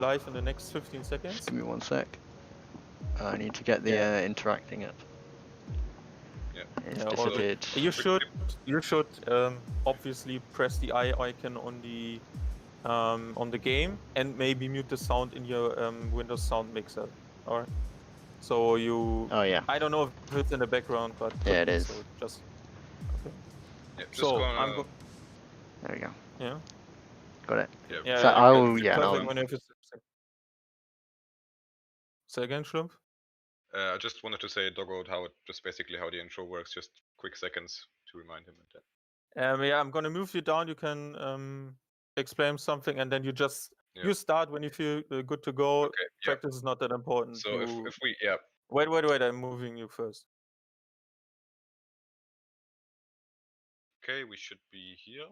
live in the next 15 seconds. Give me 1 sec. I need to get the interacting up. Yeah. It's Yeah, disappeared. You should obviously press the eye icon on the game and maybe mute the sound in your Windows sound mixer. Alright. So you. Oh yeah. I don't know if it's in the background, but Yeah, it is. So just. Okay. Yeah, just So gonna... There we go. Yeah. Got it. Yeah. So yeah, I'll it's yeah. perfect No. when you have Say again, Schlumpf? I just wanted to say Doggo how basically how the intro works. Just quick seconds to remind him of that. Yeah, I'm gonna move you down. You can explain something, and then you just you start when you feel good to go. Okay. Yeah. Practice is not that important. So if we Wait, I'm moving you first. Okay, we should be here.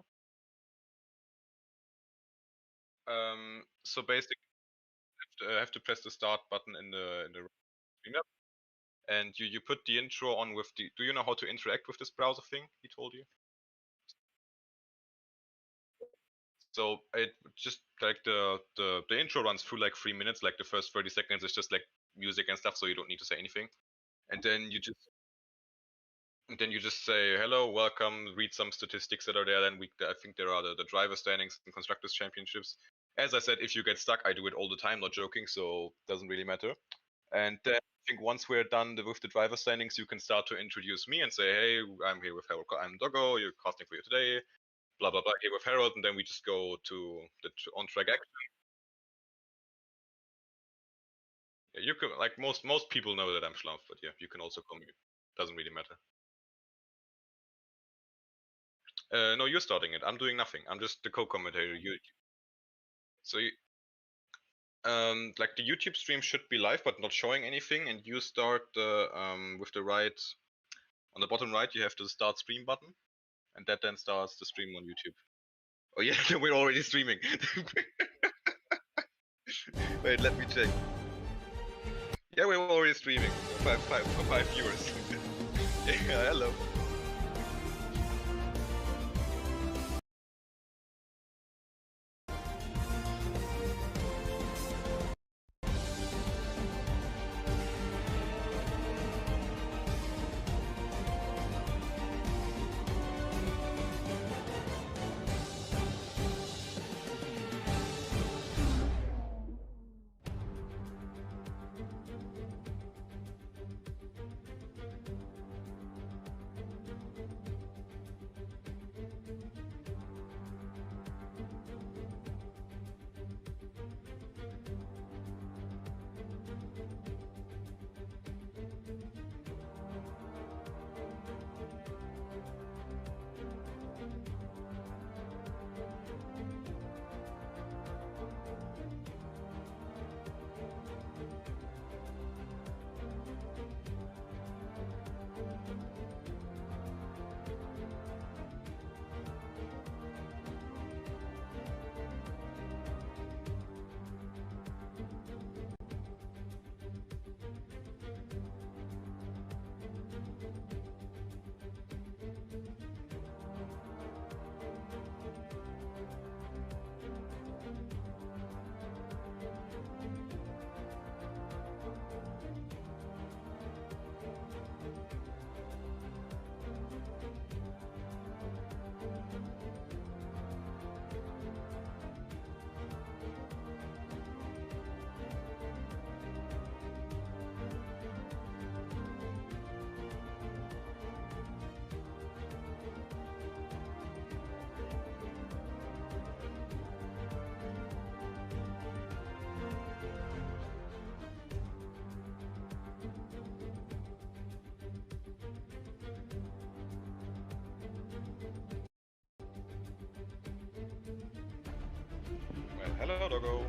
So basically, I have to press the start button in the stream app, and you put the intro on with the. Do you know how to interact with this browser thing he told you? So it just like the intro runs through like 3 minutes. Like the first 30 seconds is just like music and stuff, so you don't need to say anything, and then you just say hello, welcome, read some statistics that are there. Then I think there are the driver standings and constructors championships. As I said, if you get stuck, I do it all the time, not joking, so doesn't really matter. And then I think once we're done with the driver standings, you can start to introduce me and say, hey, I'm here with Harold, I'm Doggo, you're casting for you today, blah blah blah, here with Harold, and then we just go to the on-track action. Yeah, you can, like most people know that I'm Schlumpf, but yeah, you can also call me. Doesn't really matter. No, you're starting it. I'm doing nothing. I'm just the co-commentator. Like the YouTube stream should be live, but not showing anything. And you start with the right, on the bottom right, you have the start stream button, and that then starts the stream on YouTube. Oh yeah, we're already streaming. Wait, let me check. Yeah, we're already streaming. For five viewers. Yeah, hello. Well, hello, Doggo.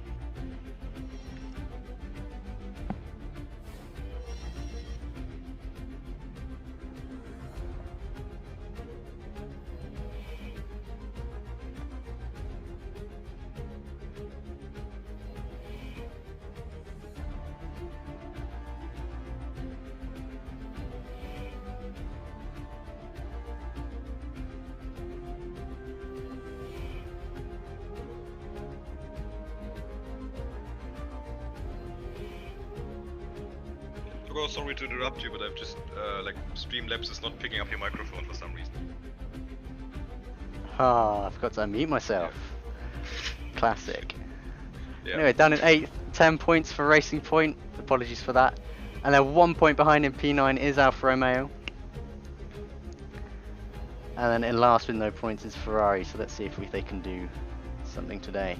Togo, sorry to interrupt you, but I've just like Streamlabs is not picking up your microphone for some reason. Ah, I forgot to unmute myself. Classic. Yeah. Anyway, down in 8th, 10 points for Racing Point. Apologies for that. And then 1 point behind in P9 is Alfa Romeo. And then in last with no points is Ferrari. So let's see if they can do something today.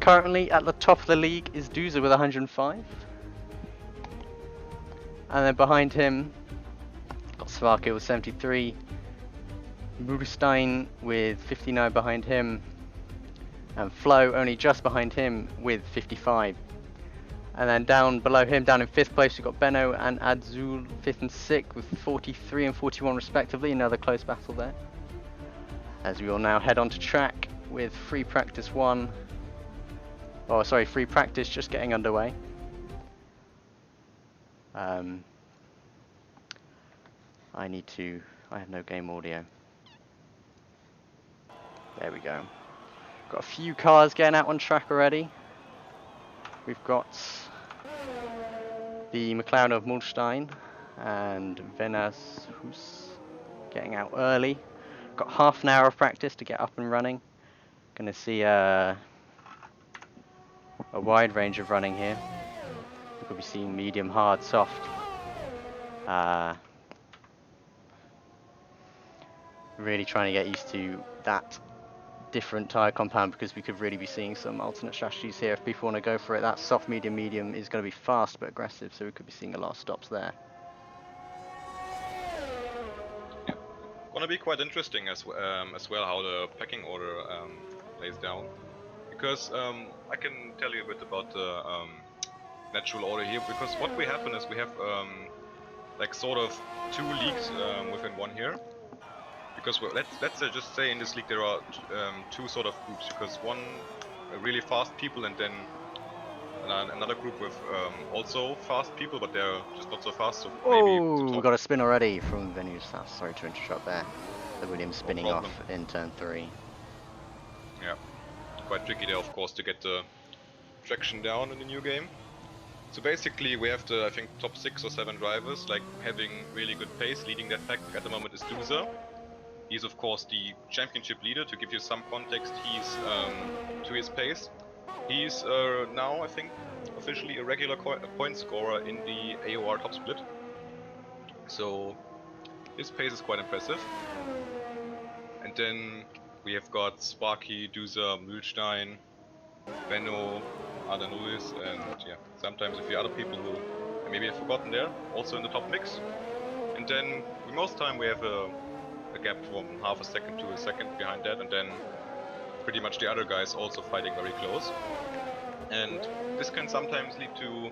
Currently at the top of the league is Duza with 105. And then behind him, got Svarke with 73. Murstein with 59 behind him. And Flo only just behind him with 55. And then down below him, down in 5th place, we've got Benno and Adzul 5th and 6th with 43 and 41 respectively. Another close battle there. As we will now head on to track with free practice 1. Oh, sorry, free practice just getting underway. I have no game audio. There we go. Got a few cars getting out on track already. We've got the McLaren of Mulstein and Venashus getting out early. Got half an hour of practice to get up and running. Gonna see a wide range of running here. You could be seeing medium, hard, soft. Really trying to get used to that different tyre compound because we could really be seeing some alternate strategies here if people want to go for it. That soft, medium, medium is going to be fast but aggressive, so we could be seeing a lot of stops there. Yeah. Gonna be quite interesting as well how the packing order lays down, because I can tell you a bit about the natural order here, because what we have is we have like sort of 2 leagues within one here. Because let's just say in this league there are 2 sort of groups, because one really fast people and then another group with also fast people, but they're just not so fast. So oh, we got a spin already from Venu's house. Sorry to interrupt there. The Williams spinning no off in turn 3. Yeah, quite tricky there, of course, to get the traction down in the new game. So basically we have the, I think, top 6 or 7 drivers like having really good pace. Leading that pack at the moment is Duza. He's of course the championship leader. To give you some context, he's to his pace. He's now, I think, officially a regular point scorer in the AOR top split. So his pace is quite impressive. And then we have got Sparky, Duza, Mühlstein, Benno, Adam Lewis, and yeah, sometimes a few other people who maybe I've forgotten there, also in the top mix. And then most time we have a gap from half a second to a second behind that, and then pretty much the other guys also fighting very close. And this can sometimes lead to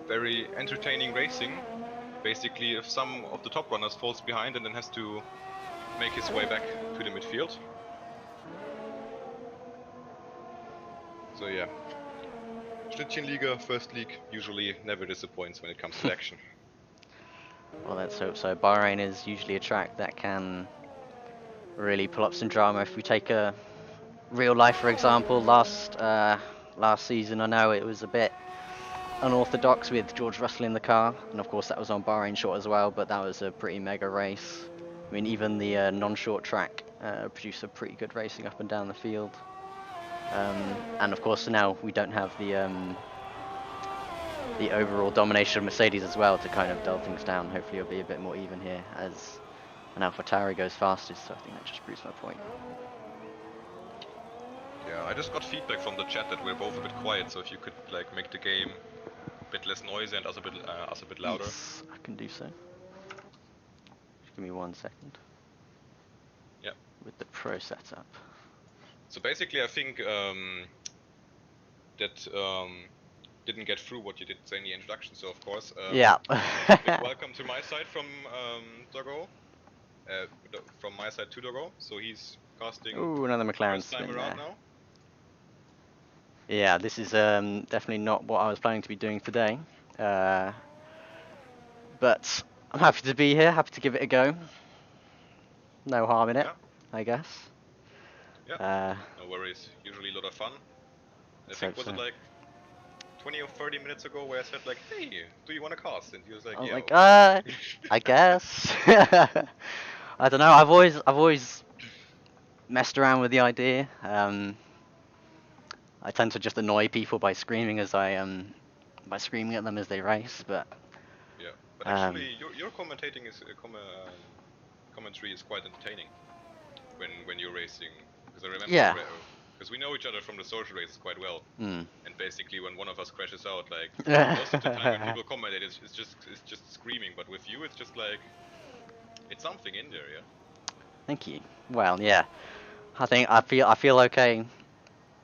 very entertaining racing. Basically, if some of the top runners falls behind and then has to make his way back to the midfield. So yeah, Schnittchenliga, first league, usually never disappoints when it comes to action. Well, let's hope so. Bahrain is usually a track that can really pull up some drama. If we take a real life, for example, last season, I know it was a bit unorthodox with George Russell in the car, and of course that was on Bahrain short as well, but that was a pretty mega race. I mean, even the non-short track produced a pretty good racing up and down the field. And of course now we don't have the overall domination of Mercedes as well to kind of dull things down. Hopefully it'll be a bit more even here as an AlphaTauri goes fastest, so I think that just proves my point. Yeah, I just got feedback from the chat that we're both a bit quiet, so if you could like make the game a bit less noisy and us a bit louder. Yes, I can do so. Just give me 1 second. Yeah. With the pro setup. So basically I think that didn't get through what you did say in the introduction, so of course yeah. welcome to my side from Dogo, from my side to Dogo. So he's casting. Ooh, another McLaren first time spin around there. now. Yeah, this is definitely not what I was planning to be doing today, but I'm happy to be here, happy to give it a go. no harm in it, Yeah. I guess. Yeah. No worries. Usually a lot of fun. I think was so. it like 20 or 30 minutes ago where I said like, hey, do you want to cast? And he was like, I was yeah. like, Okay. I guess. I don't know. I've always messed around with the idea. I tend to just annoy people by screaming at them as they race, but Yeah. But actually, your commentating is commentary is quite entertaining when you're racing. Because I remember yeah. because we know each other from the social races quite well. Mm. And basically, when one of us crashes out, like most of the time when people commentate, it's just screaming. But with you, it's just like it's something in there, yeah. Thank you. Well, yeah. I feel okay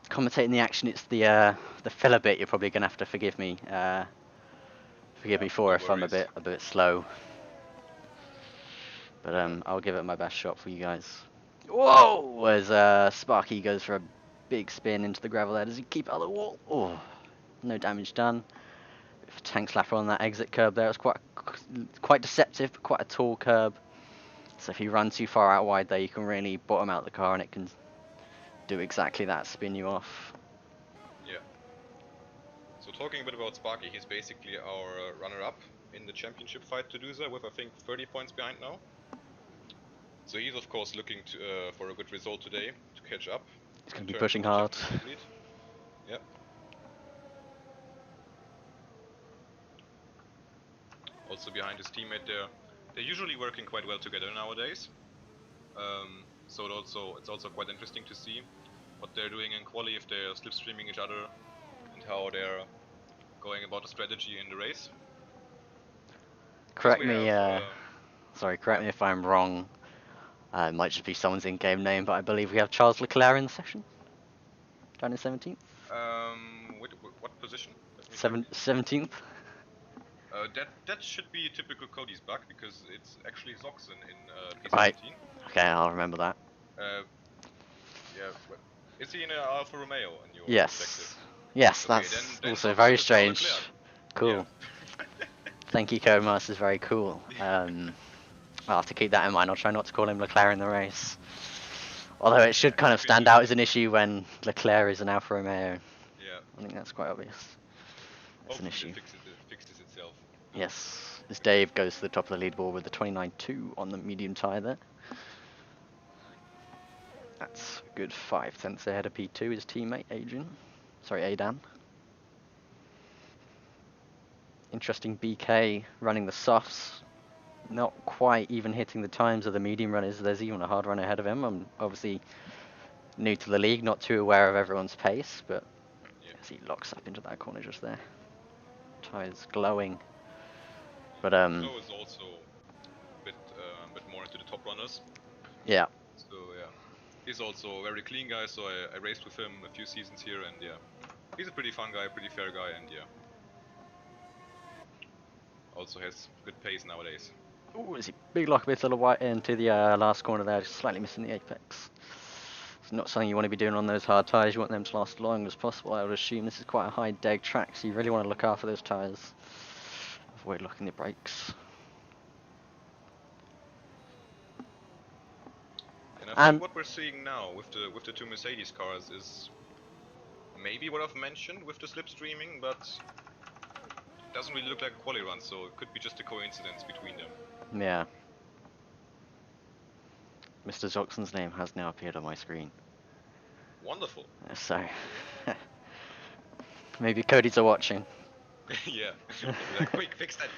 commentating the action. It's the filler bit you're probably gonna have to forgive me. Forgive me for No if I'm worries. a bit slow. But I'll give it my best shot for you guys. Whoa! As Sparky goes for a big spin into the gravel there. Does he keep it on the wall? Oh, no damage done. Tank slapper on that exit curb there. It's quite deceptive, but quite a tall curb. So if you run too far out wide there, you can really bottom out the car and it can do exactly that, spin you off. Yeah. So talking a bit about Sparky, he's basically our runner-up in the championship fight to do so, with I think 30 points behind now. So he's of course looking to for a good result today to catch up. He's going to be pushing hard. Yeah. Also behind his teammate there, they're usually working quite well together nowadays. So it's also quite interesting to see what they're doing in quali, if they're slipstreaming each other, and how they're going about the strategy in the race. Correct me, correct me if I'm wrong. It might just be someone's in-game name, but I believe we have Charles Leclerc in the session. Down in 17th? What position? 17th? That should be typical Cody's bug, because it's actually Zoxen in P17. Right. Okay, I'll remember that. Yeah. Is he in an Alfa Romeo in your perspective? Yes, Okay, that's then also Zoxen very is Charles strange. Leclerc. Cool. Yeah. Thank you, Codemaster. Is very cool. I'll have to keep that in mind. I'll try not to call him Leclerc in the race. Although it should kind of stand out as an issue when Leclerc is an Alfa Romeo. Yeah. I think that's quite obvious. That's an issue. It fixes itself. Yes. As Dave goes to the top of the leaderboard with the 29.2 on the medium tyre there. That's a good 5/10 ahead of P2, his teammate Adrian. Sorry, Adan. Interesting BK running the softs. Not quite even hitting the times of the medium runners. There's even a hard runner ahead of him. I'm obviously new to the league, not too aware of everyone's pace, but as he locks up into that corner just there. Tyres glowing. But Flo is also a bit more into the top runners. Yeah. So yeah, he's also a very clean guy. So I raced with him a few seasons here, and yeah, he's a pretty fun guy, pretty fair guy, and yeah, also has good pace nowadays. Ooh, is he big lock a bit to the white into the last corner there, just slightly missing the apex. It's not something you want to be doing on those hard tyres. You want them to last as long as possible. I would assume this is quite a high deg track, so you really want to look after those tyres. Avoid locking the brakes. And I think what we're seeing now with the two Mercedes cars is maybe what I've mentioned with the slipstreaming, but it doesn't really look like a quali run, so it could be just a coincidence between them. Yeah. Mr. Zoxen's name has now appeared on my screen. Wonderful. So, maybe Cody's are watching. Yeah. Like, quick, fix that.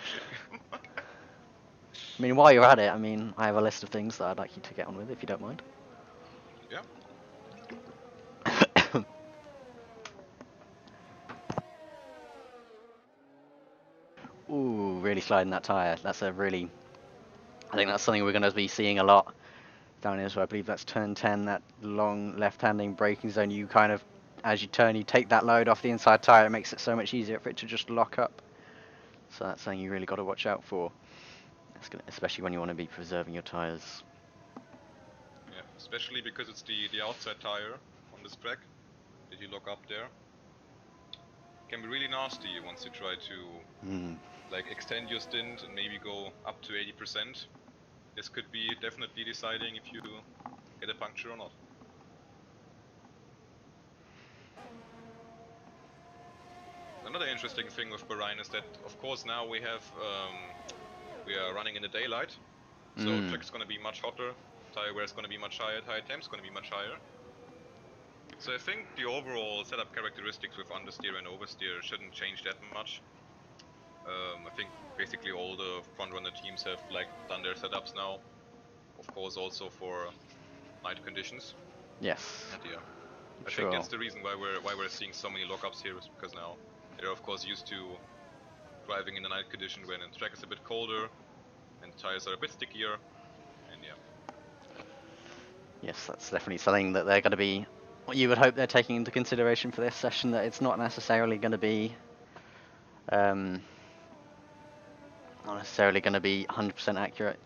I mean, while you're at it, I mean, I have a list of things that I'd like you to get on with, if you don't mind. Yeah. Ooh, really sliding that tyre. That's a really... I think that's something we're going to be seeing a lot down here. So I believe that's turn 10, that long left-handing braking zone. You kind of, as you turn, you take that load off the inside tyre. It makes it so much easier for it to just lock up. So that's something you really got to watch out for. Especially when you want to be preserving your tyres. Yeah, especially because it's the outside tire on this track that you lock up there. Can be really nasty once you try to like extend your stint and maybe go up to 80%. this could be definitely deciding if you get a puncture or not. Another interesting thing with Bahrain is that, of course, now we have we are running in the daylight, so track's going to be much hotter, tire wear is going to be much higher, tire temp's going to be much higher. So I think the overall setup characteristics with understeer and oversteer shouldn't change that much. I think basically all the front-runner teams have like done their setups now, of course also for night conditions. Yes. And yeah, I Sure. think that's the reason why we're seeing so many lockups here, is because now they're of course used to driving in the night condition when the track is a bit colder and the tires are a bit stickier, and yeah. Yes, that's definitely something that they're going to be, what you would hope they're taking into consideration for this session, that it's not necessarily going to be not necessarily going to be 100% accurate,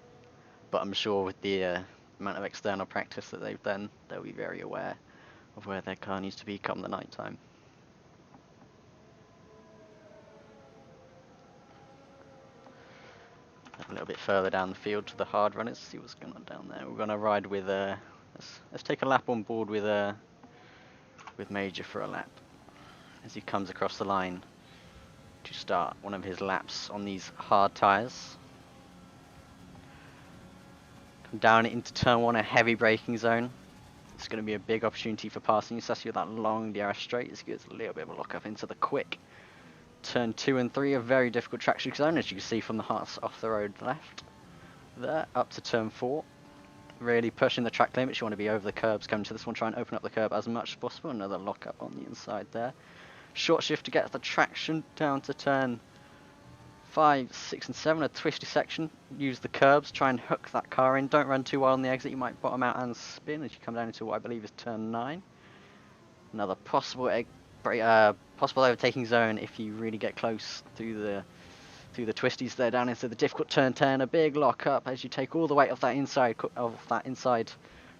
but I'm sure with the amount of external practice that they've done, they'll be very aware of where their car needs to be come the night time. A little bit further down the field to the hard runners, see what's going on down there. We're going to ride with let's take a lap on board with Major for a lap as he comes across the line to start one of his laps on these hard tyres. Come down into turn 1, a heavy braking zone. It's going to be a big opportunity for passing, especially with that long DRS straight. This gives a little bit of a lock up into the quick. Turn 2 and 3 are very difficult traction zone, as you can see from the hearts off the road left. There, up to turn 4. Really pushing the track limits. You want to be over the curbs coming to this one. Try and open up the curb as much as possible. Another lock up on the inside there. Short shift to get the traction down to turn 5, 6 and 7. A twisty section. Use the curbs. Try and hook that car in. Don't run too wide on the exit. You might bottom out and spin as you come down into what I believe is turn 9. Another possible possible overtaking zone if you really get close to the twisties there, down into the difficult turn 10. A big lock up as you take all the weight of that inside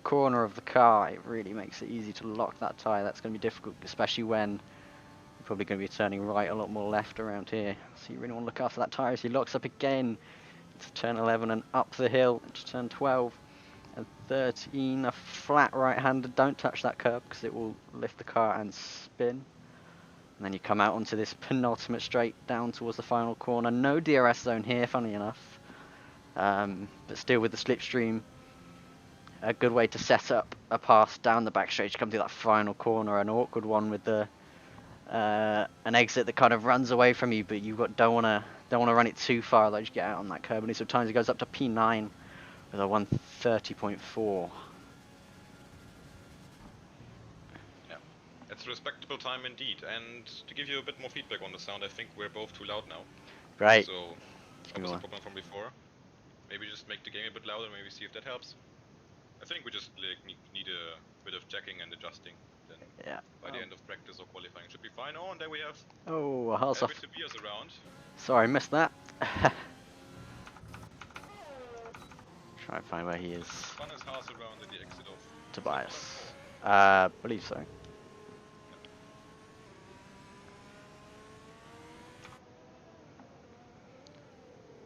corner of the car. It really makes it easy to lock that tyre. That's going to be difficult, especially when you're probably going to be turning right a lot more left around here. So you really want to look after that tyre as he locks up again to turn 11 and up the hill to turn 12 and 13. A flat right-hander. Don't touch that curb because it will lift the car and spin. And then you come out onto this penultimate straight down towards the final corner. No DRS zone here, funnily enough. But still with the slipstream, a good way to set up a pass down the back straight to come to that final corner. An awkward one with the an exit that kind of runs away from you, but you don't want to run it too far, otherwise you get out on that curb. And sometimes it goes up to P9 with a 130.4. It's a respectable time indeed, and to give you a bit more feedback on the sound, I think we're both too loud now. Right. So, that was a problem from before. Maybe just make the game a bit louder, maybe see if that helps. I think we just like, need a bit of checking and adjusting, then by the end of practice or qualifying should be fine. Oh, and there we have a Haas off. Tobias around. Sorry, missed that. Try and find where he is. Fun is Haas around at the exit of Tobias. Believe so.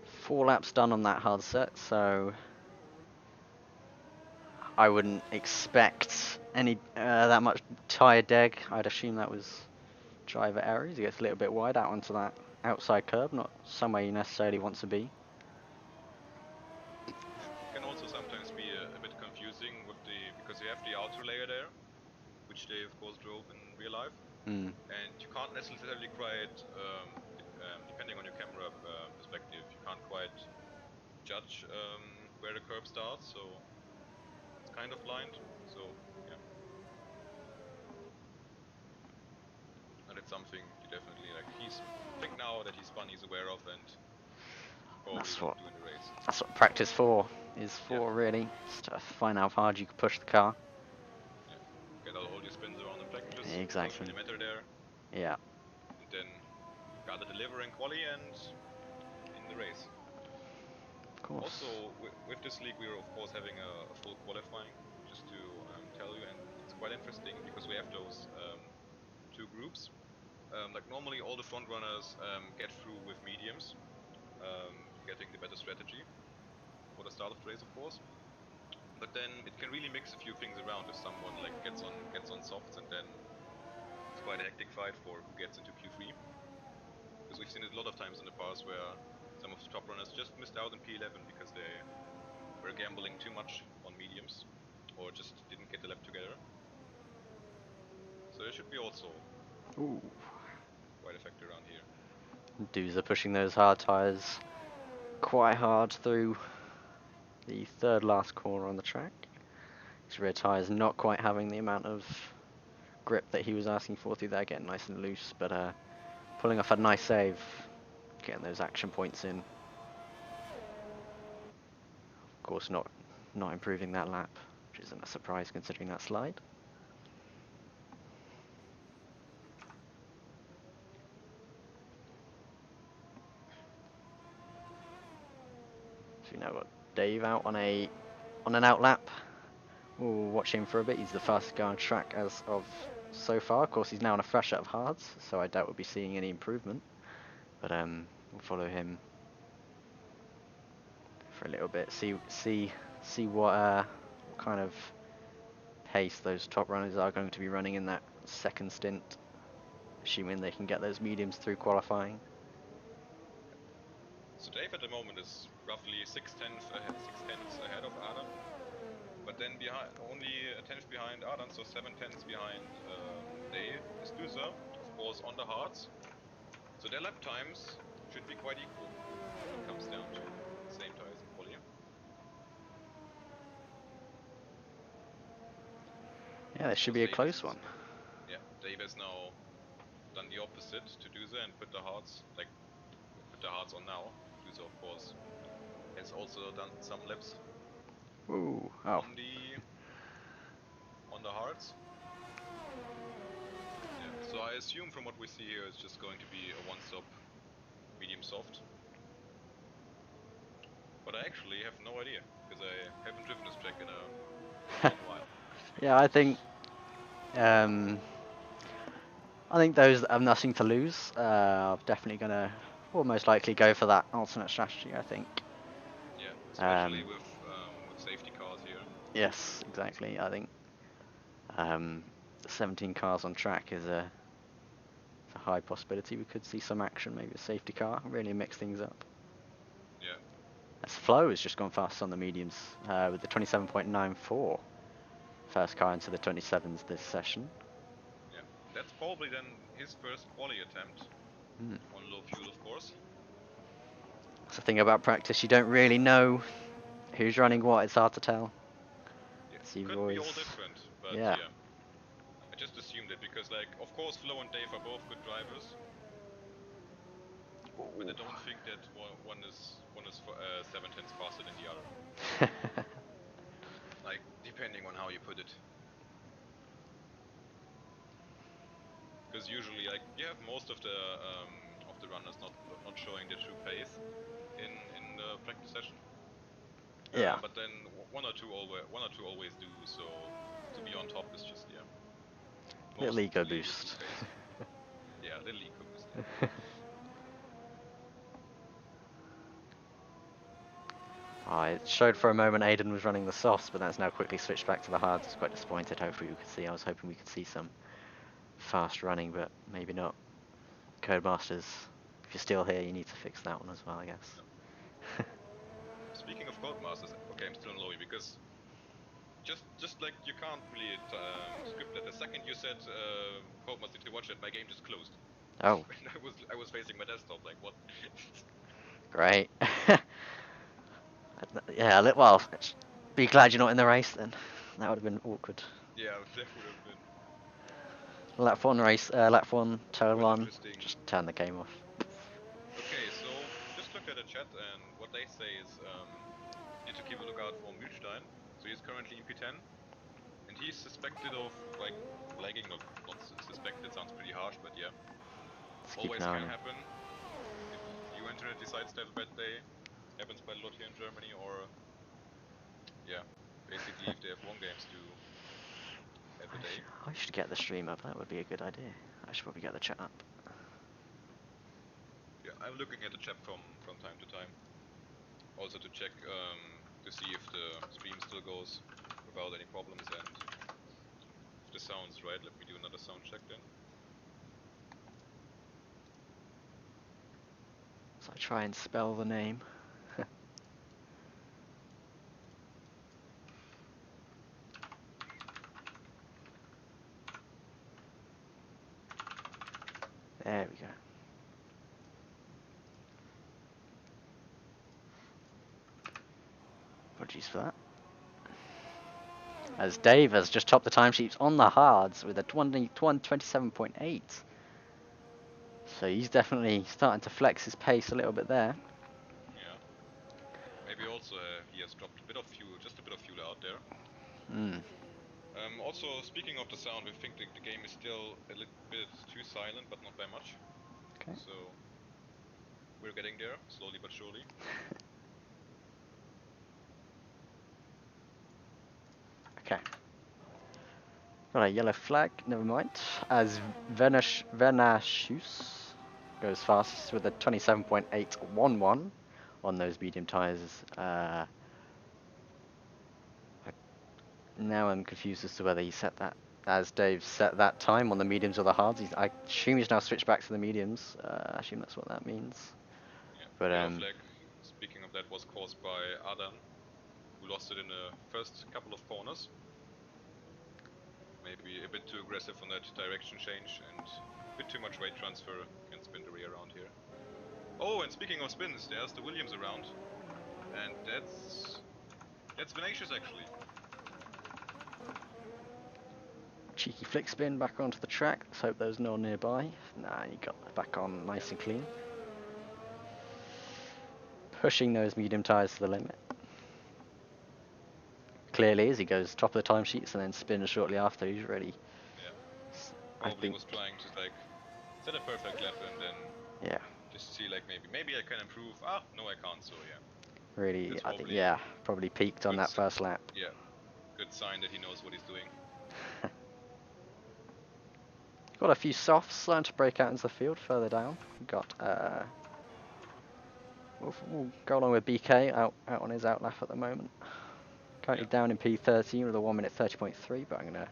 Four laps done on that hard set, so I wouldn't expect any that much tyre deg. I'd assume that was driver errors. He gets a little bit wide out onto that outside curb, not somewhere you necessarily want to be. Can also sometimes be a bit confusing with because you have the outer layer there, which they of course drove in real life, and you can't necessarily quite, depending on your camera perspective, you can't quite judge where the curb starts, so it's kind of blind. So yeah, and it's something you definitely like. I think now that he's spun, he's aware of, and That's will what do in the race. That's what practice is for, really. Just to find out how hard you can push the car. Yeah. Get all your spins around in practice. Exactly. Doesn't really matter there. Yeah. And then gotta deliver in quali and in the race. Of course. Also, with this league, we are of course having a full qualifying, just to tell you, and it's quite interesting because we have those two groups. Like normally, all the front runners get through with mediums, getting the better strategy. for the start of the race, of course. But then it can really mix a few things around if someone like gets on softs, and then it's quite a hectic fight for who gets into Q3. Because we've seen it a lot of times in the past where some of the top runners just missed out in P11 because they were gambling too much on mediums, or just didn't get the lap together. So there should be also Ooh. quite a factor around here. Dudes are pushing those hard tyres quite hard through the third last corner on the track. His rear tyres not quite having the amount of grip that he was asking for through there, getting nice and loose, but pulling off a nice save, getting those action points in. Of course not improving that lap, which isn't a surprise considering that slide. So we now got Dave out on an out lap. We'll watch him for a bit. He's the fastest guy on track as of so far. Of course, he's now on a fresh set of hards, so I doubt we'll be seeing any improvement. But we'll follow him for a little bit. See what kind of pace those top runners are going to be running in that second stint, assuming they can get those mediums through qualifying. So Dave at the moment is roughly 6 tenths ahead of Adam, but then behind, only a tenth behind Adam, so 7 tenths behind Dave is Unsere, of course, on the hards. So their lap times should be quite equal when it comes down to same tires and quali. Yeah, this should be a close one. Yeah, Dave has now done the opposite to Unsere and put the hards on now. Unsere, of course, has also done some laps Ooh, oh. on the hards. Yeah, so I assume from what we see here it's just going to be a one-stop medium soft. But I actually have no idea, because I haven't driven this track in a long while. Yeah, I think those that have nothing to lose are definitely gonna, or most likely, go for that alternate strategy. I think. Yeah, especially with safety cars here. Yes, exactly. I think 17 cars on track is a high possibility we could see some action, maybe a safety car, really mix things up. Yeah. As Flo has just gone fast on the mediums with the 27.94. First car into the 27s this session. Yeah, that's probably then his first quali attempt on low fuel, of course. That's the thing about practice, you don't really know who's running what, it's hard to tell. Yeah, So could be all different, but yeah. I just assumed it because, like, of course Flo and Dave are both good drivers. But I don't think that one is 7 tenths faster than the other. Like, depending on how you put it. Because usually, like, you have most of the runners not showing their true pace in the practice session. Yeah. But then one or two always do. So to be on top is just Little ego boost. Yeah, little ego boost. It showed for a moment Aiden was running the softs, but that's now quickly switched back to the hards. I was quite disappointed. Hopefully we could see. I was hoping we could see some fast running, but maybe not. Codemasters, if you're still here, you need to fix that one as well, I guess. No. Speaking of Codemasters, okay, I'm still in lobby because just like you can't really script that. The second you said Codemaster to watch it, my game just closed. Oh. And I was facing my desktop, like what? Great. Yeah, well, be glad you're not in the race then. That would have been awkward. Yeah, that would have been. Lap 1 race, lap 1, turn 1, interesting. just turn the game off. Okay, so just look at the chat, and what they say is need to keep a lookout for Mühlstein. So he's currently in P10, and he's suspected of like lagging. Not suspected sounds pretty harsh, but yeah, Let's keep always an eye can on him. happen. If your internet decides to have a bad day, happens quite a lot here in Germany, or yeah, basically if they have long games to have a day. I should get the stream up, that would be a good idea. I should probably get the chat up. Yeah, I'm looking at the chat from time to time, also to check to see if the stream still goes without any problems and if the sound's right. Let me do another sound check then. So I try and spell the name. There we go. Apologies for that. As Dave has just topped the timesheets on the hards with a 27.8. So he's definitely starting to flex his pace a little bit there. Yeah. Maybe also he has dropped a bit of fuel, just a bit of fuel out there. Mm. Also, speaking of the sound, we think the game is still a little bit too silent, but not by much. Okay. So we're getting there, slowly but surely. Okay. Got a yellow flag, never mind. As Venasius goes fastest with a 27.811 on those medium tyres. Now I'm confused as to whether he set that, as Dave set that time on the mediums or the hards. I assume he's now switched back to the mediums. I assume that's what that means. Yeah. But Yellow flag, speaking of that, was caused by Dann, who lost it in the first couple of corners. Maybe a bit too aggressive on that direction change and a bit too much weight transfer. Can spin the rear around here. Oh, and speaking of spins, there's the Williams around. And that's Vinicius actually. cheeky flick spin back onto the track. Let's hope there's no one nearby. Nah, he got back on nice and clean. Pushing those medium tyres to the limit. Clearly, as he goes top of the timesheets and then spins shortly after, he's really... Yeah. I Probably think... was trying to like set a perfect lap and then Yeah. just see like maybe I can improve. Ah, no I can't, so yeah. Really, That's I think, probably yeah, probably peaked on good that first lap. Yeah. Good sign that he knows what he's doing. Got a few softs starting to break out into the field further down. Got, we'll go along with BK out on his outlap at the moment. Currently down in P13 with a 1 minute 30.3, but I'm gonna...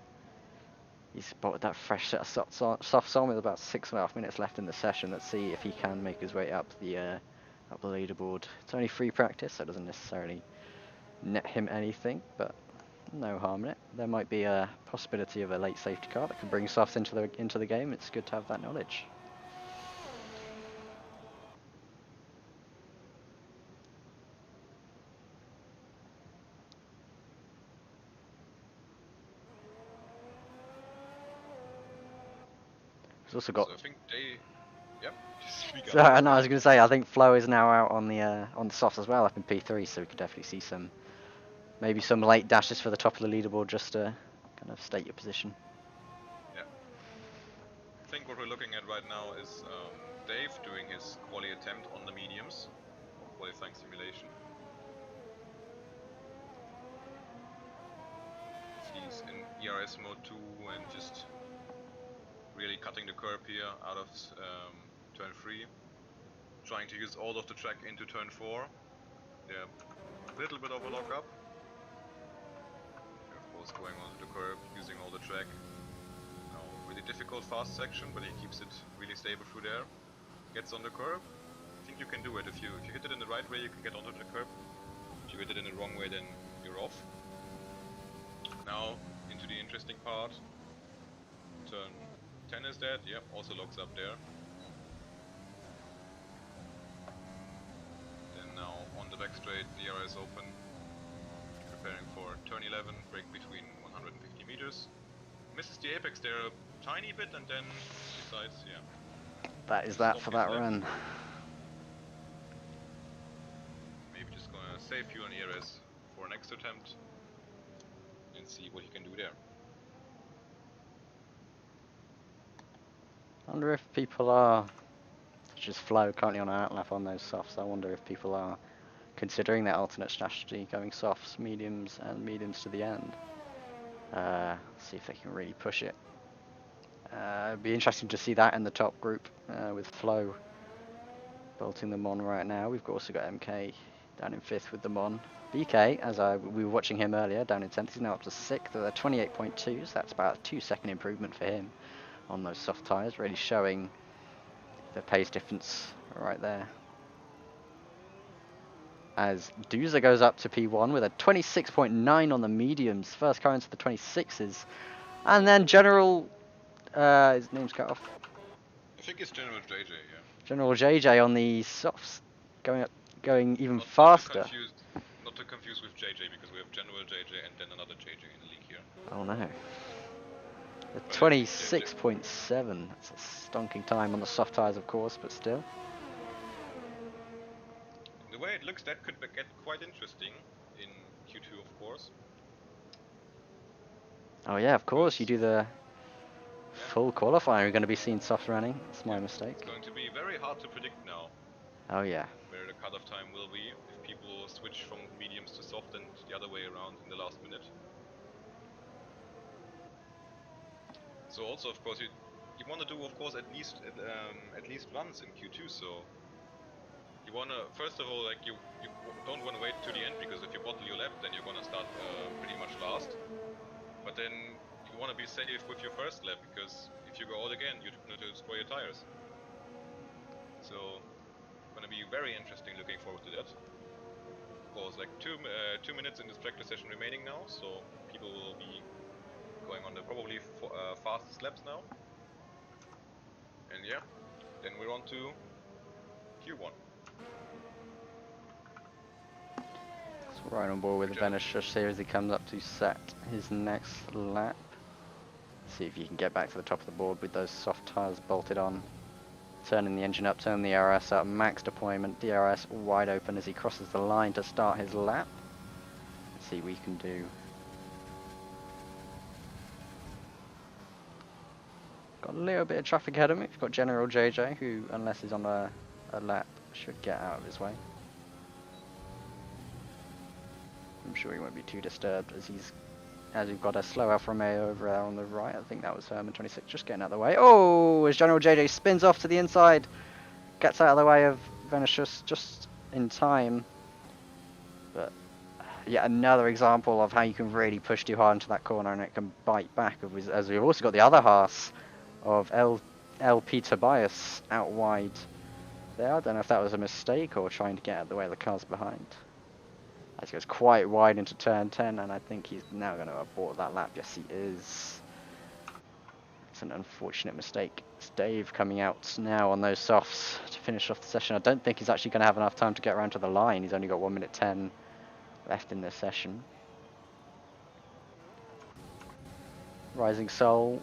He's spotted that fresh set of softs on with about 6.5 minutes left in the session. Let's see if he can make his way up the leaderboard. It's only free practice, so it doesn't necessarily net him anything, but no harm in it. There might be a possibility of a late safety car that can bring softs into the game. It's good to have that knowledge. He's also got... So I think they... Yep. So, no, I was going to say, I think Flo is now out on the softs as well, up in P3, so we could definitely see some, maybe some late dashes for the top of the leaderboard just to kind of state your position. Yeah. I think what we're looking at right now is Dave doing his quali attempt on the mediums, or qualifying simulation. He's in ERS mode 2 and just really cutting the curb here out of turn 3. Trying to use all of the track into turn 4. Yeah, a little bit of a lock up. Of course going on the curb, using all the track. Now, really difficult fast section, but he keeps it really stable through there. Gets on the curb. I think you can do it. If you hit it in the right way, you can get onto the curb. If you hit it in the wrong way, then you're off. Now, into the interesting part. Turn 10 is dead. Yep, also locks up there. Then now on the back straight, the area is open. Preparing for turn 11, break between 150 meters. Misses the apex there a tiny bit and then decides, yeah. That is that for that run. Maybe just gonna save fuel on ERS for a next attempt and see what he can do there. I wonder if people are, just Flo currently on an outlap on those softs, I wonder if people are considering that alternate strategy, going softs, mediums, and mediums to the end. See if they can really push it. It'd be interesting to see that in the top group with Flo bolting them on right now. We've also got MK Down in 5th with them on. BK, as we were watching him earlier, down in 10th, he's now up to 6th. They're 28.2s. That's about a 2-second improvement for him on those soft tyres, really showing the pace difference right there. As Duza goes up to P1 with a 26.9 on the mediums, first car into the 26s, and then General, his name's cut off. I think it's General JJ, yeah. General JJ on the softs, going even faster. Not to confuse with JJ, because we have General JJ and then another JJ in the league here. Oh no. A 26.7, that's a stonking time on the soft tyres of course, but still. The way it looks, that could get quite interesting in Q2, of course. Oh yeah, of course, you do the full qualifying, you're going to be seeing soft running. That's my mistake. It's going to be very hard to predict now. Oh yeah. Where the cutoff time will be, if people switch from mediums to soft and the other way around in the last minute. So also, of course, you want to do, of course, at least runs in Q2. So you want to, first of all, like you don't want to wait to the end, because if you bottle your lap, then you're gonna start pretty much last. But then you want to be safe with your first lap, because if you go out again, you're going to destroy your tires. So gonna be very interesting. Looking forward to that. Of course, like 2 minutes in this practice session remaining now, so people will be going on the probably fastest laps now. And yeah, then we're on to Q1. So right on board with Vinicius here as he comes up to set his next lap. See if you can get back to the top of the board with those soft tyres bolted on. Turning the engine up, turning the DRS up, max deployment, DRS wide open as he crosses the line to start his lap. Let's see what we can do. Got a little bit of traffic ahead of me. We've got General JJ, who, unless he's on a lap, should get out of his way. I'm sure he won't be too disturbed as we've got a slow Alfa Romeo over there on the right. I think that was Herman 26 just getting out of the way. Oh, as General JJ spins off to the inside, gets out of the way of Vinicius just in time. But yet another example of how you can really push too hard into that corner and it can bite back. As we've also got the other Haas of LP Tobias out wide there. I don't know if that was a mistake or trying to get out of the way of the cars behind. As he goes quite wide into turn 10, and I think he's now going to abort that lap. Yes, he is. It's an unfortunate mistake. It's Dave coming out now on those softs to finish off the session. I don't think he's actually going to have enough time to get around to the line. He's only got 1 minute 10 left in this session. Rising Soul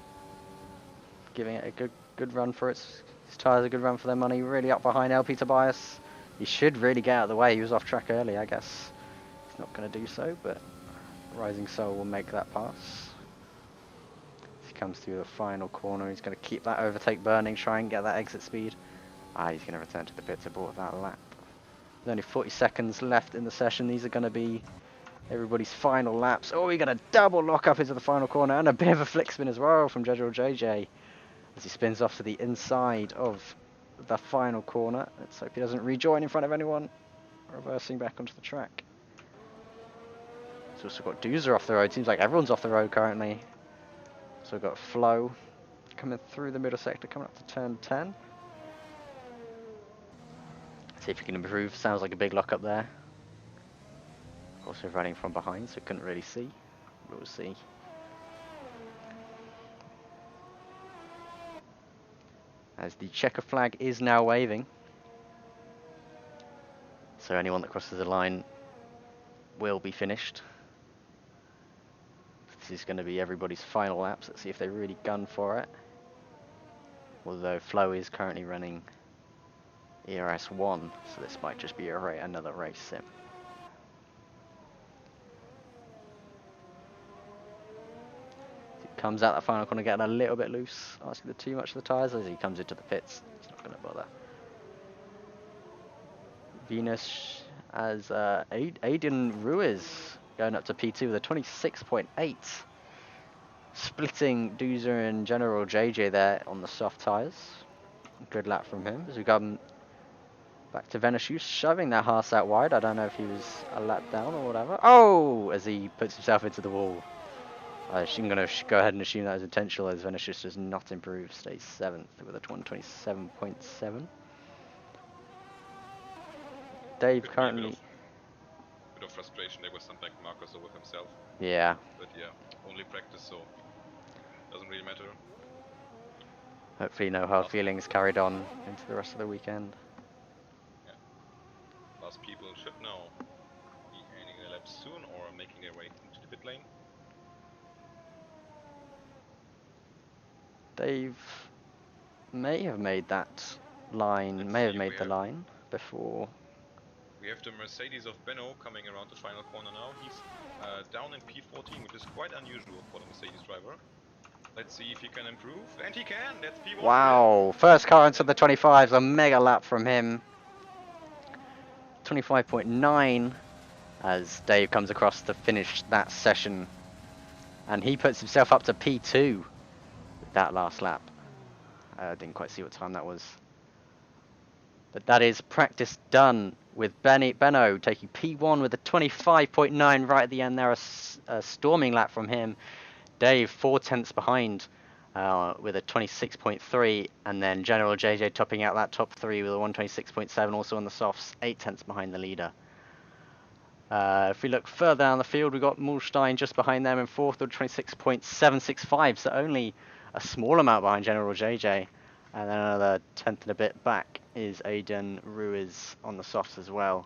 giving it a good run for it. His tyres a good run for their money. Really up behind LP Tobias. He should really get out of the way. He was off track early, I guess. He's not going to do so, but Rising Soul will make that pass. As he comes through the final corner, he's going to keep that overtake burning, try and get that exit speed. He's going to return to the pits aboard that lap. There's only 40 seconds left in the session. These are going to be everybody's final laps. Oh, we got a double lock up into the final corner and a bit of a flick spin as well from General JJ as he spins off to the inside of the final corner. Let's hope he doesn't rejoin in front of anyone. Reversing back onto the track. He's also got Doozer off the road. Seems like everyone's off the road currently. So we've got Flo coming through the middle sector, coming up to turn 10. See if he can improve. Sounds like a big lock up there. Also running from behind, so couldn't really see. We'll see. As the checker flag is now waving. So anyone that crosses the line will be finished. This is going to be everybody's final laps. Let's see if they really gun for it. Although Flo is currently running ERS 1, so this might just be another race sim. Comes out that final corner getting a little bit loose, asking too much of the tyres as he comes into the pits. He's not going to bother. Venus as Aiden Ruiz going up to P2 with a 26.8. Splitting Doozer and General JJ there on the soft tyres. Good lap from him as we come Back to Venetius, shoving that Haas out wide. I don't know if he was a lap down or whatever. Oh, as he puts himself into the wall. I'm going to go ahead and assume that was intentional, as Venetius does not improve. Stays 7th with a 127.7. Dave Could currently... be a bit of frustration there with some back markers over himself. Yeah. But yeah, only practice, so doesn't really matter. Hopefully no hard feelings carried on into the rest of the weekend. Yeah. Last people should now be ending their laps soon or making their way into the pit lane. Dave may have made that line, Let's may have see, made the line before. We have the Mercedes of Benno coming around the final corner now. He's down in P14, which is quite unusual for the Mercedes driver. Let's see if he can improve. And he can! That's P1. Wow, first car into the 25s, a mega lap from him. 25.9 as Dave comes across to finish that session. And he puts himself up to P2 with that last lap. I didn't quite see what time that was. But that is practice done with Benno taking P1 with a 25.9 right at the end there. A storming lap from him. Dave 4 tenths behind with a 26.3, and then General JJ topping out that top 3 with a 126.7, also on the softs, 8 tenths behind the leader. If we look further down the field, we've got Mulstein just behind them in 4th with 26.765, so only a small amount behind General JJ. And then another 10th and a bit back is Aiden Ruiz on the softs as well.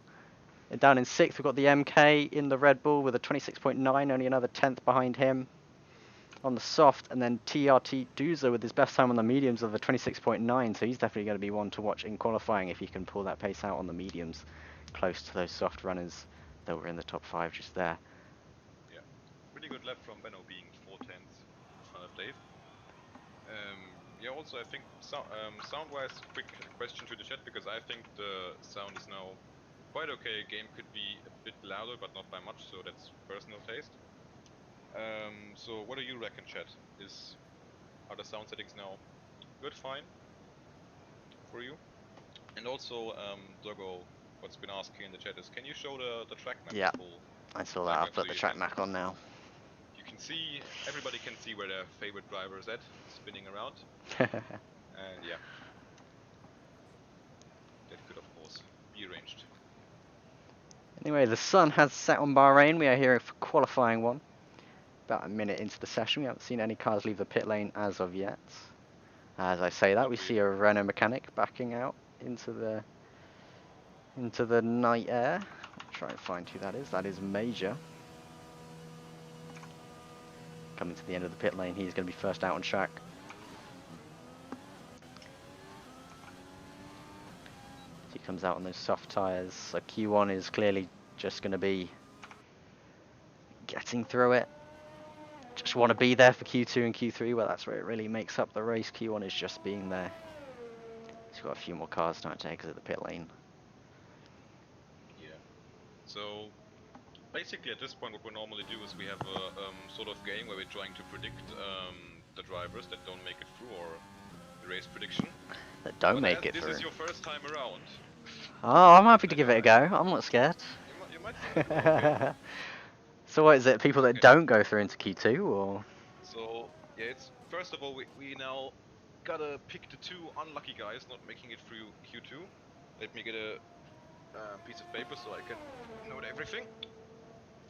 And down in 6th, we've got the MK in the Red Bull with a 26.9, only another 10th behind him on the soft. And then TRT Duza with his best time on the mediums of the 26.9, so he's definitely going to be one to watch in qualifying if he can pull that pace out on the mediums, close to those soft runners that were in the top 5 just there. Yeah, pretty good lap from Benno being 4 tenths in front of Dave. Yeah, also I think sound-wise, quick question to the chat, because I think the sound is now quite okay. Game could be a bit louder, but not by much, so that's personal taste. So what do you reckon, chat? Are the sound settings now good, fine for you? And also, Doggo, what's been asking in the chat is, can you show the track map? Yeah, full I saw track that. map I've put so the you track can- map on now. You can see, everybody can see where their favorite driver is at, spinning around. And yeah, that could of course be arranged. Anyway, the sun has set on Bahrain. We are here for qualifying 1. About a minute into the session. We haven't seen any cars leave the pit lane as of yet. As I say that, we see a Renault mechanic backing out into the night air. I'll try and find who that is. That is Major. Coming to the end of the pit lane, he's going to be first out on track. He comes out on those soft tyres. So Q1 is clearly just going to be getting through it. Just want to be there for Q2 and Q3, well, that's where it really makes up the race. Q1 is just being there. He's got a few more cars to take at the pit lane. Yeah. So basically at this point what we normally do is we have a sort of game where we're trying to predict the drivers that don't make it through, or the race prediction. That don't make it this through. is your first time around. Oh, I'm happy to give it a go. I'm not scared. You might think okay. So what is it, people that Okay. don't go through into Q2, or? So yeah, it's first of all we now gotta pick the 2 unlucky guys not making it through Q2. Let me get a piece of paper so I can note everything.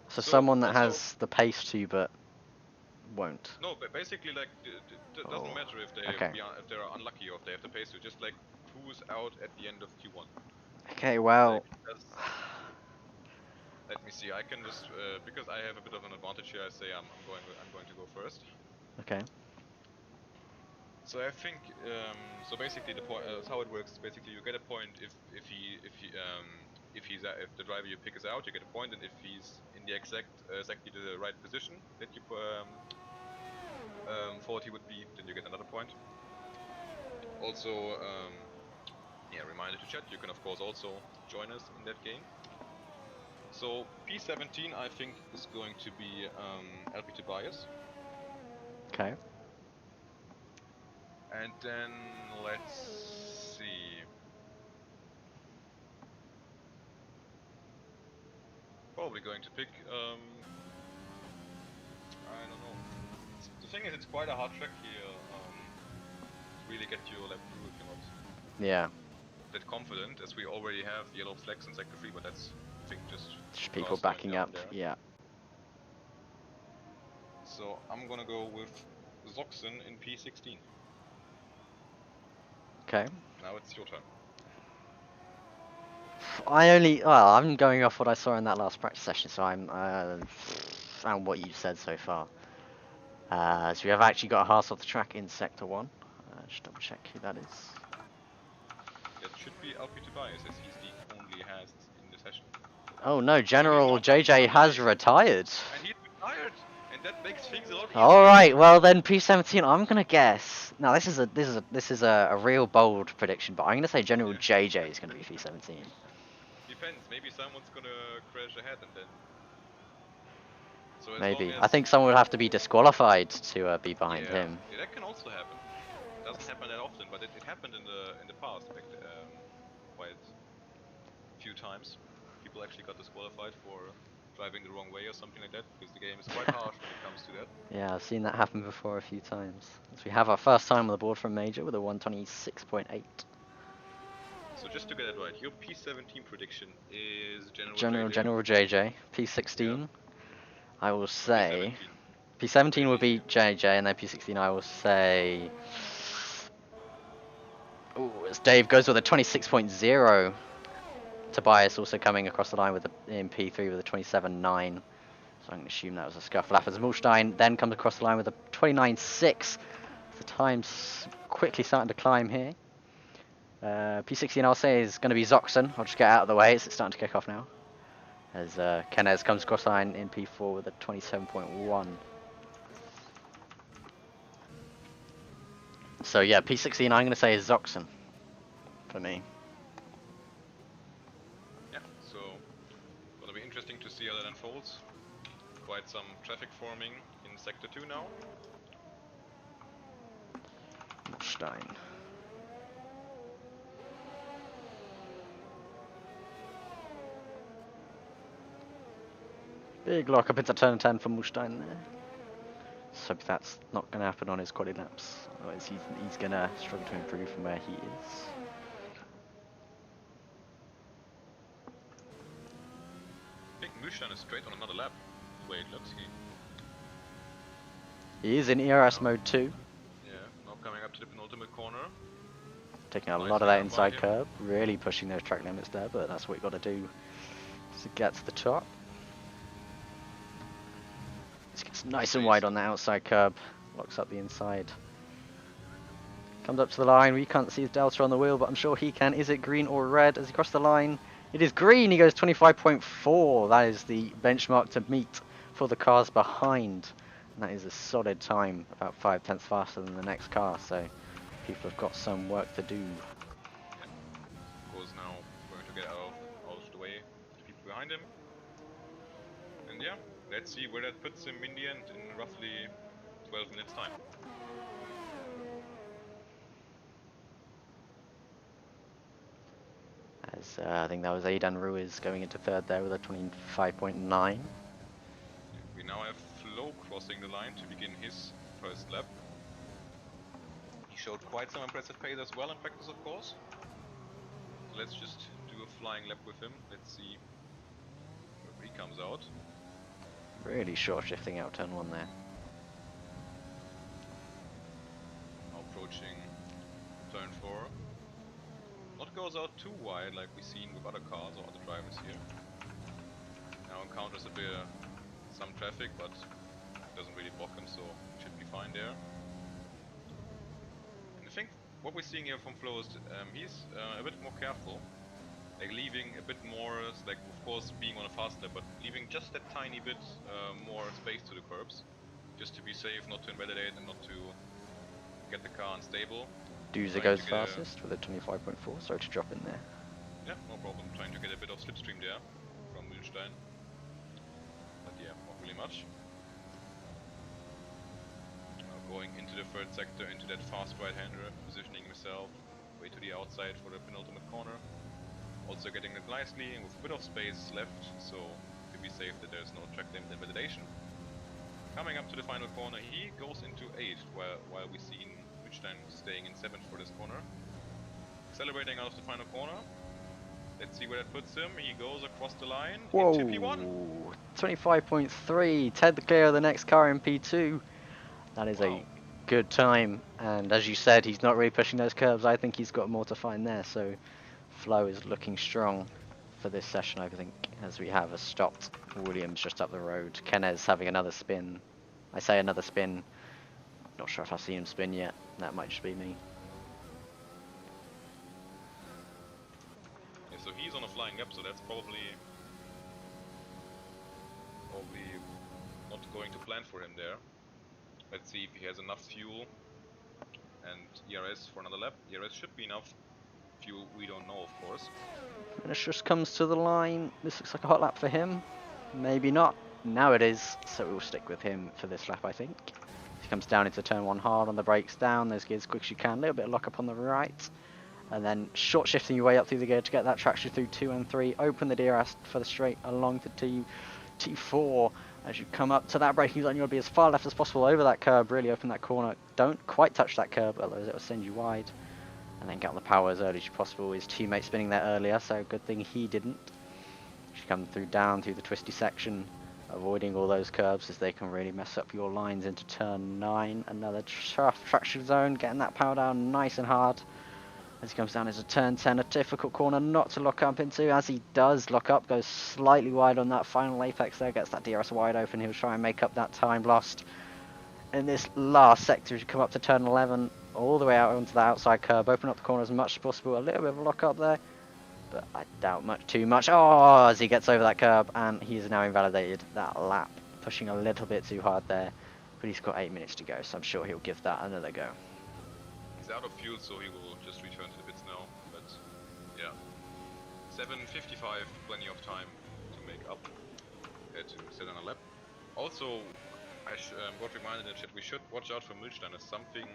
So So someone that also- has the pace to but won't. No, but basically like it doesn't matter if they okay. if they're unlucky or if they have the pace to, just like who's out at the end of Q1. Okay, well. Like, let me see. I can just because I have a bit of an advantage here. I say I'm going to go first. Okay. So I think so. Basically, the point how it works is basically you get a point if the driver you pick is out, you get a point, and if he's in the exactly the right position that you thought he would be, then you get another point. Also, yeah, reminder to chat. You can of course also join us in that game. So P17 I think is going to be LP Tobias. Okay. And then let's see. probably going to pick. I don't know. The thing is, it's quite a hard track here. To really get your lap through if you're not Yeah. that confident, as we already have yellow flags in sector 3, but that's, I think, just People cars slowing backing down up. there. Yeah. So I'm gonna go with Zoxen in P16. Okay. Now it's your turn. I'm going off what I saw in that last practice session, so I'm and what you said so far. So we have actually got a Haas off the track in sector 1. Just double check who that is. That should be Alpi Tobias, as he's the only Haas in the session. Oh no, General not JJ has nice. retired. And he's retired, and that makes things a lot easier. All right, well then P17. I'm gonna guess. Now this is a real bold prediction, but I'm gonna say General JJ is gonna be P17. Depends. Maybe someone's gonna crash ahead, and then. So as Maybe. long as I think someone would have to be disqualified to be behind him. Yeah, that can also happen. Doesn't happen that often, but it happened in the past, quite a few times. People actually got disqualified for driving the wrong way or something like that, because the game is quite harsh when it comes to that. Yeah, I've seen that happen before a few times. So we have our first time on the board from Major with a 126.8. So just to get it right, your P17 prediction is General JJ. P16. Yeah. I will say P17. P17 would be JJ, and then P16 I will say. Ooh, as Dave goes with a 26.0. Tobias also coming across the line with in P3 with a 27.9. So I'm going to assume that was a scuffle. As Mulstein then comes across the line with a 29.6. The time's quickly starting to climb here. P16 I'll say is going to be Zoxen. I'll just get out of the way as it's starting to kick off now. As Kenez comes across the line in P4 with a 27.1. So yeah, P16 I'm going to say is Zoxen for me. Yeah, so gonna be interesting to see how that unfolds. Quite some traffic forming in sector 2 now. Mulstein. Big lock up into turn 10 for Mulstein there. So that's not going to happen on his quali laps. Otherwise he's going to struggle to improve from where he is. I think Mulstein is straight on another lap, the way it looks. He is in ERS mode 2. Yeah, now coming up to the penultimate corner. Taking a Nice lot of that line by inside him. curb. Really pushing those track limits there, but that's what you got to do to get to the top. This gets nice and wide on the outside curb. Locks up the inside. Comes up to the line. We can't see his delta on the wheel, but I'm sure he can. Is it green or red as he crosses the line? It is green. He goes 25.4. That is the benchmark to meet for the cars behind. And that is a solid time, about 5/10 faster than the next car. So people have got some work to do. Of course, now going to get out of the way of the people behind him. And yeah, let's see where that puts him in the end in roughly 12 minutes time. As I think that was Aidan Ruiz going into third there with a 25.9. We now have Flo crossing the line to begin his first lap. He showed quite some impressive pace as well in practice, of course. So let's just do a flying lap with him. Let's see where he comes out. Really short shifting out turn 1 there. Now approaching turn 4. Not goes out too wide like we've seen with other cars or other drivers here. Now encounters a bit some traffic, but doesn't really block him, so should be fine there. And I think what we're seeing here from Flo is he's a bit more careful, like leaving a bit more, like of course being on a fast lap, but leaving just that tiny bit more space to the curbs, just to be safe, not to invalidate and not to get the car unstable. Duza goes fastest with a 25.4. Sorry to drop in there. Yeah, no problem. Trying to get a bit of slipstream there from Mulstein. But yeah, not really much. Now going into the third sector, into that fast right-hander, positioning himself way to the outside for the penultimate corner. Also getting it nicely and with a bit of space left, so to be safe that there's no track limit invalidation. Coming up to the final corner, he goes into 8th, while we see Wittstein staying in 7th for this corner. Accelerating out of the final corner. Let's see where that puts him. He goes across the line into P1. 25.3, Ted clear of the next car in P2. That is a good time, and as you said, he's not really pushing those curves. I think he's got more to find there, so flow is looking strong for this session, I think, as we have a stopped Williams just up the road. Kenez having another spin. I say another spin, not sure if I've seen him spin yet. That might just be me. Yeah, so he's on a flying gap, so that's probably not going to plan for him there. Let's see if he has enough fuel and ERS for another lap. ERS should be enough. Fuel we don't know, of course. Finish just comes to the line. This looks like a hot lap for him. Maybe not. Now it is, so we'll stick with him for this lap, I think. He comes down into turn 1 hard on the brakes down, those gears as quick as you can. A little bit of lock up on the right. And then short shifting your way up through the gear to get that traction through 2 and 3. Open the DRS for the straight along to T4. As you come up to that braking zone, you'll be as far left as possible over that curb. Really open that corner. Don't quite touch that curb, otherwise it will send you wide. And then get on the power as early as possible. His teammate spinning there earlier, so good thing he didn't. You come down through the twisty section, avoiding all those curves as they can really mess up your lines into turn 9. Another traction zone, getting that power down nice and hard. As he comes down into turn 10, a difficult corner not to lock up into. As he does lock up, goes slightly wide on that final apex there, gets that DRS wide open. He'll try and make up that time lost in this last sector as you come up to turn 11, all the way out onto the outside curb. Open up the corner as much as possible. A little bit of a lock up there, but I doubt too much. Oh, as he gets over that curb, and he's now invalidated that lap, pushing a little bit too hard there. But he's got 8 minutes to go, so I'm sure he'll give that another go. He's out of fuel, so he will just return to the pits now. But yeah, 7:55, plenty of time to make up to set on a lap. Also, I got reminded in the chat we should watch out for Milstein, as something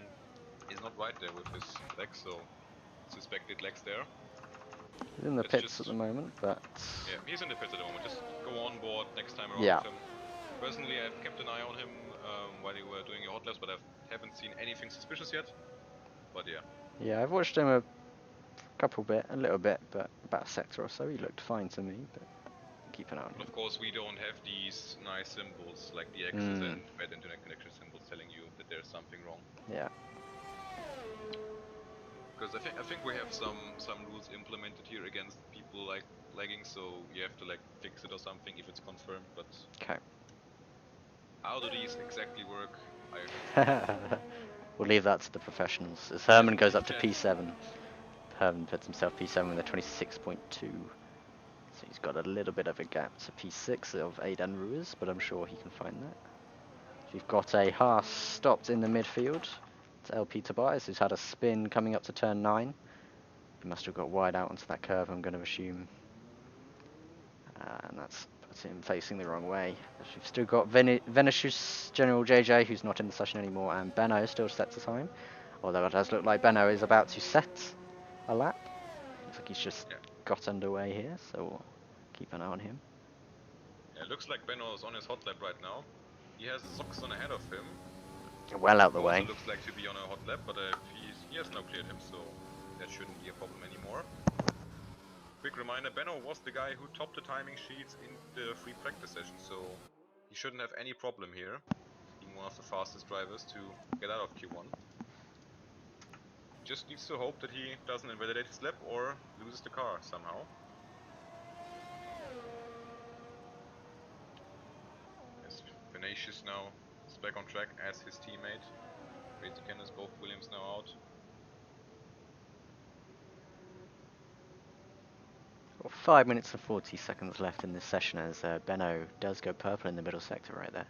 is not right there with his legs, so suspected legs there. He's in the pits at the moment, but yeah, he's in the pits at the moment. Just go on board next time around with him. Personally, I've kept an eye on him while you were doing your hot laps, but I haven't seen anything suspicious yet. But yeah. Yeah, I've watched him a little bit, but about a sector or so. He looked fine to me, but keep an eye on him. Of course, we don't have these nice symbols like the X's and bad internet connection symbols telling you that there's something wrong. Yeah. Because I think we have some rules implemented here against people like lagging, so you have to like fix it or something if it's confirmed. But okay. How do these exactly work? We'll leave that to the professionals. As Herman goes up to P7. Herman puts himself P7 with a 26.2. So he's got a little bit of a gap to P6 of Aidan Ruiz, but I'm sure he can find that. We've got a Haas stopped in the midfield. It's LP Tobias, who's had a spin coming up to turn 9. He must have got wide out onto that curve, I'm going to assume. And that's puts him facing the wrong way. We've still got Venetius General JJ, who's not in the session anymore, and Benno still sets a time. Although it does look like Benno is about to set a lap. Looks like he's just got underway here, so we'll keep an eye on him. Yeah, looks like Benno is on his hot lap right now. He has Zoxon ahead of him. Well out the way. Looks like to be on a hot lap, but he has now cleared him, so that shouldn't be a problem anymore. Quick reminder, Benno was the guy who topped the timing sheets in the free practice session, so he shouldn't have any problem here, being one of the fastest drivers to get out of Q1. Just needs to hope that he doesn't invalidate his lap or loses the car somehow. As Venetius now is back on track as his teammate. Crazy Ken is both Williams now out. 5 minutes and 40 seconds left in this session as Benno does go purple in the middle sector right there.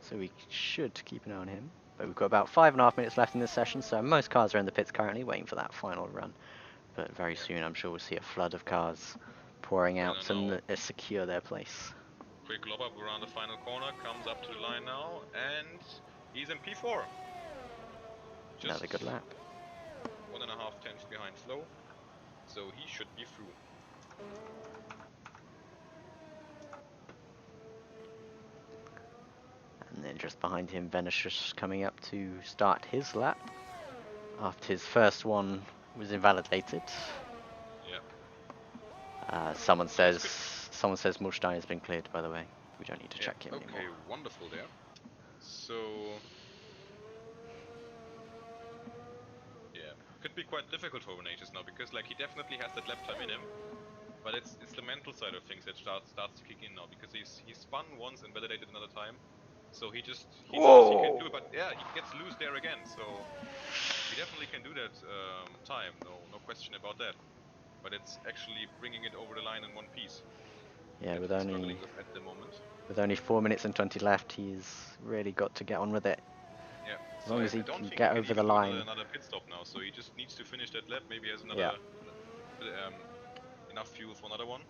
So we should keep an eye on him. But we've got about 5.5 minutes left in this session, so most cars are in the pits currently waiting for that final run. But very soon I'm sure we'll see a flood of cars pouring out to secure their place. Quick lob up around the final corner, comes up to the line now, and he's in P4. Just another good lap. 1.5 tenths behind Flo, so he should be through. And just behind him, Venetius coming up to start his lap after his first one was invalidated. Yeah. Someone says Mulstein has been cleared, by the way. We don't need to check him Okay, anymore. wonderful there. So yeah, could be quite difficult for Venetius now because like he definitely has that lap time in him, but it's the mental side of things that starts to kick in now because he spun once and validated another time, so he knows he can do it, but yeah, he gets loose there again. So he definitely can do that time, no question about that. But it's actually bringing it over the line in one piece. Yeah, with struggling with at the moment. only 4 minutes and 20 left, he's really got to get on with it. Yeah. As long as he I don't can think get he over even the do line. another pit stop now, so he just needs to finish that lap. Maybe he has another enough fuel for another one.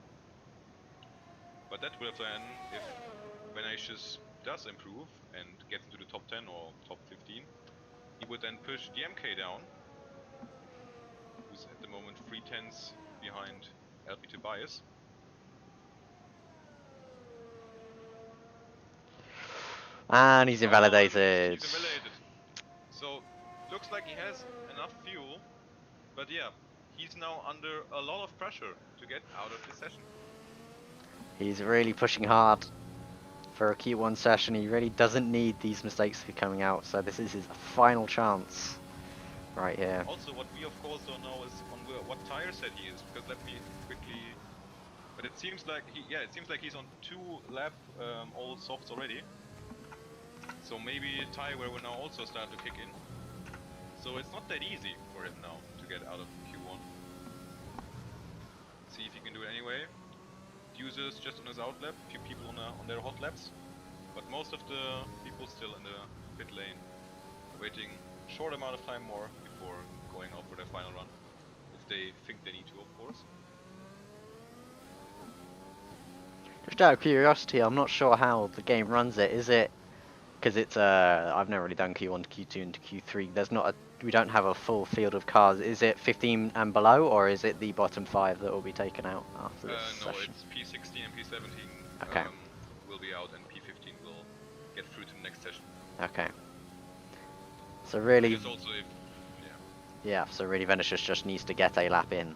But that will then, if Venetius does improve and gets into the top 10 or top 15, he would then push the MK down, who's at the moment 3/10 behind LP Tobias. And he's invalidated. He's invalidated. So, looks like he has enough fuel, but yeah, he's now under a lot of pressure to get out of this session. He's really pushing hard for a Q1 session. He really doesn't need these mistakes to be coming out, so this is his final chance right here. Also, what we of course don't know is on what tire set he is, because let me quickly. But it seems like he's on 2 lap old softs already. So maybe tire wear will now also start to kick in. So it's not that easy for him now to get out of Q1. See if he can do it anyway. Users just on his out lap, few people on their hot laps, but most of the people still in the pit lane, waiting a short amount of time more before going out for their final run, if they think they need to, of course. Just out of curiosity, I'm not sure how the game runs it. Is it because it's I've never really done Q1 to Q2 and to Q3. We don't have a full field of cars. Is it 15 and below, or is it the bottom 5 that will be taken out after this No, session? it's P16 and P17 Okay. will be out, and P15 will get through to the next session. Okay. So really, Because also if so really Venetius just needs to get a lap in.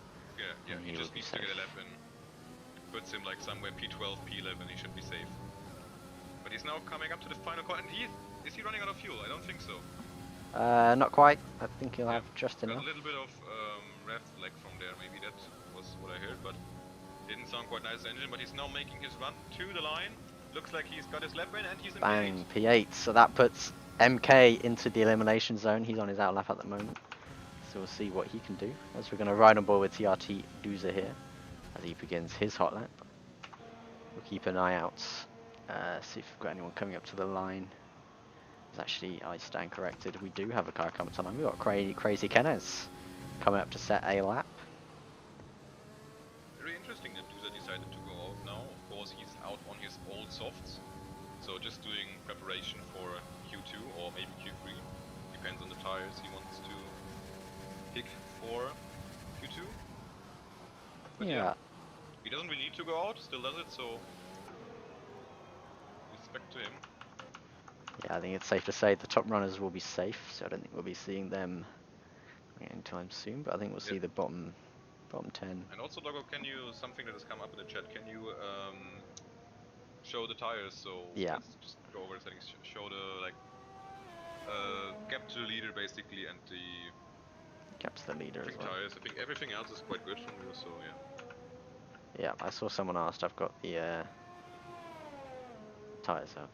yeah, he just needs to get a lap in. Puts him like somewhere P12, P11, he should be safe. But he's now coming up to the final corner, and is he running out of fuel? I don't think so. Not quite. I think he'll have just Got enough. a little bit of rev lag from there, maybe that was what I heard, but didn't sound quite nice engine. But he's now making his run to the line. Looks like he's got his lap in, and he's in Bang, P8. P8. So that puts MK into the elimination zone. He's on his out lap at the moment. So we'll see what he can do. As we're going to ride on board with TRT Loser here, as he begins his hot lap. We'll keep an eye out. See if we've got anyone coming up to the line. It's actually, I stand corrected. We do have a car coming to the line. We've got Crazy Kenneth coming up to set a lap. Very interesting that Loser decided to go out now. Of course, he's out on his old softs. So just doing preparation for Q2 or maybe Q3. Depends on the tires he wants to pick for Q2. But yeah, he doesn't really need to go out, still does it, so respect to him. Yeah, I think it's safe to say the top runners will be safe, so I don't think we'll be seeing them anytime soon, but I think we'll see the bottom 10. And also, Doggo, something that has come up in the chat, can you show the tires? So let's just go over the settings, show the gap to the leader basically, and the Gap to the leader as well. tires. I think everything else is quite good from you, so yeah. Yeah, I saw someone asked. I've got the tires up.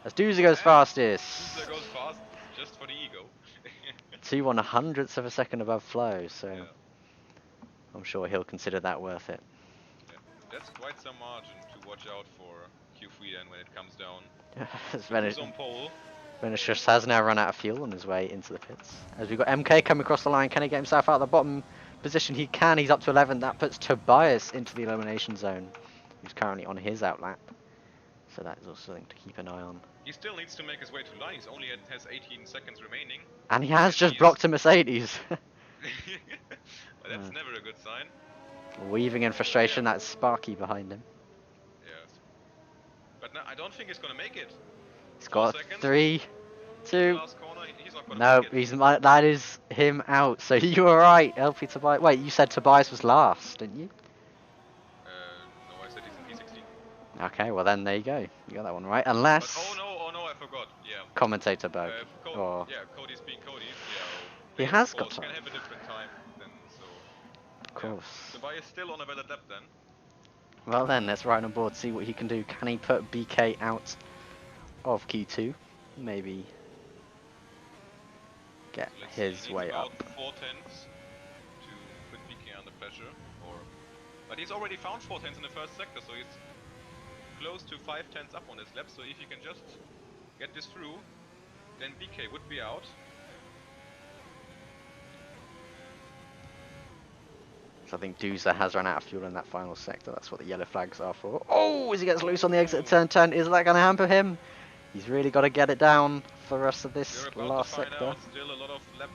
As Doozy goes fastest. Doozy goes fast just for the ego. 2 1/100ths of a second above Flo, so I'm sure he'll consider that worth it. Yeah. That's quite some margin to watch out for Q3 then when it comes down. Venetius on pole. Venetius has now run out of fuel on his way into the pits. As we've got MK coming across the line, can he get himself out of the bottom position? He can, he's up to 11. That puts Tobias into the elimination zone, who's currently on his out lap. So that is also something to keep an eye on. He still needs to make his way to the line, he's only has 18 seconds remaining. And he has just blocked a Mercedes. Well, that's never a good sign. Weaving in frustration, that's Sparky behind him. Yes. But no, I don't think he's gonna make it. He's 4 got seconds. 3, The 2. last corner, he's not gonna No, make it. that is him out. So you were right, LP Tobias. Wait, you said Tobias was last, didn't you? No, I said he's in P16. Okay, well then there you go. You got that one right. But Unless oh no, I forgot. Yeah. commentator bug or Yeah, Cody's being Cody. Yeah, he they has of got course time. can have a different time then. So Of yeah, course. Tobias still on a valid lap then. Well then, let's write on board, see what he can do. Can he put BK out of Q2? Maybe get So let's see. his He needs way up. about 4 tenths to put BK under pressure, but he's already found 4 tenths in the first sector, so he's close to 5 tenths up on his lap. So if he can just get this through, then BK would be out. So I think Duza has run out of fuel in that final sector. That's what the yellow flags are for. Oh, as he gets loose on the exit of turn 10, is that going to hamper him? He's really got to get it down for the rest of this We're about last to find sector. out. Still a lot of lap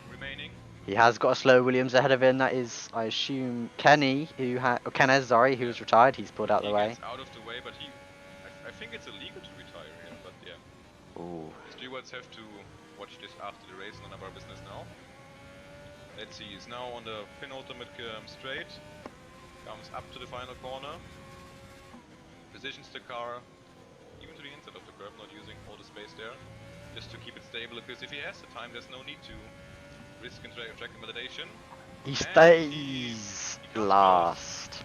remaining. He has got a slow Williams ahead of him. That is, I assume, Kenny, Kenneth, sorry, who was retired. He's pulled out He the way. gets out of the way, but I think it's illegal to retire here, but yeah. Ooh. Stewards have to watch this after the race, none of our business now. Let's see, he's now on the penultimate straight. Comes up to the final corner. Positions the car even to the inside of the curb, not using all the space there. Just to keep it stable, because if he has the time, there's no need to risk and track invalidation. He stays last.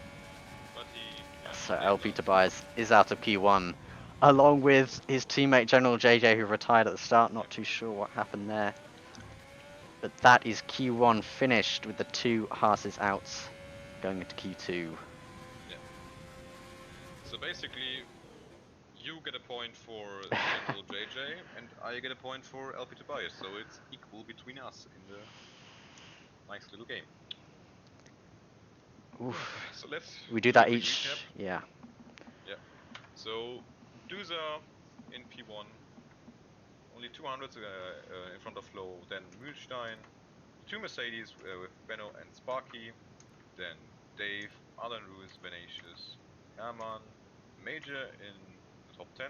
But yeah, So LP Tobias is out of Q1, along with his teammate General JJ, who retired at the start. Not too sure what happened there. But that is Q1 finished with the 2 Haas's out, going into Q2. Yeah. So basically, you get a point for General JJ, and I get a point for LP Tobias. So it's equal between us in the nice little game. Oof. So let's We do a that quick each, recap. yeah. Yeah. So Duza in P1, only 200 in front of Flo. Then Mühlstein, 2 Mercedes with Benno and Sparky. Then Dave, Alan Ruiz, Venetius, Herman, Major in the top 10.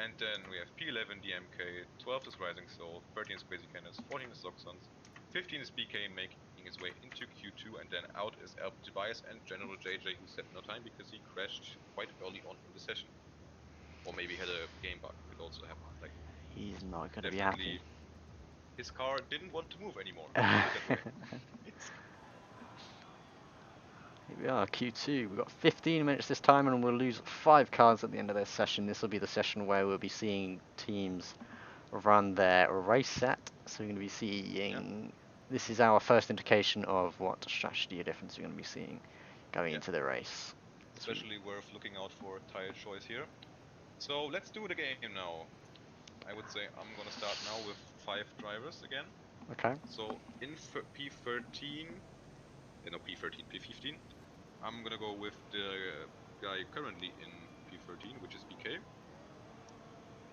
And then we have P11 DMK, 12 is Rising Soul, 13 is Crazy Cannons, 14 is Zoxons, 15 is BK making his way into Q2, and then out is LP Tobias and General JJ, who set no time because he crashed quite early on in the session. Or maybe had a game bug, could also happen. Like, He's not going to be happy. His car didn't want to move anymore. Put it that way. Here we are, Q2. We've got 15 minutes this time, and we'll lose 5 cars at the end of this session. This will be the session where we'll be seeing teams run their race set. So we're going to be seeing... Yep. This is our first indication of what strategy difference we're going to be seeing going into the race. Especially worth looking out for tire choice here. So let's do the game now. I would say I'm going to start now with 5 drivers again. Okay. So in P13, no P13, P15, I'm gonna go with the guy currently in P13, which is BK.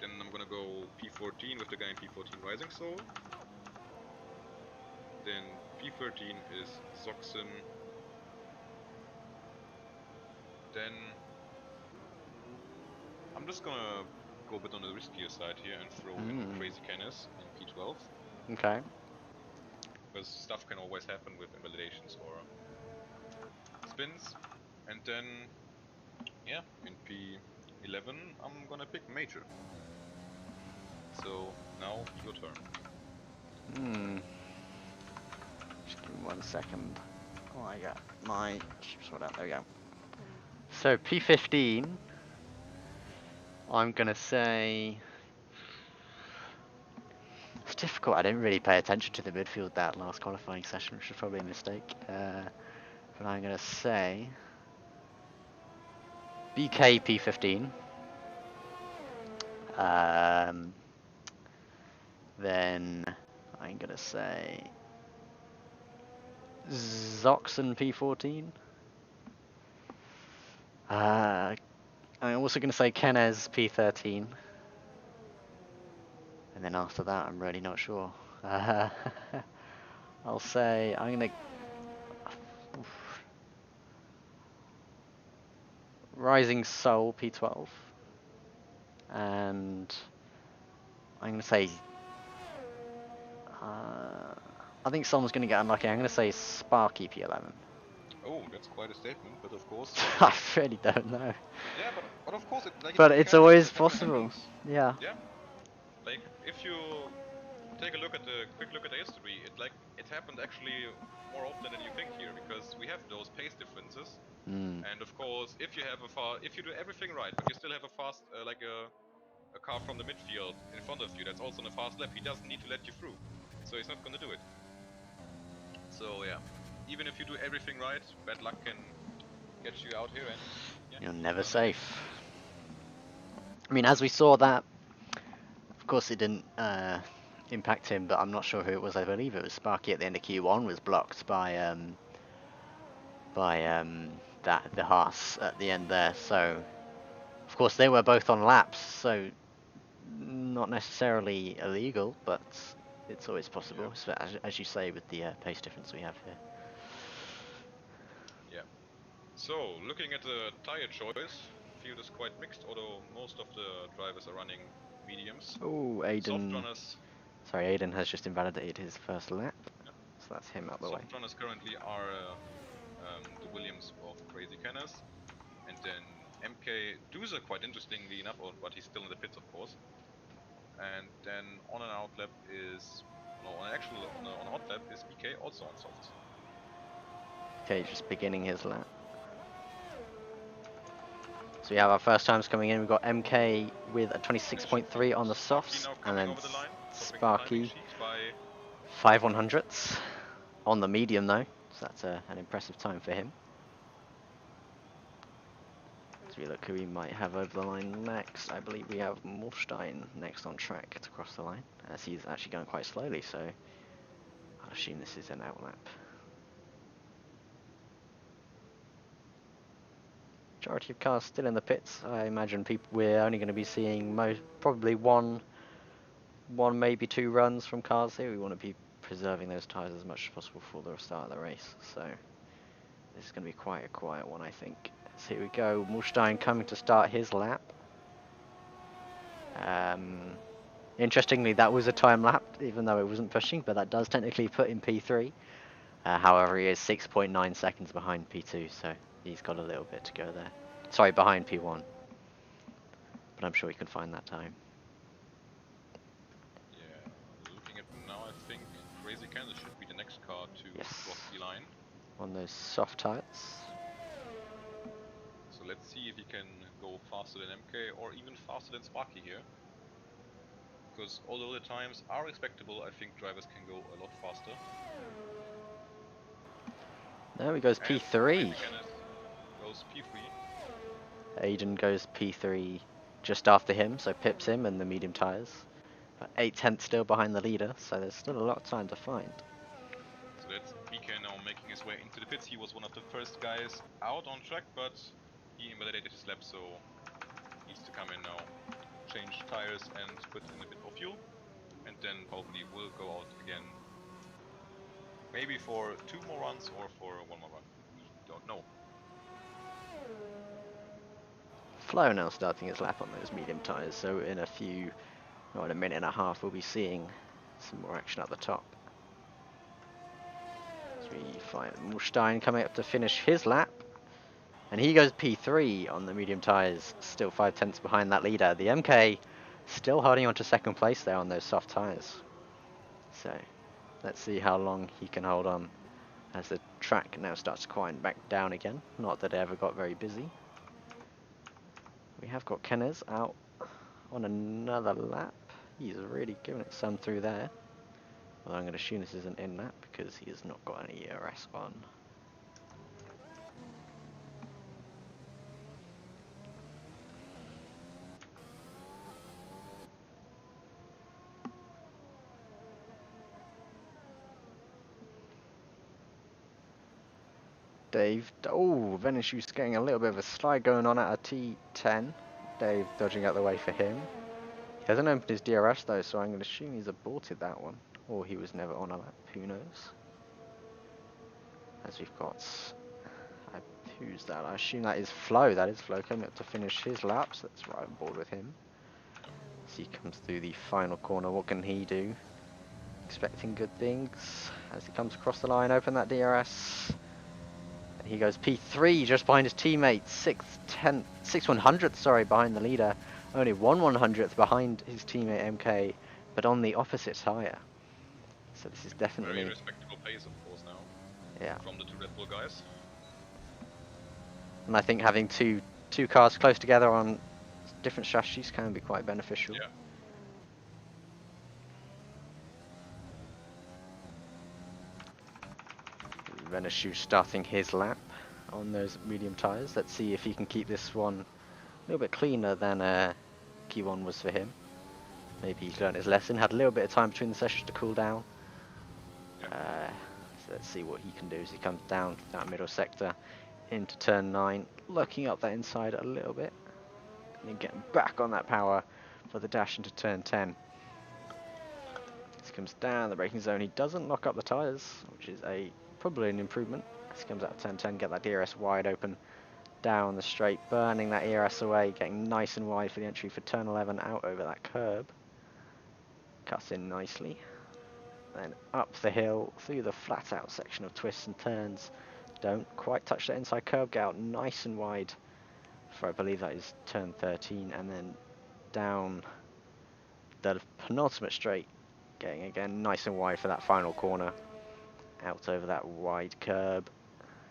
Then I'm gonna go P14 with the guy in P14 Rising Soul. Then P13 is Zoxon. Then I'm just gonna go a bit on the riskier side here and throw in Crazy Canis in P12. Okay. Because stuff can always happen with invalidations or spins. And then, yeah, in P11 I'm gonna pick Major. So now your turn. Just give me 1 second. Oh, I got my sort out. There we go. So P15, I'm gonna say it's difficult. I didn't really pay attention to the midfield that last qualifying session, which was probably a mistake. But I'm gonna say BK P15. Then I'm gonna say Zoxon P14. I'm also gonna say Kenez P13. And then after that, I'm really not sure. I'll say I'm gonna Rising Soul P12. and I'm going to say, I think someone's going to get unlucky. I'm going to say Sparky P11. Oh, that's quite a statement, but of course. I really don't know. Yeah, but of course, But it it's can always happen, possible. Yeah. Yeah, like if you take a quick look at the history, it happened actually more often than you think here, because we have those pace differences. Mm. And of course, if you do everything right, but you still have a fast, like a car from the midfield in front of you that's also on a fast lap, he doesn't need to let you through, so he's not gonna do it. So yeah, even if you do everything right, bad luck can get you out here, and yeah, You're never safe. I mean, as we saw that, of course it didn't impact him, but I'm not sure who it was. I believe it was Sparky at the end of Q1 was blocked by the Haas at the end there. So of course they were both on laps, so not necessarily illegal, but it's always possible, so as you say, with the pace difference we have here. Yeah. So looking at the tire choice, field is quite mixed, although most of the drivers are running mediums. Oh, Soft Aiden. runners. Sorry, Aiden has just invalidated his first lap, so that's him out the way. Soft runners currently are the Williams of Crazy Canners, and then MK Doozer, quite interestingly enough, but he's still in the pits, of course. And then on an out lap is, no, on a hot lap is BK, also on softs. Okay, just beginning his lap. So we have our first times coming in. We've got MK with a 26.3 on the softs, and then Sparky 5/100ths on the medium though, so that's an impressive time for him. As we look who we might have over the line next, I believe we have Morstein next on track to cross the line, as he's actually going quite slowly, so I'll assume this is an outlap. Majority of cars still in the pits. I imagine we're only going to be seeing probably one, maybe two runs from cars here. We want to be preserving those tyres as much as possible for the start of the race, so this is going to be quite a quiet one, I think. So here we go, Morstein coming to start his lap. Interestingly, that was a time lap, even though it wasn't pushing, but that does technically put him P3. However, he is 6.9 seconds behind P2, so he's got a little bit to go there. Sorry, behind P1. But I'm sure he can find that time. Yeah, looking at them now, I think Crazy Kansas should be the next car to cross the line. On those soft tyres. So let's see if he can go faster than MK or even faster than Sparky here. Because although the times are respectable, I think drivers can go a lot faster. There he goes, P3. Goes P3. Aiden goes P3 just after him, so pips him in the medium tyres. But 8/10 still behind the leader, so there's still a lot of time to find. So that's BK now making his way into the pits. He was one of the first guys out on track, but he invalidated his lap, so needs to come in now, change tires and put in a bit more fuel, and then probably will go out again. Maybe for 2 more runs or for 1 more run. We don't know. Flo now starting his lap on those medium tyres, so in a minute and a half, we'll be seeing some more action at the top. 3-5. Morstein coming up to finish his lap, and he goes P3 on the medium tyres, still 5/10 behind that leader. The MK still holding on to second place there on those soft tyres. So let's see how long he can hold on as the track now starts to quieten back down again. Not that it ever got very busy. We have got Kenners out on another lap. He's really giving it some through there. Well, I'm going to assume this is an in lap because he has not got any ERS on. Dave, oh, Venishew's getting a little bit of a slide going on at a T10. Dave dodging out the way for him. He hasn't opened his DRS though, so I'm going to assume he's aborted that one. Or he was never on a lap, who knows. As we've got, who's that? I assume that is Flo. That is Flo coming up to finish his laps. That's right on board with him. As he comes through the final corner, what can he do? Expecting good things as he comes across the line, open that DRS. And he goes P3 just behind his teammates, 6/100th, sorry, behind the leader. Only 1/100th behind his teammate MK, but on the opposite tyre. So this is definitely... Very respectable pace, of course, now. Yeah. From the two Red Bull guys. And I think having two cars close together on different strategies can be quite beneficial. Yeah. Reneshu starting his lap on those medium tyres. Let's see if he can keep this one a little bit cleaner than Q1 was for him. Maybe he's learned his lesson, had a little bit of time between the sessions to cool down. Yeah. So let's see what he can do as he comes down that middle sector into turn 9, looking up that inside a little bit, and then getting back on that power for the dash into turn 10. As he comes down the braking zone, he doesn't lock up the tyres, which is probably an improvement. As he comes out of turn 10, get that DRS wide open down the straight, burning that ERS away, getting nice and wide for the entry for turn 11 out over that curb. Cuts in nicely. Then up the hill through the flat out section of twists and turns. Don't quite touch that inside curb, get out nice and wide for, I believe that is turn 13, and then down the penultimate straight, getting again nice and wide for that final corner. Out over that wide curb.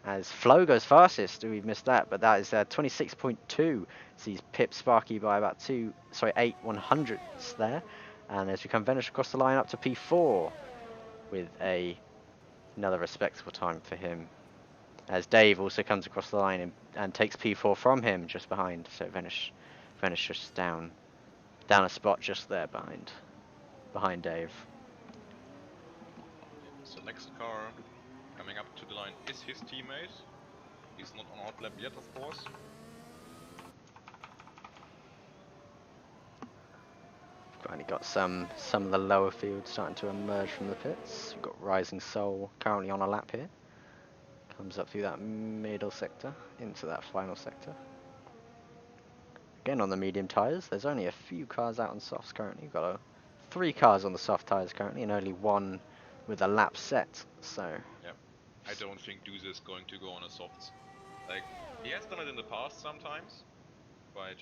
As Flo goes fastest, we've missed that, but that is 26.2. Sees Pip Sparky by about 8/100ths there. And as we come vanish across the line up to P4 with another respectable time for him. As Dave also comes across the line and takes P4 from him just behind. So Vanish just down a spot just there behind Dave. So next car coming up to the line is his teammate. He's not on hot lap yet, of course. Finally got some of the lower fields starting to emerge from the pits. We've got Rising Soul currently on a lap here. Comes up through that middle sector into that final sector. Again on the medium tyres, there's only a few cars out on softs currently. We've got 3 cars on the soft tyres currently and only 1 with a lap set. So Yeah, I don't think Duze is going to go on a softs. Like, he has done it in the past sometimes, by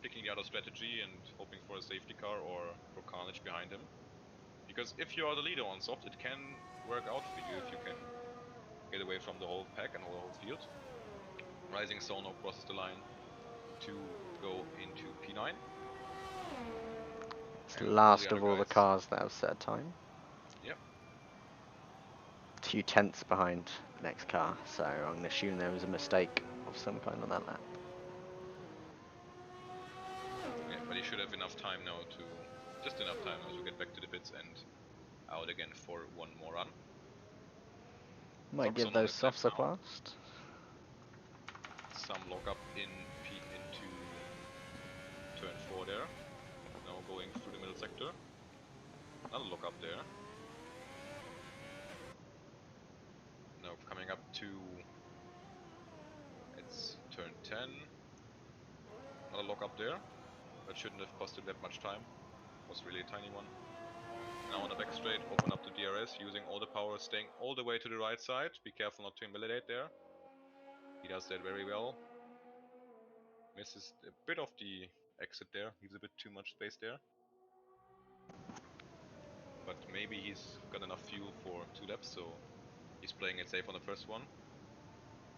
picking the other strategy and hoping for a safety car or for carnage behind him. Because if you are the leader on soft, it can work out for you if you can get away from the whole pack and the whole field. Rising Soul now crosses the line to go into P9. it's the last of all the cars that have set time. Yep. 2 tenths behind the next car, so I'm going to assume there was a mistake of some kind on that lap. Yeah, but he should have enough time now just enough time now to get back to the pits and out again for one more run. Might give those softs a blast. Some lock up into turn 4 there. Now going through the middle sector. Another lock up there. Now coming up to, it's turn 10. Another lock up there. That shouldn't have costed that much time. Was really a tiny one. Now on the back straight, open up the DRS, using all the power, staying all the way to the right side. Be careful not to invalidate there. He does that very well. Misses a bit of the exit there, leaves a bit too much space there. But maybe he's got enough fuel for 2 laps, so he's playing it safe on the first one.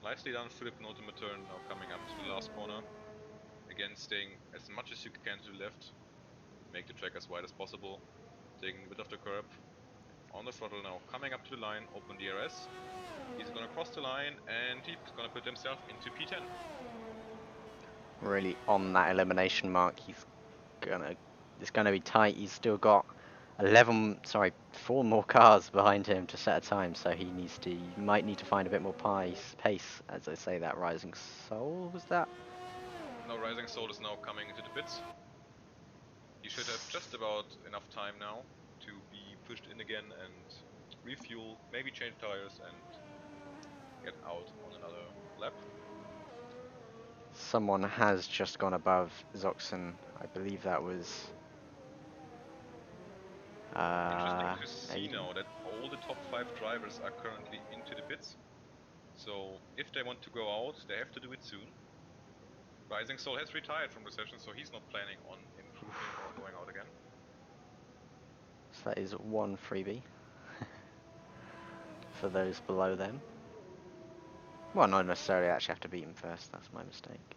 Nicely done through the penultimate turn, now coming up to the last corner. Again, staying as much as you can to the left. Make the track as wide as possible. Taking a bit of the curb. On the throttle now, coming up to the line, open DRS. He's gonna cross the line and he's gonna put himself into P10. Really on that elimination mark, it's gonna be tight. He's still got 4 more cars behind him to set a time, so he might need to find a bit more pace, as I say that. Rising Soul, was that? No, Rising Soul is now coming into the pits. He should have just about enough time now to be pushed in again and refuel, maybe change tires and get out on another lap. Someone has just gone above Zoxen. I believe that was Interesting to see Aiden. now that all the top 5 drivers are currently into the pits. So if they want to go out, they have to do it soon. Rising Soul has retired from the session, so he's not planning on improving or going out again. So that is one freebie for those below them. Well, not necessarily actually have to beat him first, that's my mistake.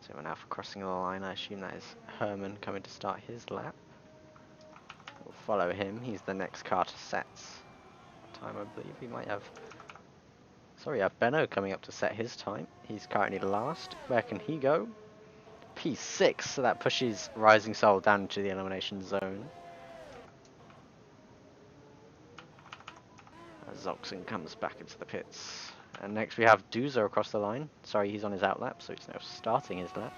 So we're now for crossing the line. I assume that is Herman coming to start his lap. We'll follow him, he's the next car to Set's time, I believe. He might have... Sorry, we have Benno coming up to set his time. He's currently last. Where can he go? P6, so that pushes Rising Soul down into the elimination zone. As Zoxon comes back into the pits. And next we have Duzo across the line. Sorry, he's on his out lap, so he's now starting his lap.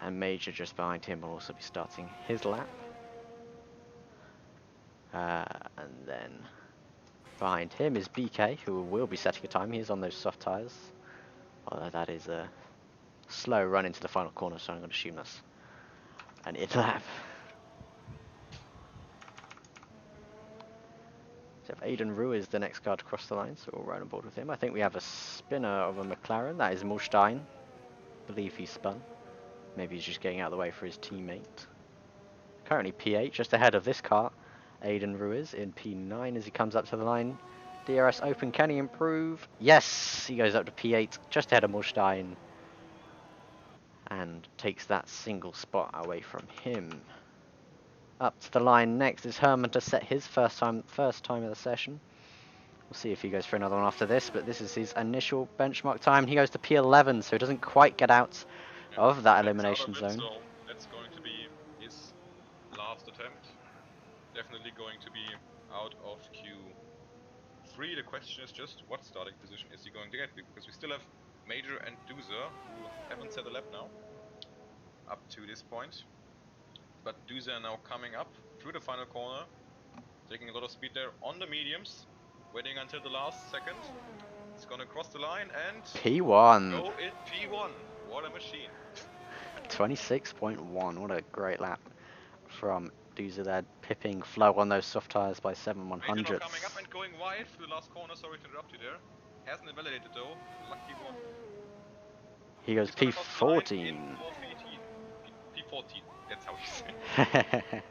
And Major just behind him will also be starting his lap. And then behind him is BK, who will be setting a time. He's on those soft tyres. Although that is a slow run into the final corner, so I'm going to assume that's an in lap. So Aiden Rue is the next car to cross the line, so we'll ride on board with him. I think we have a spinner of a McLaren. That is Mulstein. I believe he spun. Maybe he's just getting out of the way for his teammate. Currently P8, just ahead of this car. Aiden Ruiz in P9 as he comes up to the line. DRS open, can he improve? Yes! He goes up to P8, just ahead of Mulstein. And takes that single spot away from him. Up to the line next is Herman to set his first time of the session. We'll see if he goes for another one after this, but this is his initial benchmark time. He goes to P11, so he doesn't quite get out of that elimination zone. So that's going to be his last attempt. Definitely going to be out of Q3. The question is just what starting position is he going to get? Because we still have Major and Duzer who haven't set a lap now up to this point. But Duzer now coming up through the final corner, taking a lot of speed there on the mediums, waiting until the last second. He's gonna cross the line and P1. go in P1. What a machine. 26.1. What a great lap from Duzer there, pipping Flow on those soft tyres by 7/100ths. Major now coming up and going wide through the last corner. Sorry to interrupt you there. Hasn't invalidated though. Lucky one. He goes P14. P14. That's how you say it.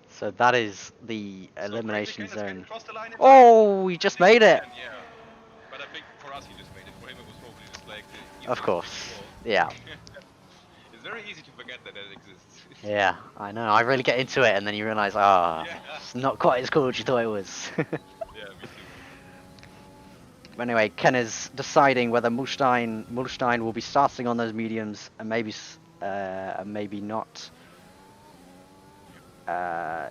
So that is the So elimination Crazy Ken is zone. getting across the line in Oh, he just made it! Yeah. But I think for us he just made it. For him it was probably just like the Of easiest course. thing in the Yeah. world. It's very easy to forget that exists. Yeah, I know. I really get into it and then you realise, ah, Yeah. it's not quite as cool as you thought it was. Yeah, me too. But anyway, Ken is deciding whether Mulstein will be starting on those mediums and maybe not.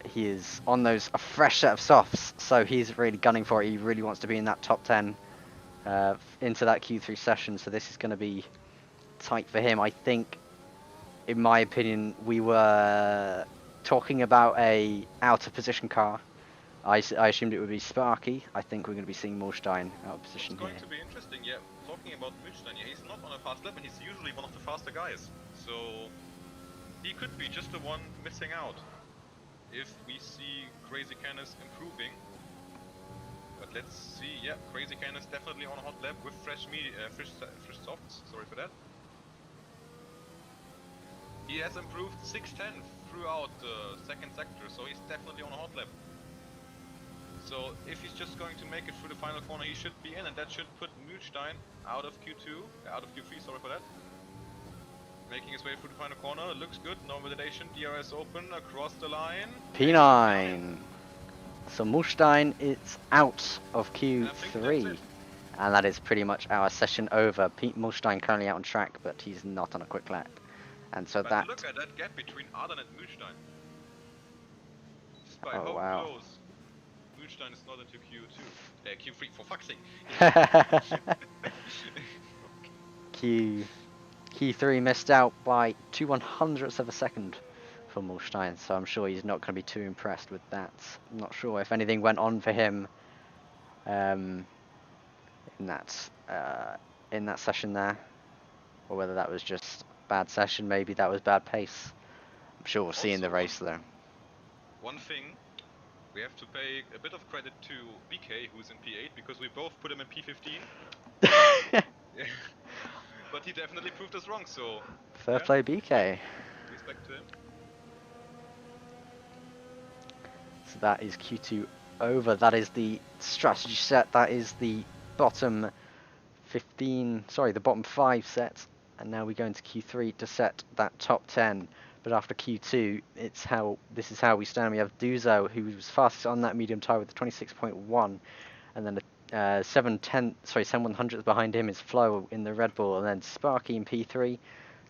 He is on a fresh set of softs, so he's really gunning for it. He really wants to be in that top 10 into that Q3 session, so this is going to be tight for him. I think, in my opinion, we were talking about a out of position car. I assumed it would be Sparky. I think we're going to be seeing Mulstein out of position here. It's going to be interesting, yeah. Talking about Mulstein, yeah, he's not on a fast lap and he's usually one of the faster guys. So he could be just the one missing out if we see Crazy Canis improving. But let's see, yeah, Crazy Canis definitely on a hot lap with fresh softs, sorry for that. He has improved 610 throughout the second sector, so he's definitely on a hot lap. So if he's just going to make it through the final corner, he should be in, and that should put Mulstein out of Q3, sorry for that. Making his way through the final corner, looks good, no validation, DRS open, across the line. P9. So Mulstein is out of Q3. And that is pretty much our session over. Mulstein currently out on track, but he's not on a quick lap. And so But look at that gap between Arden and Mulstein. Just by how close. Mulstein is not into Q2. Q3, for fuck's sake. Q3 missed out by 2/100ths of a second for Mulstein, so I'm sure he's not going to be too impressed with that. I'm not sure if anything went on for him in that session there, or whether that was just bad session. Maybe that was bad pace. I'm sure we'll see in the Also, race though. One thing, we have to pay a bit of credit to BK, who's in P8, because we both put him in P15. But he definitely proved us wrong, so Fair play, BK. respect to him. So that is Q2 over. That is the strategy set. That is the bottom 15, sorry, the bottom 5 sets. And now we go into Q3 to set that top 10. But after Q2, this is how we stand. We have Duzo, who was fastest on that medium tire with the 26.1, and then 7/100ths behind him is Flo in the Red Bull, and then Sparky in P3,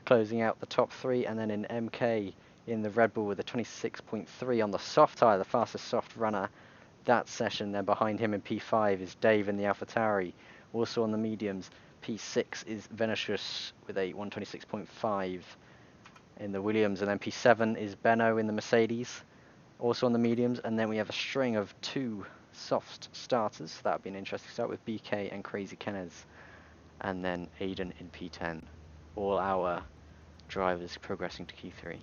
closing out the top 3, and then in MK in the Red Bull with a 26.3 on the soft tire, the fastest soft runner that session. Then behind him in P5 is Dave in the AlphaTauri. Also on the mediums, P6 is Venetius with a 126.5 in the Williams, and then P7 is Benno in the Mercedes, also on the mediums. And then we have a string of 2 soft starters. That would be an interesting start with BK and Crazy Kenneth, and then Aiden in P10. All our drivers progressing to Q3.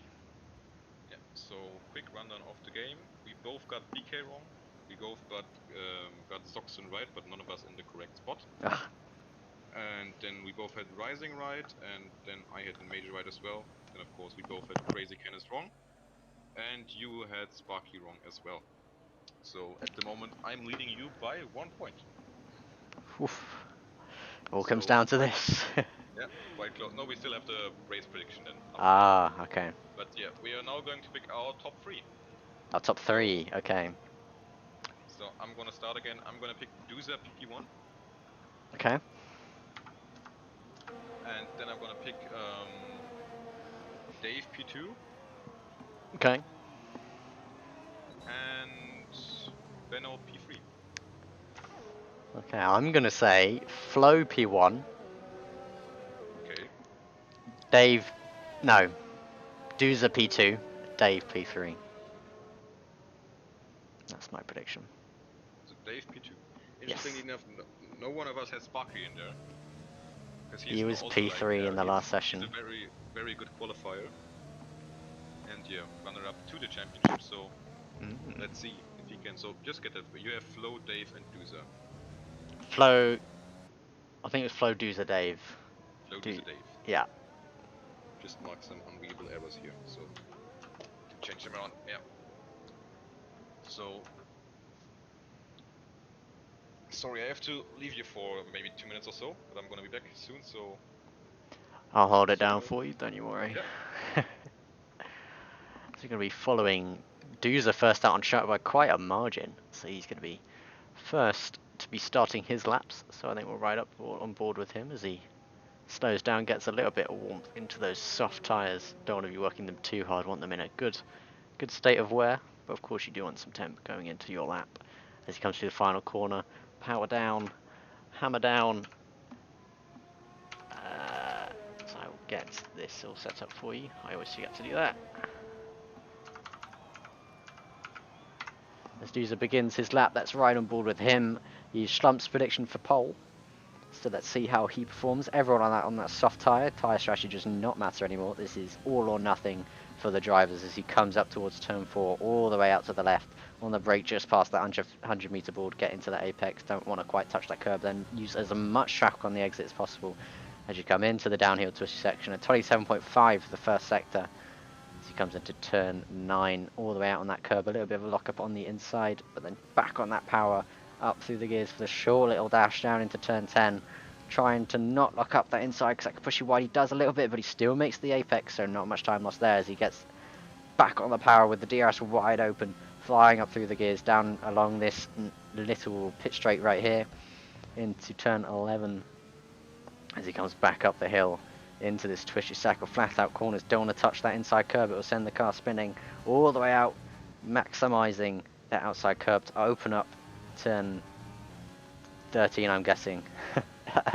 Yeah, so quick rundown of the game. We both got BK wrong. We both got Zoxon right, but none of us in the correct spot. And then we both had Rising right, and then I had the Major right as well. And of course we both had Crazy Kenneth wrong. And you had Sparky wrong as well. So at the moment I'm leading you by 1 point. Oof. All comes down to this. Yeah, quite close. No, we still have the race prediction then. Ah, okay. But yeah, we are now going to pick our top 3. Our top 3, okay. So I'm gonna start again. I'm gonna pick Duza P1. Okay. And then I'm gonna pick Dave P2. Okay. And Benno P3. Okay, I'm gonna say Flo P1. Okay. Dave, no. Duza P2. Dave P3. That's my prediction. So Dave P2. Interestingly enough, no one of us has Sparky in there. He was also P3 in the last session. He's a very, very good qualifier. And yeah, runner-up to the championship, so let's see if he can. So just get that. You have Flo, Dave, and Duza. Flo, I think it was Flo, Duza, Dave. Flo, Duza, Dave. Yeah. Just mark some unreadable errors here, so change them around. Yeah. So sorry, I have to leave you for maybe 2 minutes or so, but I'm gonna be back soon. So I'll hold it down for you, don't you worry. Yeah. So you're going to be following Duza first out on track by quite a margin. So he's going to be first to be starting his laps. So I think we'll ride up on board with him as he slows down, gets a little bit of warmth into those soft tyres. Don't want to be working them too hard, want them in a good state of wear. But of course you do want some temp going into your lap. As he comes through the final corner, power down, hammer down. So I'll get this all set up for you. I always forget to do that. As Duza begins his lap, that's right on board with him. He's Schlump's prediction for pole. So let's see how he performs. Everyone on that soft tyre. Tyre strategy does not matter anymore. This is all or nothing for the drivers as he comes up towards turn 4, all the way out to the left. On the brake just past that 100 meter board, get into the apex. Don't want to quite touch that curb. Then use as much track on the exit as possible as you come into the downhill twisty section. A 27.5 for the first sector. He comes into turn 9, all the way out on that curb, a little bit of a lock-up on the inside, but then back on that power, up through the gears for the short little dash down into turn 10, trying to not lock up that inside because that can push you wide. He does a little bit, but he still makes the apex, so not much time lost there as he gets back on the power with the DRS wide open, flying up through the gears, down along this little pit straight right here, into turn 11, as he comes back up the hill. Into this twisty sack of flat out corners. Don't want to touch that inside curb, it will send the car spinning all the way out, maximising that outside curb to open up turn 13, I'm guessing,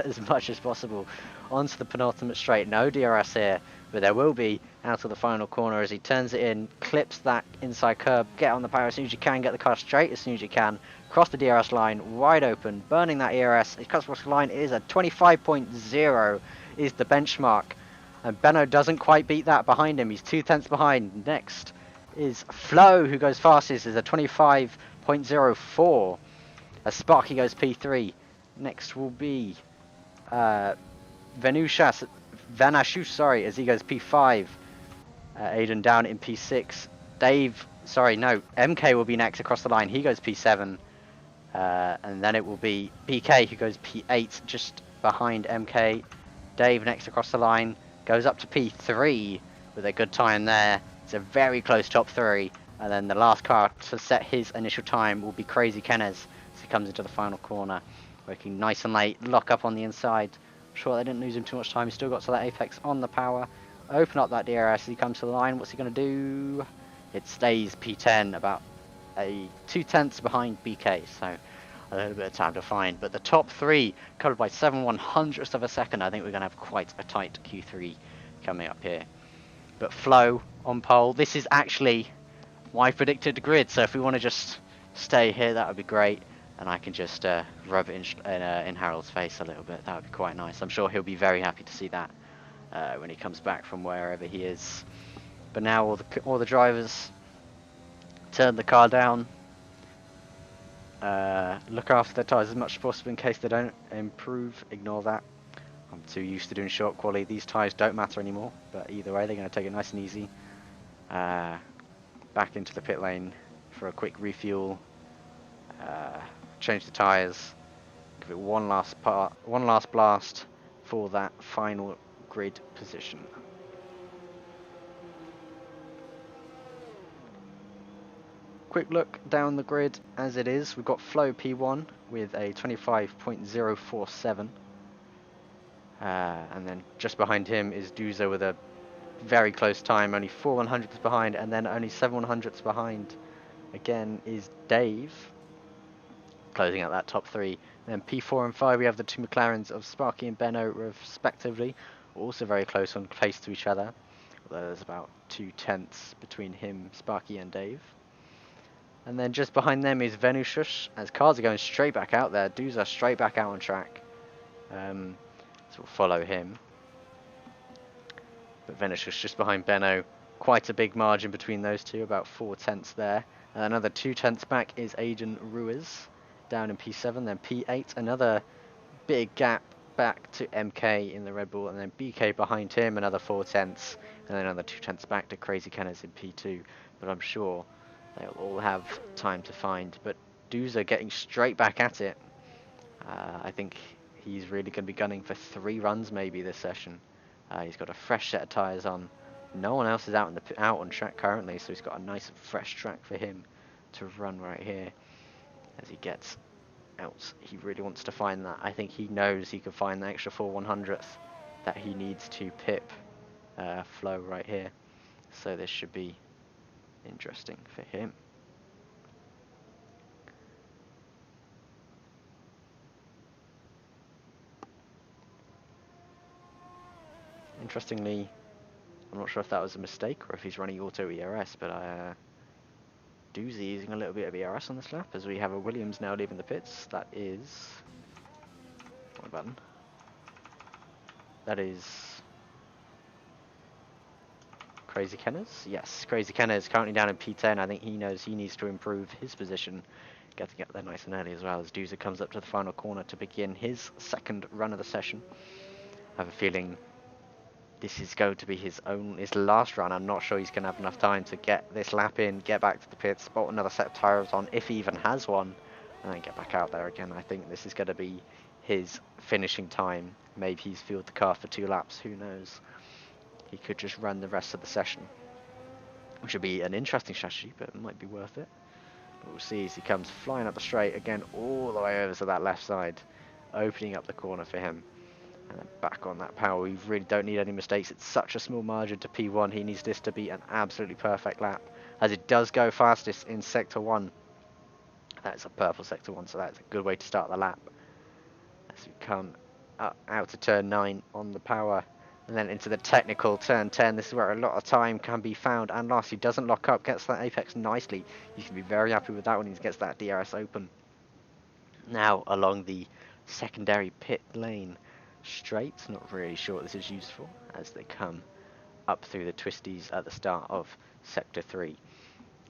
as much as possible onto the penultimate straight. No DRS here, but there will be out of the final corner as he turns it in, clips that inside curb, get on the power as soon as you can, get the car straight as soon as you can, cross the DRS line, wide open, burning that ERS. His cuts across the line is a 25.0 is the benchmark And Benno doesn't quite beat that behind him. He's 2/10 behind. Next is Flo, who goes fastest, is a 25.04. As Sparky goes P3. Next will be Vanashus, sorry, as he goes P5. Aiden down in P6. Dave, sorry, no, MK will be next across the line. He goes P7. And then it will be BK who goes P8, just behind MK. Dave next across the line, goes up to P3 with a good time there. It's a very close top 3. And then the last car to set his initial time will be Crazy Kennez as he comes into the final corner. Working nice and late, lock up on the inside. I'm sure they didn't lose him too much time. He still got to that apex on the power. Open up that DRS as he comes to the line. What's he going to do? It stays P10, about a 2/10 behind BK, so a little bit of time to find. But the top 3 covered by 7/100ths of a second. I think we're going to have quite a tight Q3 coming up here. But Flo on pole. This is actually my predicted grid, so if we want to just stay here, that would be great. And I can just rub it in Harold's face a little bit. That would be quite nice. I'm sure he'll be very happy to see that when he comes back from wherever he is. But now all the drivers turn the car down. Look after their tyres as much as possible in case they don't improve. Ignore that. I'm too used to doing short quality. These tyres don't matter anymore. But either way, they're going to take it nice and easy. Back into the pit lane for a quick refuel. Change the tyres. Give it one last blast for that final grid position. Quick look down the grid as it is. We've got Flo P1 with a 25.047. And then just behind him is Duzo with a very close time, only 4/100ths behind, and then only 7/100ths behind again is Dave, closing out that top 3. And then P4 and 5 we have the 2 McLarens of Sparky and Benno respectively, also very close on pace to each other, although there's about 2/10 between him, Sparky and Dave. And then just behind them is Venushush, as cars are going straight back out there. Duza straight back out on track. So we'll follow him. But Venushush just behind Benno. Quite a big margin between those two, about 4/10 there. And another 2/10 back is Aiden Ruiz, down in P7. Then P8, another big gap back to MK in the Red Bull. And then BK behind him, another 4/10. And then another 2/10 back to Crazy Kennez in P2. But I'm sure they'll all have time to find. But Duza getting straight back at it. I think he's really going to be gunning for 3 runs maybe this session. He's got a fresh set of tyres on. No one else is out on track currently, so he's got a nice fresh track for him to run right here. As he gets out, he really wants to find that. I think he knows he can find the extra 4/100th that he needs to pip Flo right here. So this should be interesting for him. Interestingly, I'm not sure if that was a mistake or if he's running auto ERS, but Doozy using a little bit of ERS on this lap as we have a Williams now leaving the pits. That is... Wrong button. That is... Crazy Kennez? Yes, Crazy Kennez currently down in P10. I think he knows he needs to improve his position. Get there nice and early as well as Doozy comes up to the final corner to begin his second run of the session. I have a feeling this is going to be his last run. I'm not sure he's going to have enough time to get this lap in, get back to the pit, spot another set of tyres on, if he even has one, and then get back out there again. I think this is going to be his finishing time. Maybe he's fueled the car for 2 laps, who knows. He could just run the rest of the session, which would be an interesting strategy, but it might be worth it. But we'll see as he comes flying up the straight again, all the way over to that left side, opening up the corner for him. And then back on that power. We really don't need any mistakes. It's such a small margin to P1. He needs this to be an absolutely perfect lap, as it does go fastest in Sector 1. That's a purple Sector 1, so that's a good way to start the lap. As we come out to turn 9 on the power, and then into the technical turn 10. This is where a lot of time can be found and lost. He doesn't lock up, gets that apex nicely. You can be very happy with that when he gets that DRS open. Now along the secondary pit lane. straight. Not really sure what this is used for, as they come up through the twisties at the start of Sector 3.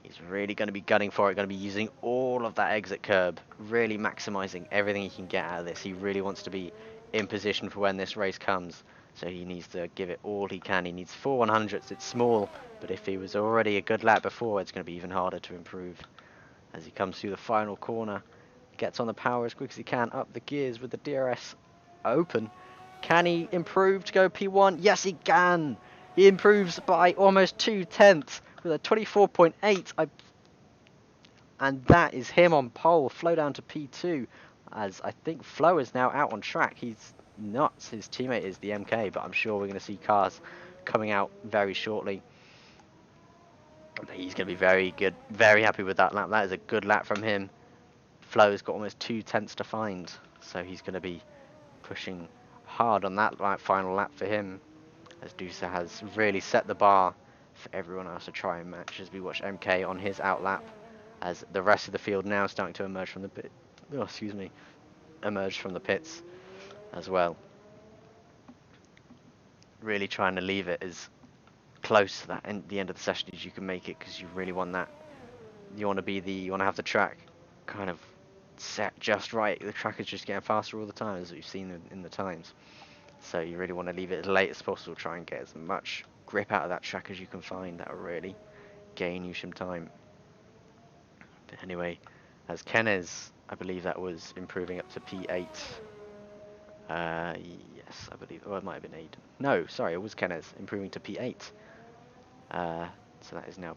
He's really going to be gunning for it, going to be using all of that exit curb, really maximising everything he can get out of this. He really wants to be in position for when this race comes, so he needs to give it all he can. He needs 4 100ths. It's small, but if he was already a good lap before, it's going to be even harder to improve. As he comes through the final corner, he gets on the power as quick as he can, up the gears with the DRS open. Can he improve to go P1? Yes, he can! He improves by almost 2/10 with a 24.8. And that is him on pole. Flo down to P2, as I think Flo is now out on track. He's not. His teammate is the MK, but I'm sure we're going to see cars coming out very shortly. He's going to be very good, very happy with that lap. That is a good lap from him. Flo's got almost 2/10 to find, so he's going to be pushing hard on that final lap for him, as Dusa has really set the bar for everyone else to try and match, as we watch MK on his outlap, as the rest of the field now starting to emerge from the pit. Oh, excuse me, emerge from the pits as well. Really trying to leave it as close to that the end of the session as you can make it, because you really want that. You want to have the track kind of set just right. The track is just getting faster all the time, as we've seen in the times. So you really want to leave it as late as possible, try and get as much grip out of that track as you can find. That will really gain you some time. But anyway, as Kenez, I believe that was improving up to P8. Yes, I believe. Oh, it might have been Aiden. No, sorry, it was Kenez improving to P8. So that is now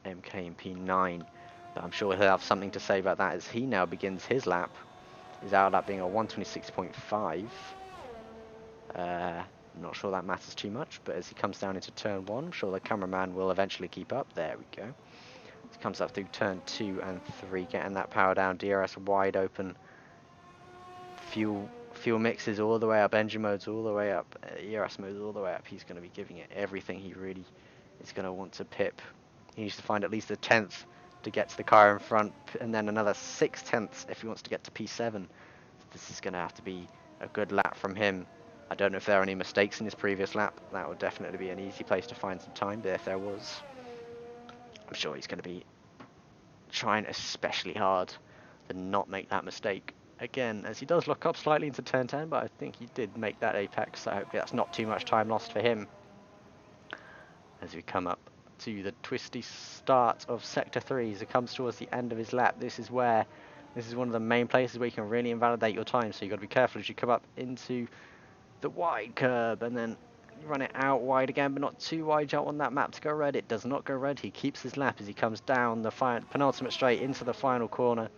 MK in P9. But I'm sure he'll have something to say about that as he now begins his lap. His outlap being a 126.5. Not sure that matters too much, but as he comes down into turn 1, I'm sure the cameraman will eventually keep up. There we go. He comes up through turn 2 and 3, getting that power down, DRS wide open. Fuel mixes all the way up, engine modes all the way up, ERS modes all the way up. He's going to be giving it everything. He really is going to want to pip. He needs to find at least a 10th to get to the car in front, and then another 6/10 if he wants to get to P7. This is going to have to be a good lap from him. I don't know if there are any mistakes in his previous lap. That would definitely be an easy place to find some time, but if there was, I'm sure he's going to be trying especially hard to not make that mistake again, as he does look up slightly into turn 10, but I think he did make that apex, so hopefully that's not too much time lost for him. As we come up to the twisty start of Sector 3, as it comes towards the end of his lap, this is one of the main places where you can really invalidate your time, so you've got to be careful as you come up into the wide curb, and then run it out wide again, but not too wide. You don't want that map to go red. It does not go red. He keeps his lap as he comes down the penultimate straight into the final corner.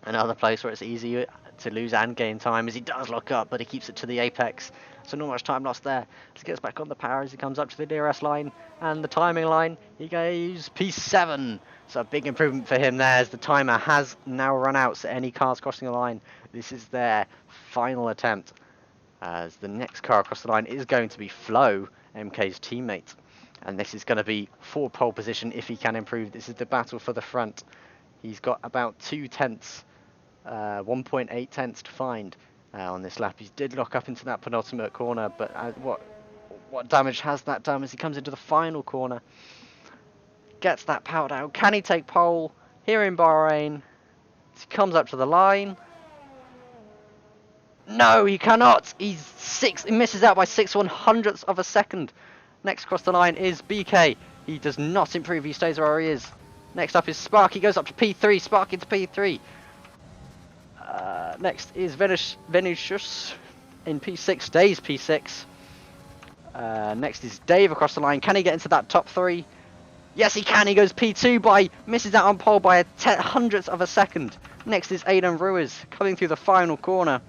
Another place where it's easy to lose and gain time, as he does lock up, but he keeps it to the apex, so not much time lost there. He gets back on the power as he comes up to the DRS line and the timing line. He goes P7, so a big improvement for him there, as the timer has now run out, so any cars crossing the line, this is their final attempt, as the next car across the line is going to be Flo, MK's teammate, and this is going to be for pole position if he can improve. This is the battle for the front. He's got about 2/10, 1.8 tenths to find on this lap. He did lock up into that penultimate corner, but what damage has that done as he comes into the final corner? Gets that power down. Can he take pole here in Bahrain? He comes up to the line. No, he cannot. He misses out by 6/100ths of a second. Next across the line is BK. He does not improve. He stays where he is. Next up is Spark. He goes up to P3. Spark into P3. Next is Venutius in P6. Stays P6. Next is Dave across the line. Can he get into that top 3? Yes, he can. He goes P2 misses out on pole by a 100th of a second. Next is Aidan Ruiz coming through the final corner.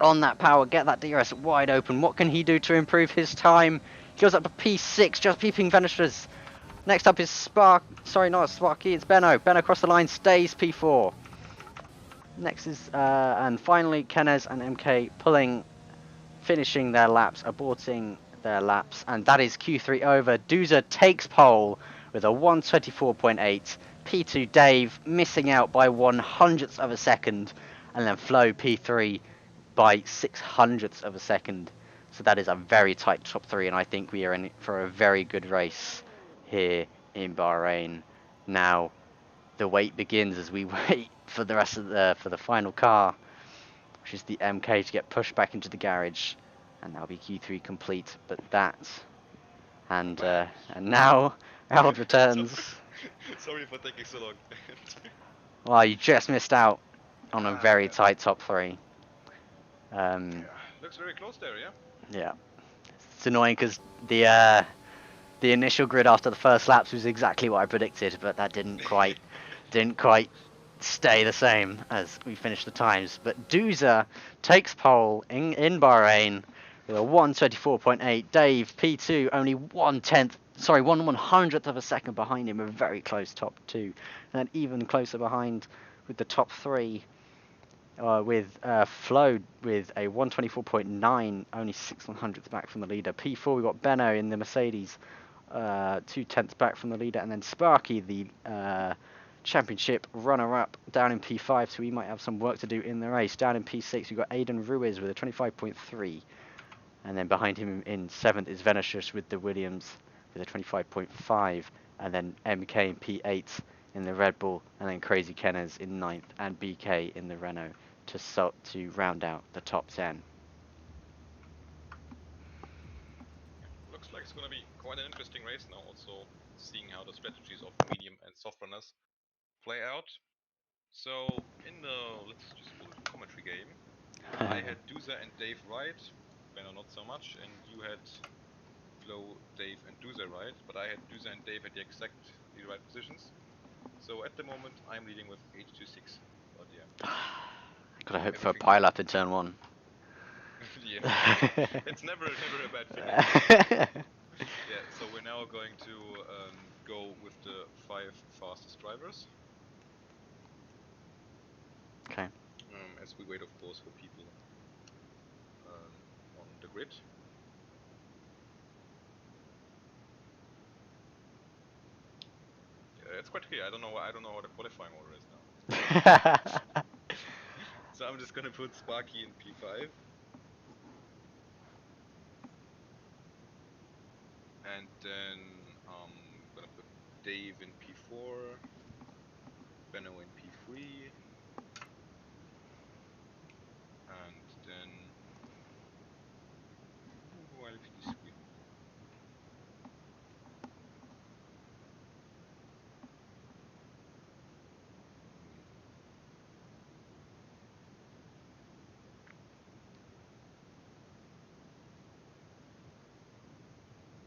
On that power, get that DRS wide open. What can he do to improve his time? He goes up to P6, just peeping Venetius. Next up is Spark. Sorry, not Sparky. It's Benno. Benno across the line, stays P4. Next is and finally Kenez and MK finishing their laps, aborting their laps, and that is Q3 over. Dusa takes pole with a 124.8. P2 Dave missing out by 100th of a second, and then Flo P3 by 600ths of a second. So that is a very tight top three, and I think we are in for a very good race here in Bahrain. Now, the wait begins as we wait for the rest of the final car, which is the MK, to get pushed back into the garage, and that'll be Q3 complete. But that, and now Harold returns. Sorry for taking so long. Well, you just missed out on a very Yeah. tight top three. Yeah, looks very close there, yeah. Yeah, it's annoying because the initial grid after the first laps was exactly what I predicted, but that didn't quite stay the same as we finished the times. But Duza takes pole in Bahrain with a 1:24.8. Dave P2 only 1/100th of a second behind him, a very close top two, and then even closer behind with the top three. With Flo with a 1:24.9, only 6/100th back from the leader. P4, we've got Benno in the Mercedes, 2/10 back from the leader, and then Sparky, the championship runner-up, down in P5, so he might have some work to do in the race. Down in P6, we've got Aiden Ruiz with a 25.3, and then behind him in 7th is Venetius with the Williams with a 25.5, and then MK in P8 in the Red Bull, and then Crazy Kenners in 9th, and BK in the Renault to round out the top 10. Looks like it's gonna be quite an interesting race now, also seeing how the strategies of medium and soft runners play out. So in the, let's just call it commentary game, I had Duza and Dave right, Benno not so much, and you had Flo, Dave and Duza right, but I had Duza and Dave at the exactly right positions. So at the moment I'm leading with 8-6. But yeah. Gotta hope for a pile up in turn 1. Yeah. It's never a bad feeling. Yeah, so we're now going to go with the 5 fastest drivers. Okay. As we wait, of course, for people on the grid. Yeah, it's quite clear. I don't know how the qualifying order is now. So I'm just gonna put Sparky in P5. And then I'm gonna put Dave in P4, Benno in P3, and then who I'll P3.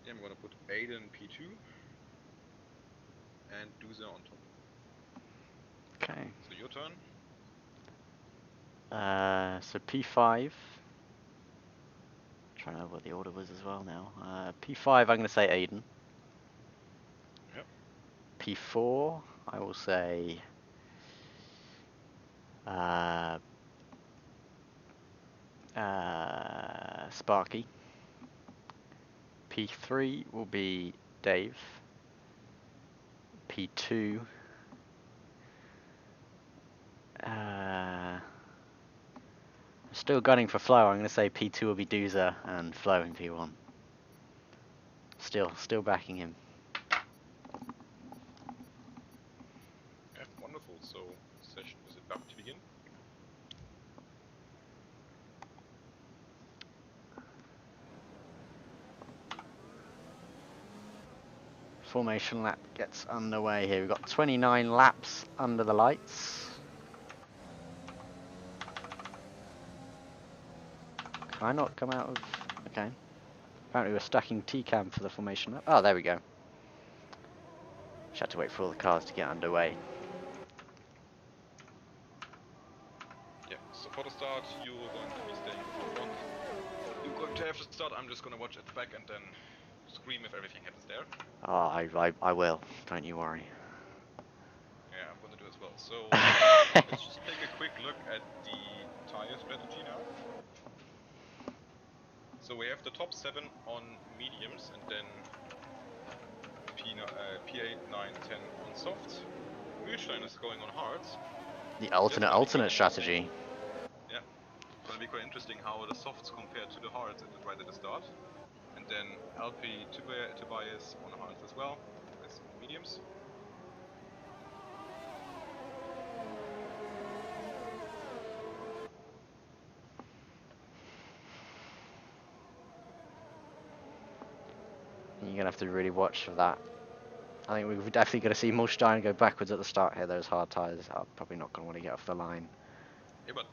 Yeah, I'm gonna put Aiden P2 and Duza on top. Okay. So your turn. So P5. Trying to know what the order was as well now. P5, I'm going to say Aiden. Yep. P4, I will say Sparky. P3 will be Dave. P2. Still gunning for Flo. I'm going to say P2 will be Duza and Flo in P1. Still backing him. Yeah, wonderful. So session is about to begin. Formation lap gets underway here. We've got 29 laps under the lights. Can I not come out of... Okay. Apparently we're stacking T-cam for the formation lap. Oh, there we go. Just had to wait for all the cars to get underway. Yeah, so for the start, you're going to be staying at the front. You're going to have to start. I'm just going to watch at the back and then scream if everything happens there. Oh, I will. Don't you worry. Yeah, I'm going to do as well. So let's just take a quick look at the tire strategy now. So we have the top 7 on mediums and then P8, 9, 10 on softs. Mühlstein is going on hards. The alternate strategy. Yeah, but going to be quite interesting how the softs compare to the hards right at the start. And then LP Tobias on hards as well, as mediums. You're going to have to really watch for that. I think we're definitely going to see Mulstein go backwards at the start here. Those hard tyres are probably not going to want to get off the line. Yeah, but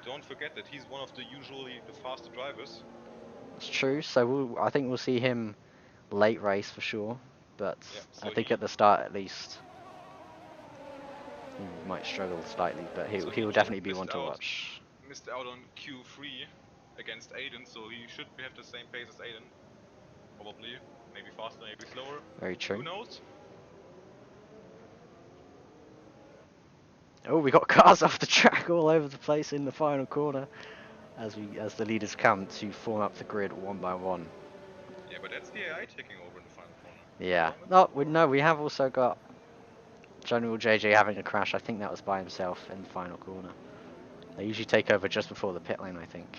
don't forget that he's one of the usually the faster drivers. It's true, so I think we'll see him late race for sure. But Yeah, so I think at the start at least, he might struggle slightly, but he will definitely be one to watch. Missed out on Q3 against Aiden, so he should have the same pace as Aiden. Probably, maybe faster, maybe slower. Very true. Who knows? Oh, we got cars off the track all over the place in the final corner, as the leaders come to form up the grid one by one. Yeah, but that's the AI taking over in the final corner. Yeah. No, we have also got General JJ having a crash. I think that was by himself in the final corner. They usually take over just before the pit lane, I think.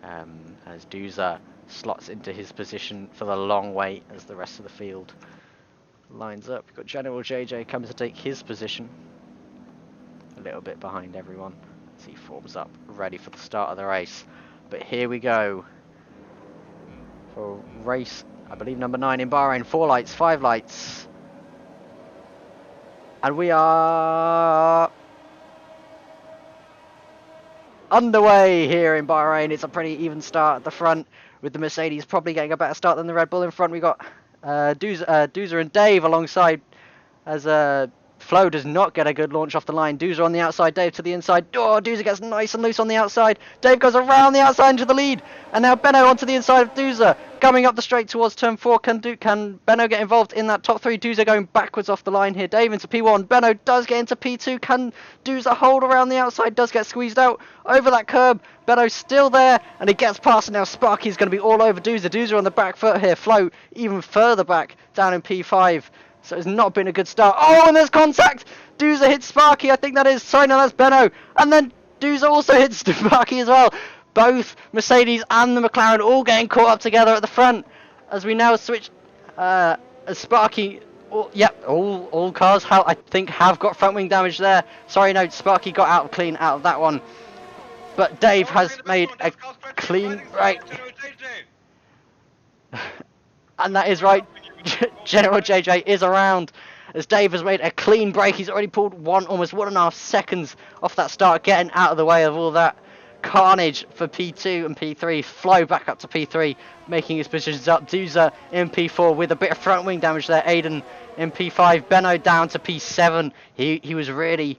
As Doozer slots into his position for the long wait as the rest of the field lines up. We've got General JJ coming to take his position. A little bit behind everyone as he forms up, ready for the start of the race. But here we go for race, I believe, number 9 in Bahrain. 4 lights, 5 lights. And we are underway here in Bahrain. It's a pretty even start at the front, with the Mercedes probably getting a better start than the Red Bull in front. We got Doozer and Dave alongside, as Flo does not get a good launch off the line. Doozer on the outside, Dave to the inside. Oh, Doozer gets nice and loose on the outside. Dave goes around the outside into the lead. And now Benno onto the inside of Doozer. Coming up the straight towards turn 4. Can Benno get involved in that top 3? Doozer going backwards off the line here. Dave into P1. Benno does get into P2. Can Doozer hold around the outside? Does get squeezed out over that curb. Benno's still there, and he gets past. And now Sparky's going to be all over Doozer. Doozer on the back foot here. Flo even further back down in P5. So it's not been a good start. Oh, and there's contact! Doozer hits Sparky, I think that is. Sorry, no, that's Benno. And then Doozer also hits Sparky as well. Both Mercedes and the McLaren all getting caught up together at the front. As we now switch, as Sparky, all cars, I think, have got front wing damage there. Sorry, no, Sparky got out clean out of that one. But Dave has made a clean break. And that is right. General JJ is around, as Dave has made a clean break. He's already pulled almost 1.5 seconds off that start, getting out of the way of all that carnage for P2 and P3. Flo back up to P3, making his positions up. Doozer in P4 with a bit of front wing damage there. Aiden in P5. Benno down to P7. He was really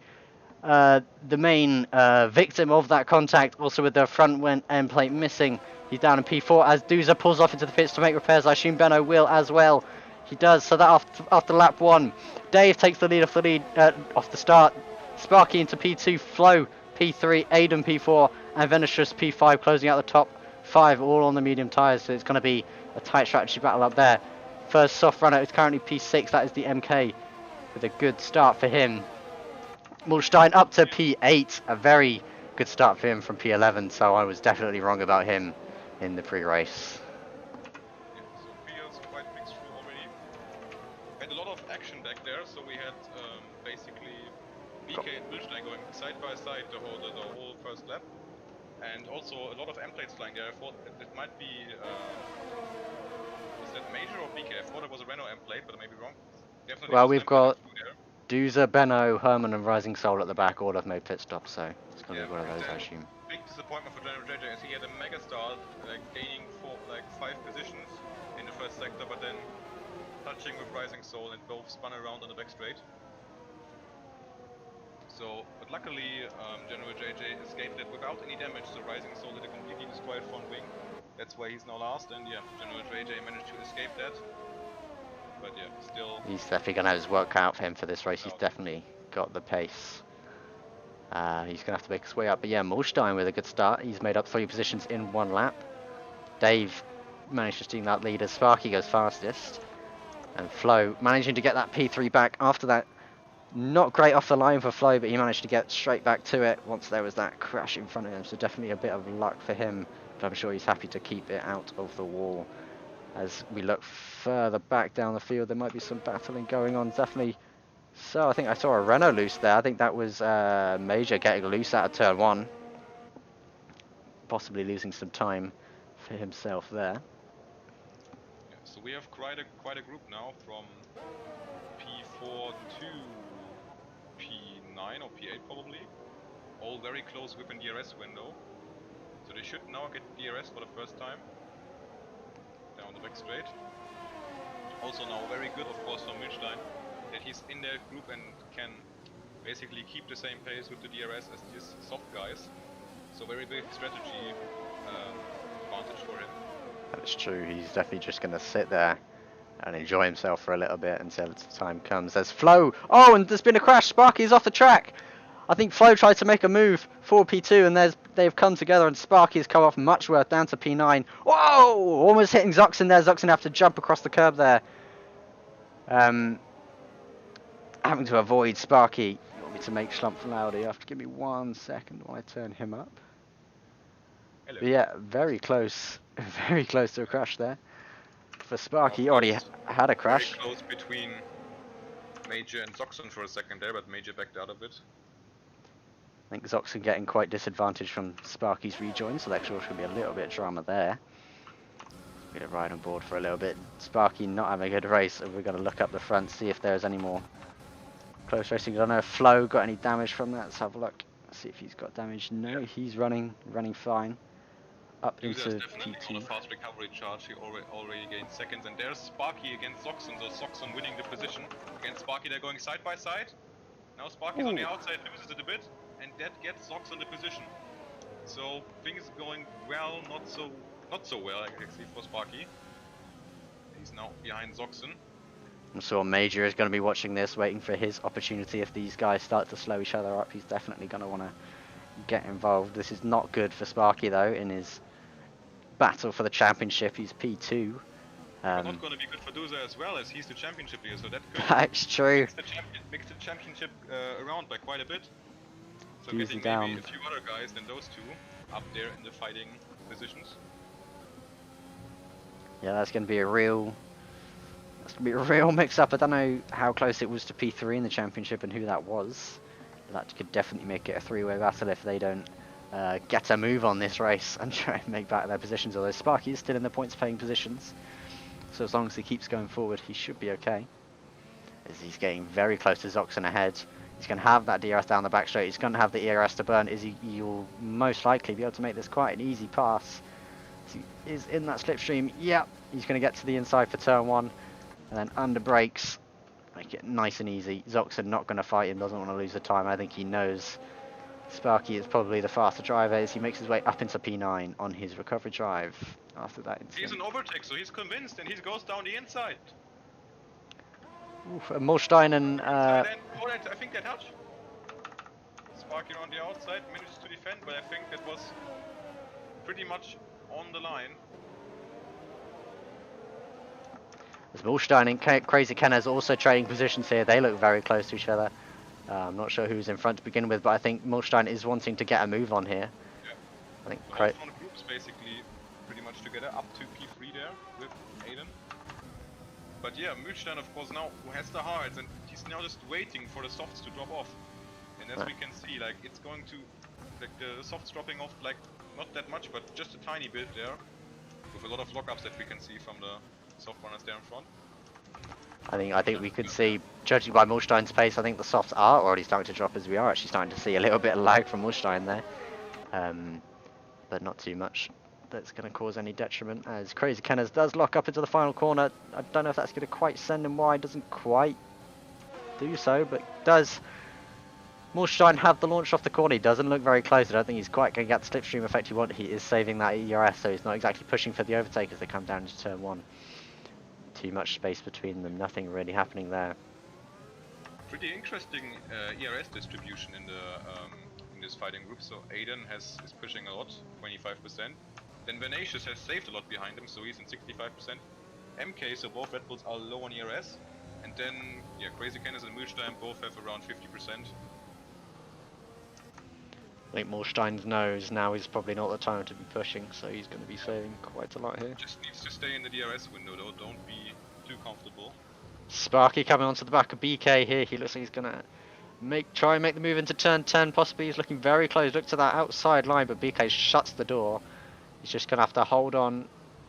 the main victim of that contact, also with the front end plate missing. He's down in P4 as Doozer pulls off into the pits to make repairs. I assume Benno will as well. He does. So that after lap 1, Dave takes the lead off the start. Sparky into P2, Flo P3, Aiden P4, and Venetius P5, closing out the top 5, all on the medium tyres. So it's going to be a tight strategy battle up there. First soft runner is currently P6. That is the MK, with a good start for him. Mulstein up to P8, a very good start for him from P11. So I was definitely wrong about him in the pre-race. Yeah, so fields quite mixed through already. Had a lot of action back there, so we had basically BK and Mulstein going side by side the whole first lap. And also a lot of M plates flying there. I thought it might be was that Major or BK? I thought it was a Renault M plate, but I may be wrong. Definitely. Well, we've got Doozer, Benno, Herman and Rising Soul at the back, all have made pit stops, so it's going to be one of those, I assume. Big disappointment for General JJ as he had a mega start, gaining 5 positions in the first sector, but then touching with Rising Soul and both spun around on the back straight. So, but luckily General JJ escaped it without any damage, so Rising Soul did a completely destroyed front wing. That's why he's now last, and yeah, General JJ managed to escape that. But yeah, still... He's definitely going to have his work cut out for him for this race. He's definitely got the pace. He's going to have to make his way up. But yeah, Mulstein with a good start. He's made up 3 positions in 1 lap. Dave managed to steam that lead as Sparky goes fastest. And Flo managing to get that P3 back after that Not great off the line for Flo, but he managed to get straight back to it once there was that crash in front of him. So definitely a bit of luck for him, but I'm sure he's happy to keep it out of the wall. As we look further back down the field, there might be some battling going on. Definitely. So I think I saw a Renault loose there. I think that was Major getting loose out of turn 1. Possibly losing some time for himself there. Yeah, so we have quite a group now from P4 to P9 or P8 probably. All very close within DRS window. So they should now get DRS for the first time. Down the back straight. Also now very good of course from Milstein that he's in their group and can basically keep the same pace with the DRS as these soft guys. So very big strategy advantage for him. That's true, he's definitely just going to sit there and enjoy himself for a little bit until the time comes. There's Flo. Oh, and there's been a crash. Sparky's off the track. I think Flo tried to make a move for P2 and they've come together and Sparky's come off much worse down to P9. Whoa! Almost hitting Zoxen there. Zoxen have to jump across the curb there. Having to avoid Sparky. You want me to make Schlumpf louder? You have to give me 1 second while I turn him up. Hello. But yeah, very close to a crash there. For Sparky, he already had a crash. Very close between Major and Zoxen for a second there, but Major backed out of it. I think Zoxen getting quite disadvantaged from Sparky's rejoin, so there's going to be a little bit of drama there. Bit of ride on board for a little bit. Sparky not having a good race, so we're going to look up the front, see if there's any more close racing. I don't know if Flo got any damage from that. Let's have a look. See if he's got damage. No, yeah. He's running fine. Up User into is definitely P2. on a fast recovery charge. He already gained seconds, and there's Sparky against Zoxen. So Zoxen winning the position against Sparky. They're going side by side. Now Sparky's on the outside, loses it a bit, and that gets Zoxen the position. So things going well, not so well actually for Sparky. He's now behind Zoxen. I'm sure Major is going to be watching this, waiting for his opportunity. If these guys start to slow each other up, he's definitely going to want to get involved. This is not good for Sparky though in his battle for the championship. He's P2. Not going to be good for Duza as well, as he's the championship leader, so that could that's true. Mix the championship around by quite a bit. So Easy getting down. maybe a few other guys than those two up there in the fighting positions. Yeah, that's going to be a real mix-up. I don't know how close it was to P3 in the championship and who that was. That could definitely make it a three-way battle if they don't get a move on this race and try and make back their positions. Although Sparky is still in the points-paying positions, so as long as he keeps going forward, he should be okay. As he's getting very close to Zoxen ahead. He's going to have that DRS down the back straight. He's going to have the ERS to burn. You'll most likely be able to make this quite an easy pass. So he is in that slipstream. Yep, he's going to get to the inside for turn 1. And then under brakes. Make it nice and easy. Zoxen not going to fight him. Doesn't want to lose the time. I think he knows Sparky is probably the faster driver as he makes his way up into P9 on his recovery drive after that incident. He's an overtake, so he's convinced and he goes down the inside. Oof, Molstein and I think that touch. Sparky on the outside manages to defend, but I think that was pretty much on the line. as Molstein and Crazy Kenner's also trading positions here. They look very close to each other. I'm not sure who's in front to begin with, but I think Molstein is wanting to get a move on here. Yeah. I think so on the groups basically pretty much together up to P3 there with Aiden. But yeah, Molstein of course now who has the hards, and he's now just waiting for the softs to drop off. And as we can see, like it's going to, like the softs dropping off like not that much, but just a tiny bit there, with a lot of lockups that we can see from the soft runners there in front. I think we could see, judging by Molstein's pace, I think the softs are already starting to drop, as we are actually starting to see a little bit of lag from Molstein there. But not too much that's going to cause any detriment, as Crazy Kenners does lock up into the final corner. I don't know if that's going to quite send him wide, doesn't quite do so, but does. Molstein have the launch off the corner. He doesn't look very close. I don't think he's quite going to get the slipstream effect he wants. He is saving that ERS, so he's not exactly pushing for the overtake as they come down into turn 1. Too much space between them, nothing really happening there. Pretty interesting ERS distribution in the in this fighting group. So Aiden is pushing a lot, 25%. Then Venacious has saved a lot behind him, so he's in 65%. MK, so both Red Bulls are low on ERS, And then, yeah, Crazy Cannons and Mühlstein both have around 50%. I think Mulstein knows now is probably not the time to be pushing, so he's going to be saving quite a lot here. Just needs to stay in the DRS window though, don't be too comfortable. Sparky coming onto the back of BK here. He looks like he's going to try and make the move into turn 10 possibly. He's looking very close. Look to that outside line, but BK shuts the door. He's just going to have to hold on,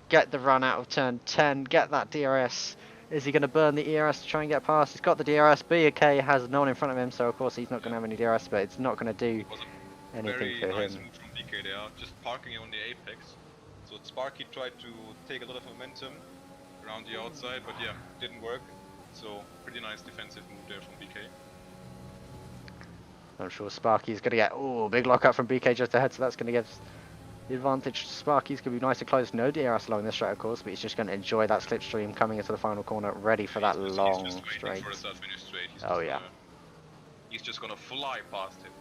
get the run out of turn 10, get that DRS. Is he going to burn the ERS to try and get past? He's got the DRS. BK has no one in front of him, so of course he's not going to have any DRS, but it's not going to do anything for Very nice him. move from DK there, just parking on the apex. So Sparky tried to take a lot of momentum around the outside, but yeah, didn't work. So pretty nice defensive move there from BK. I'm sure Sparky's going to get, big lockup from BK just ahead, so that's going to give the advantage to Sparky's going to be nice and close. No DRS along this straight, of course, but he's just going to enjoy that slipstream coming into the final corner, ready for that long he's just straight. For a start-finish straight. Oh yeah. He's just gonna fly past him.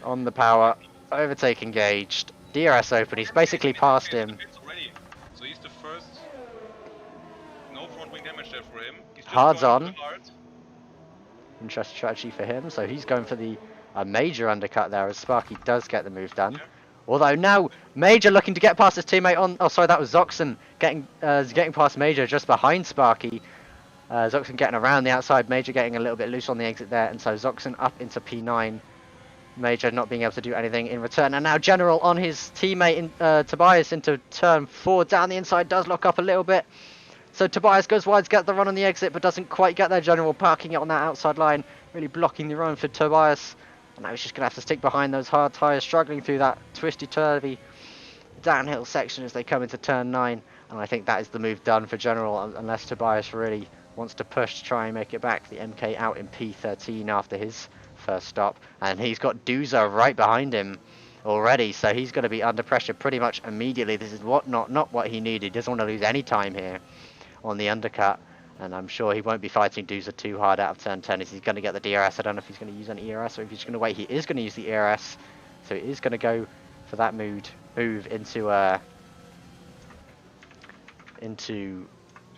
On the power, overtake engaged, DRS open, he's basically past him. So he's the first. No front wing damage there for him. He's just Hards going on. to the hard. Interesting strategy for him, so he's going for the major undercut there as Sparky does get the move done. Yeah. Although now Major looking to get past his teammate on. Oh, sorry, that was Zoxen getting past Major just behind Sparky. Zoxen getting around the outside, Major getting a little bit loose on the exit there, and so Zoxen up into P9. Major not being able to do anything in return, and now General on his teammate Tobias into turn 4 down the inside, does lock up a little bit. So Tobias goes wide to get the run on the exit, but doesn't quite get there. General parking it on that outside line, really blocking the run for Tobias. And now he's just going to have to stick behind those hard tyres, struggling through that twisty-turvy downhill section as they come into turn 9. And I think that is the move done for General, unless Tobias really wants to push to try and make it back. The MK out in P13 after his first stop. And he's got Duza right behind him already, so he's going to be under pressure pretty much immediately. This is not what he needed. He doesn't want to lose any time here on the undercut. And I'm sure he won't be fighting Duza too hard out of turn 10 as he's going to get the DRS. I don't know if he's going to use any ERS or if he's going to wait. He is going to use the ERS. So he is going to go for that move into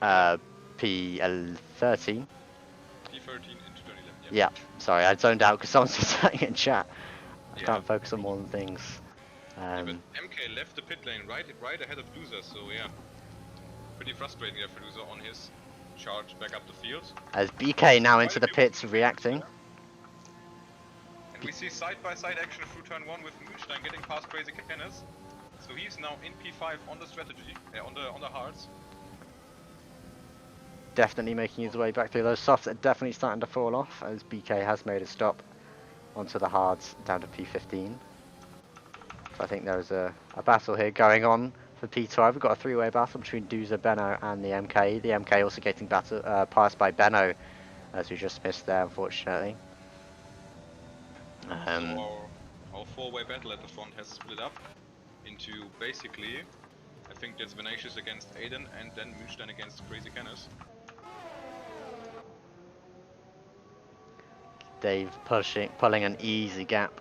P13. P13 into turn 11. Yeah, sorry, I zoned out because someone said something in chat. I Yeah. can't focus on more than things. Yeah, but MK left the pit lane right ahead of Duza, so yeah. Pretty frustrating there for Duza on his charge back up the field. As BK now into the pits reacting. And we see side-by-side action through turn 1 with Mühlstein getting past Crazy Cannons. So he's now in P5 on the strategy, on the hards. Definitely making his way back through those softs are definitely starting to fall off as BK has made a stop onto the hards down to P15. So I think there's a battle here going on for P12. We've got a three-way battle between Duza, Benno and the MK. The MK also getting passed by Benno as we just missed there, unfortunately. So our four-way battle at the front has split up into basically, I think that's Venacious against Aiden and then Mühlstein against Crazy Cannons. Dave pulling an easy gap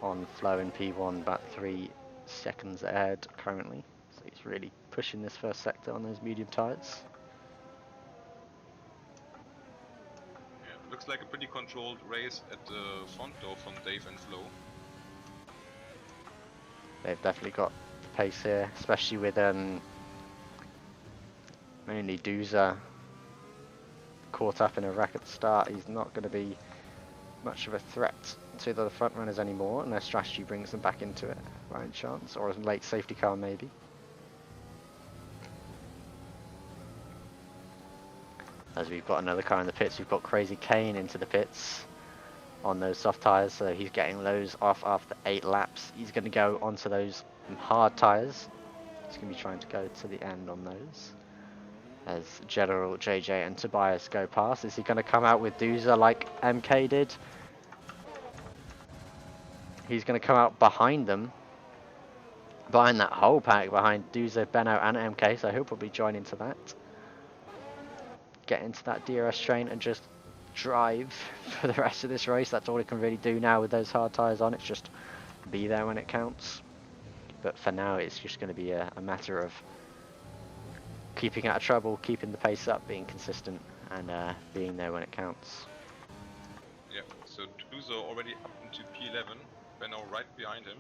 on Flo in P1, about 3 seconds ahead currently. So he's really pushing this first sector on those medium tyres. Yeah, looks like a pretty controlled race at the front though from Dave and Flo. They've definitely got pace here, especially with mainly Duza caught up in a wreck at the start. He's not going to be much of a threat to the front runners anymore, and their strategy brings them back into it by any chance, or a late safety car maybe. As we've got another car in the pits, we've got Crazy Kane into the pits on those soft tyres, so he's getting those off after 8 laps. He's going to go onto those hard tyres. He's going to be trying to go to the end on those. As General, JJ and Tobias go past, is he going to come out with Duza like MK did? He's going to come out behind them, behind that whole pack, behind Duza, Benno and MK, so he'll probably join into that. Get into that DRS train and just drive for the rest of this race. That's all he can really do now with those hard tyres on. It's just be there when it counts. But for now it's just going to be a matter of keeping out of trouble, keeping the pace up, being consistent, and being there when it counts. Yeah, so Duzo already up into P11, Benno right behind him.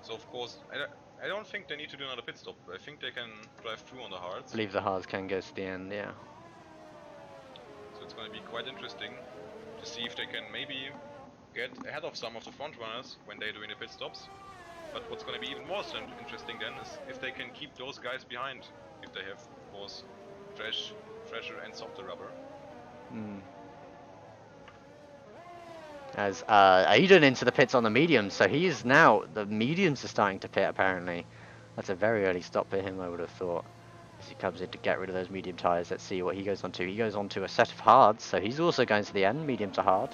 So of course, I don't think they need to do another pit stop. I think they can drive through on the hards. I believe the hards can go to the end, yeah. So it's going to be quite interesting to see if they can maybe get ahead of some of the front runners when they're doing the pit stops. But what's going to be even more interesting then is if they can keep those guys behind, if they have, of course, fresher and softer rubber. As Aiden into the pits on the mediums, so he is now, the mediums are starting to pit apparently. That's a very early stop for him, I would have thought, as he comes in to get rid of those medium tyres. Let's see what he goes on to. He goes on to a set of hards, so he's also going to the end, medium to hard.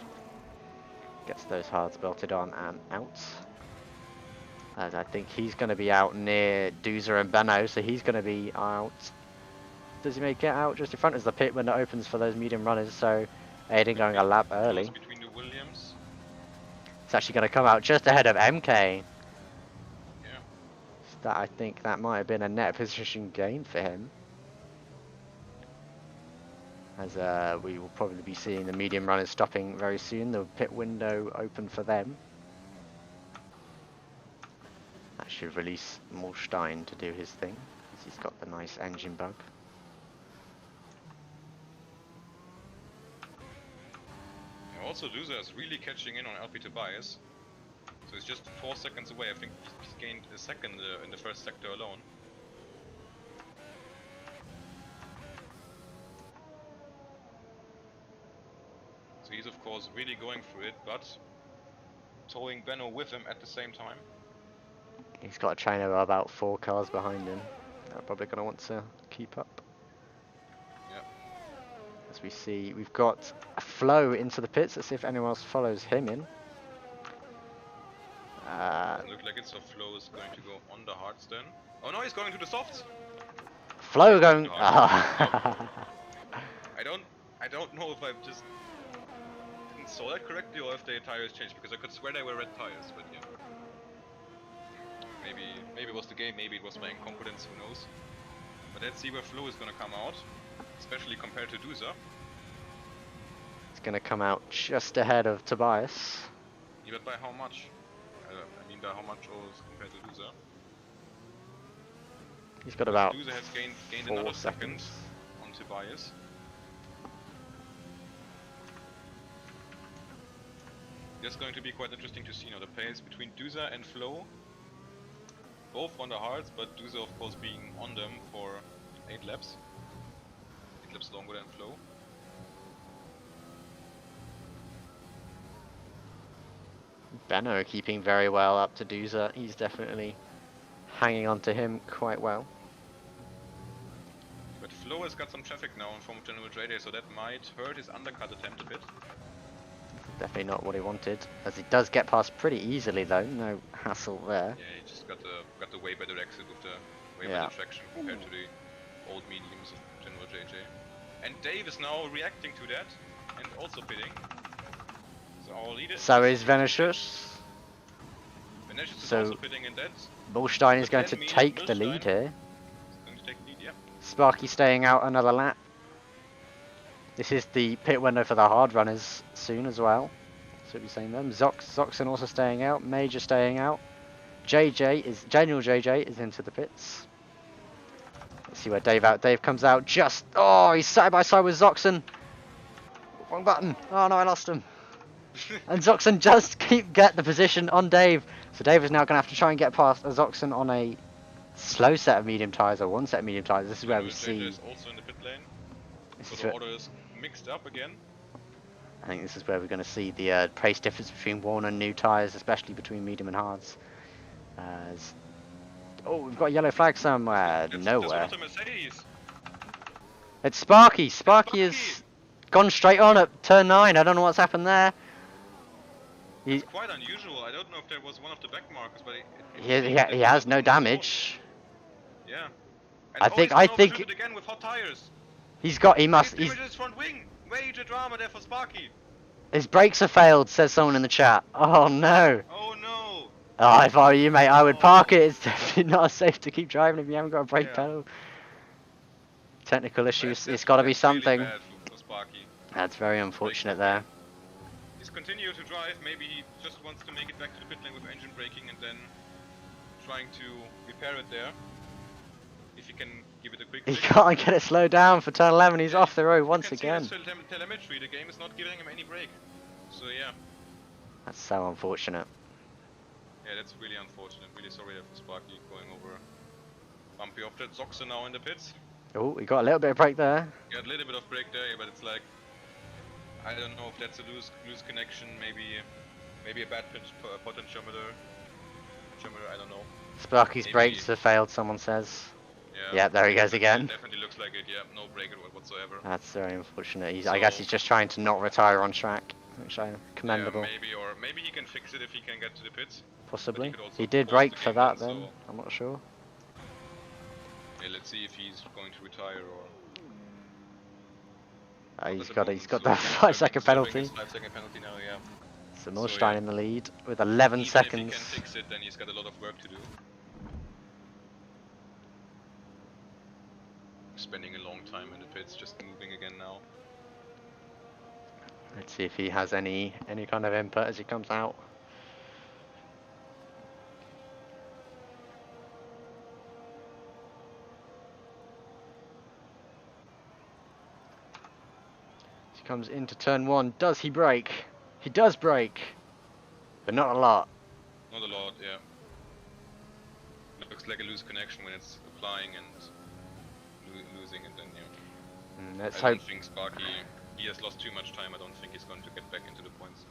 Gets those hards belted on and out. As I think he's going to be out near Doozer and Benno, so he's going to be out. Does he make it out just in front as the pit window opens for those medium runners? So Aiden going a lap early. Between the Williams. It's actually going to come out just ahead of MK. Yeah. That, I think that might have been a net position gain for him. As we will probably be seeing the medium runners stopping very soon. The pit window open for them. That should release Molstein to do his thing, as he's got the nice engine bug. Also, Duza is really catching in on LP Tobias. So he's just 4 seconds away. I think he's gained a second in the first sector alone. So he's of course really going for it, but towing Benno with him at the same time. He's got a train of about 4 cars behind him. They're probably going to want to keep up. As we see, we've got a Flow into the pits. Let's see if anyone else follows him in. Doesn't look like it, so Flo is going to go on the hards then. Oh no, he's going to the softs! Flow going... I don't know if I just didn't saw that correctly or if the tires changed, because I could swear they were red tires, but yeah. Maybe it was the game, maybe it was my incompetence, who knows. But let's see where Flo is going to come out, especially compared to Duza. It's going to come out just ahead of Tobias. Yeah, but by how much? I mean by how much was compared to Duza? He's got about Duza has gained 4 another seconds second on Tobias. It's going to be quite interesting to see now the pace between Duza and Flo. Both on the hards, but Duza of course being on them for 8 laps. 8 laps longer than Flo. Benno keeping very well up to Duza. He's definitely hanging on to him quite well. But Flo has got some traffic now in form of General J-Day, so that might hurt his undercut attempt a bit. Definitely not what he wanted, as he does get past pretty easily though, no hassle there. Yeah, he just got the way better exit with the way better traction compared to the old mediums of General JJ. And Dave is now reacting to that and also pitting. So our leader. So is Venetius. Venetius is So also pitting in that. Molstein is But going that to means take the lead Molstein here. is going to take the lead, yeah. Sparky staying out another lap. This is the pit window for the hard runners soon as well. So we'll be saying them. Zoxon also staying out. Major staying out. General JJ is into the pits. Let's see where Dave comes out just... Oh, he's side by side with Zoxon. Wrong button. Oh no, I lost him. And Zoxon just get the position on Dave. So Dave is now going to have to try and get past Zoxon on a slow set of medium tyres or one set of medium tyres. This is where we see... JJ is also in the pit lane. So the order is mixed up again. I think this is where we're going to see the pace difference between worn and new tyres, especially between medium and hards. Oh, we've got a yellow flag somewhere. Nowhere. It's Sparky. Sparky has gone straight on at turn 9. I don't know what's happened there. It's quite unusual. I don't know if there was one of the back markers, but he has no damage. Yeah. And I think again with hot tires. He's front wing. Major drama there for Sparky. His brakes have failed, says someone in the chat. Oh no. Oh no. Oh, if I were you, mate, I would park it. It's definitely not safe to keep driving if you haven't got a brake pedal. Technical issues. That's It's got to be that's really something. bad for Sparky. That's very unfortunate there. He's continued to drive. Maybe he just wants to make it back to the pit lane with engine braking and then trying to repair it there. If he can give it a quick He fix. can't get it slowed down for turn 11. He's off the road You once can see again. this telemetry. The game is not giving him any break. So yeah. That's so unfortunate. Yeah, that's really unfortunate. Really sorry for Sparky going over. Bumpy off that. Zoxer now in the pits. Oh, we got a little bit of break there. Got a little bit of break there, but it's like, I don't know if that's a loose connection. Maybe a bad potentiometer. I don't know. Sparky's Maybe. brakes have failed, someone says. Yeah. Yeah, there he goes again. It definitely looks like it. Yeah, no break whatsoever. That's very unfortunate. I guess he's just trying to not retire on track, which I commendable. Yeah, maybe he can fix it if he can get to the pits. Possibly. could also He did pause brake the for game that then, then. so- I'm not sure. Yeah, let's see if he's going to retire or. He's At got moment, that so 5-second serving penalty. his 5-second penalty now, yeah. So So, Milstein yeah. in the lead with 11 Even seconds. if he can fix it, then he's got a lot of work to do. Spending a long time in the pits, just moving again now. Let's see if he has any kind of input as he comes out. As he comes into turn 1, does he brake? He does brake, but not a lot. Not a lot, yeah. Looks like a loose connection when it's applying and losing it, then yeah. Let's I hope. don't think Sparky, he has lost too much time. I don't think he's going to get back into the points.